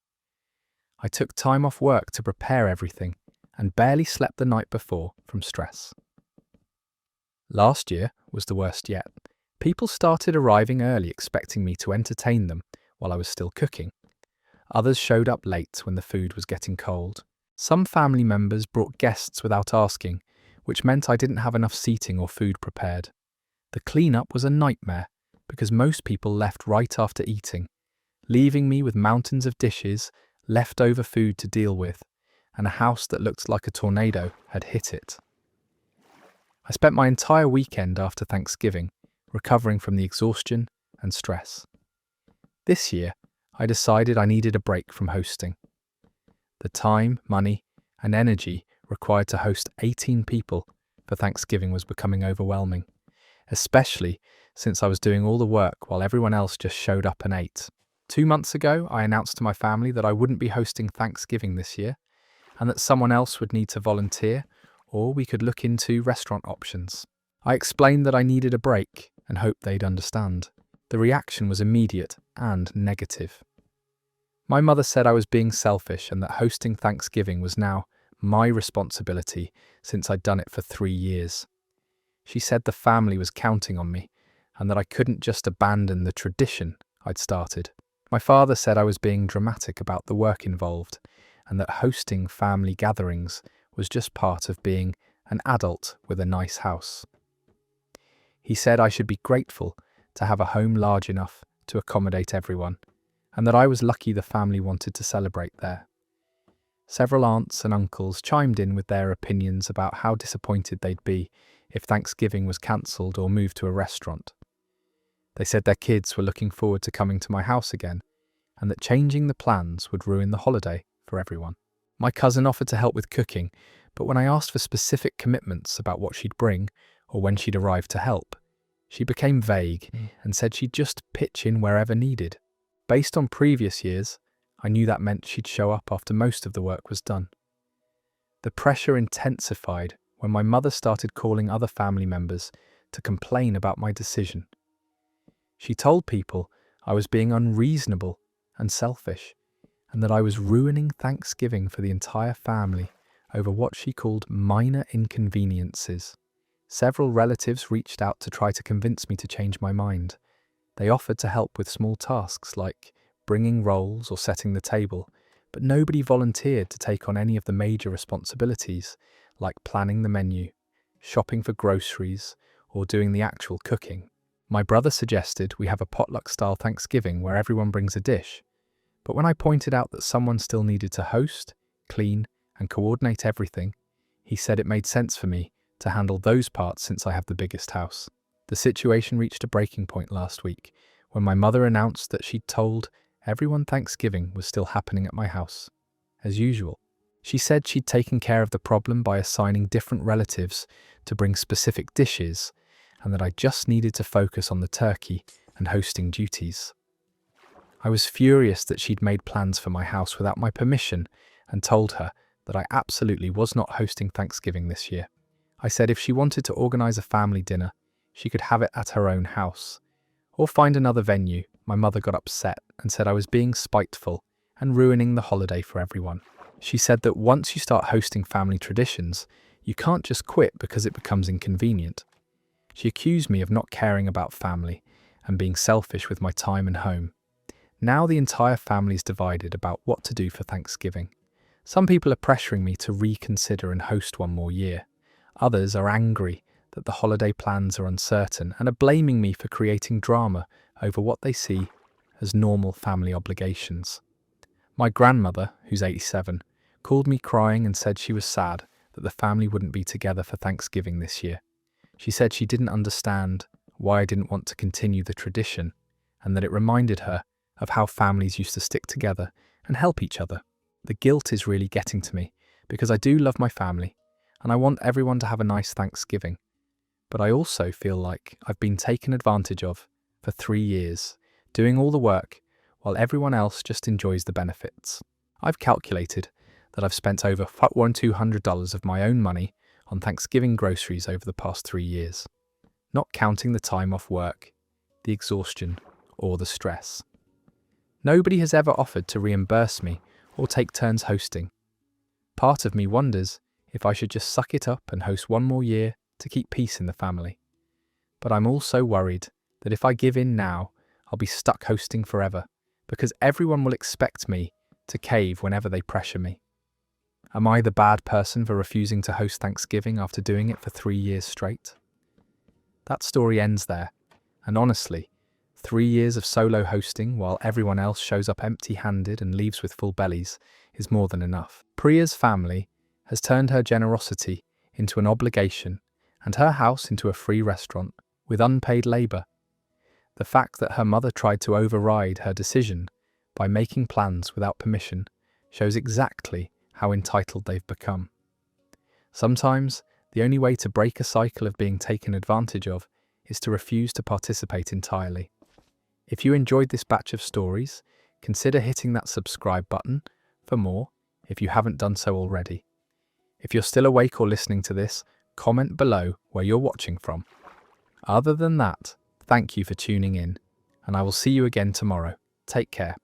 I took time off work to prepare everything and barely slept the night before from stress. Last year was the worst yet. People started arriving early expecting me to entertain them while I was still cooking. Others showed up late when the food was getting cold. Some family members brought guests without asking, which meant I didn't have enough seating or food prepared. The cleanup was a nightmare because most people left right after eating, leaving me with mountains of dishes, leftover food to deal with, and a house that looked like a tornado had hit it. I spent my entire weekend after Thanksgiving recovering from the exhaustion and stress. This year, I decided I needed a break from hosting. The time, money, and energy required to host 18 people for Thanksgiving was becoming overwhelming, especially since I was doing all the work while everyone else just showed up and ate. 2 months ago, I announced to my family that I wouldn't be hosting Thanksgiving this year and that someone else would need to volunteer or we could look into restaurant options. I explained that I needed a break and hoped they'd understand. The reaction was immediate and negative. My mother said I was being selfish and that hosting Thanksgiving was now my responsibility since I'd done it for 3 years. She said the family was counting on me and that I couldn't just abandon the tradition I'd started. My father said I was being dramatic about the work involved and that hosting family gatherings was just part of being an adult with a nice house. He said I should be grateful to have a home large enough to accommodate everyone, and that I was lucky the family wanted to celebrate there. Several aunts and uncles chimed in with their opinions about how disappointed they'd be if Thanksgiving was cancelled or moved to a restaurant. They said their kids were looking forward to coming to my house again, and that changing the plans would ruin the holiday for everyone. My cousin offered to help with cooking, but when I asked for specific commitments about what she'd bring or when she'd arrive to help, she became vague and said she'd just pitch in wherever needed. Based on previous years, I knew that meant she'd show up after most of the work was done. The pressure intensified when my mother started calling other family members to complain about my decision. She told people I was being unreasonable and selfish, and that I was ruining Thanksgiving for the entire family over what she called minor inconveniences. Several relatives reached out to try to convince me to change my mind. They offered to help with small tasks like bringing rolls or setting the table, but nobody volunteered to take on any of the major responsibilities, like planning the menu, shopping for groceries, or doing the actual cooking. My brother suggested we have a potluck-style Thanksgiving where everyone brings a dish, but when I pointed out that someone still needed to host, clean, and coordinate everything, he said it made sense for me to handle those parts since I have the biggest house. The situation reached a breaking point last week when my mother announced that she'd told everyone Thanksgiving was still happening at my house, as usual. She said she'd taken care of the problem by assigning different relatives to bring specific dishes, and that I just needed to focus on the turkey and hosting duties. I was furious that she'd made plans for my house without my permission and told her that I absolutely was not hosting Thanksgiving this year. I said if she wanted to organise a family dinner, she could have it at her own house, or find another venue. My mother got upset and said I was being spiteful and ruining the holiday for everyone. She said that once you start hosting family traditions, you can't just quit because it becomes inconvenient. She accused me of not caring about family and being selfish with my time and home. Now the entire family is divided about what to do for Thanksgiving. Some people are pressuring me to reconsider and host one more year. Others are angry that the holiday plans are uncertain and are blaming me for creating drama over what they see as normal family obligations. My grandmother, who's 87, called me crying and said she was sad that the family wouldn't be together for Thanksgiving this year. She said she didn't understand why I didn't want to continue the tradition and that it reminded her of how families used to stick together and help each other. The guilt is really getting to me because I do love my family and I want everyone to have a nice Thanksgiving. But I also feel like I've been taken advantage of for 3 years, doing all the work while everyone else just enjoys the benefits. I've calculated that I've spent over $200 of my own money on Thanksgiving groceries over the past 3 years, not counting the time off work, the exhaustion, or the stress. Nobody has ever offered to reimburse me or take turns hosting. Part of me wonders if I should just suck it up and host one more year to keep peace in the family. But I'm also worried that if I give in now, I'll be stuck hosting forever, because everyone will expect me to cave whenever they pressure me. Am I the bad person for refusing to host Thanksgiving after doing it for 3 years straight? That story ends there, and honestly, 3 years of solo hosting while everyone else shows up empty-handed and leaves with full bellies is more than enough. Priya's family has turned her generosity into an obligation and her house into a free restaurant with unpaid labour. The fact that her mother tried to override her decision by making plans without permission shows exactly how entitled they've become. Sometimes, the only way to break a cycle of being taken advantage of is to refuse to participate entirely. If you enjoyed this batch of stories, consider hitting that subscribe button for more if you haven't done so already. If you're still awake or listening to this, comment below where you're watching from. Other than that, thank you for tuning in, and I will see you again tomorrow. Take care.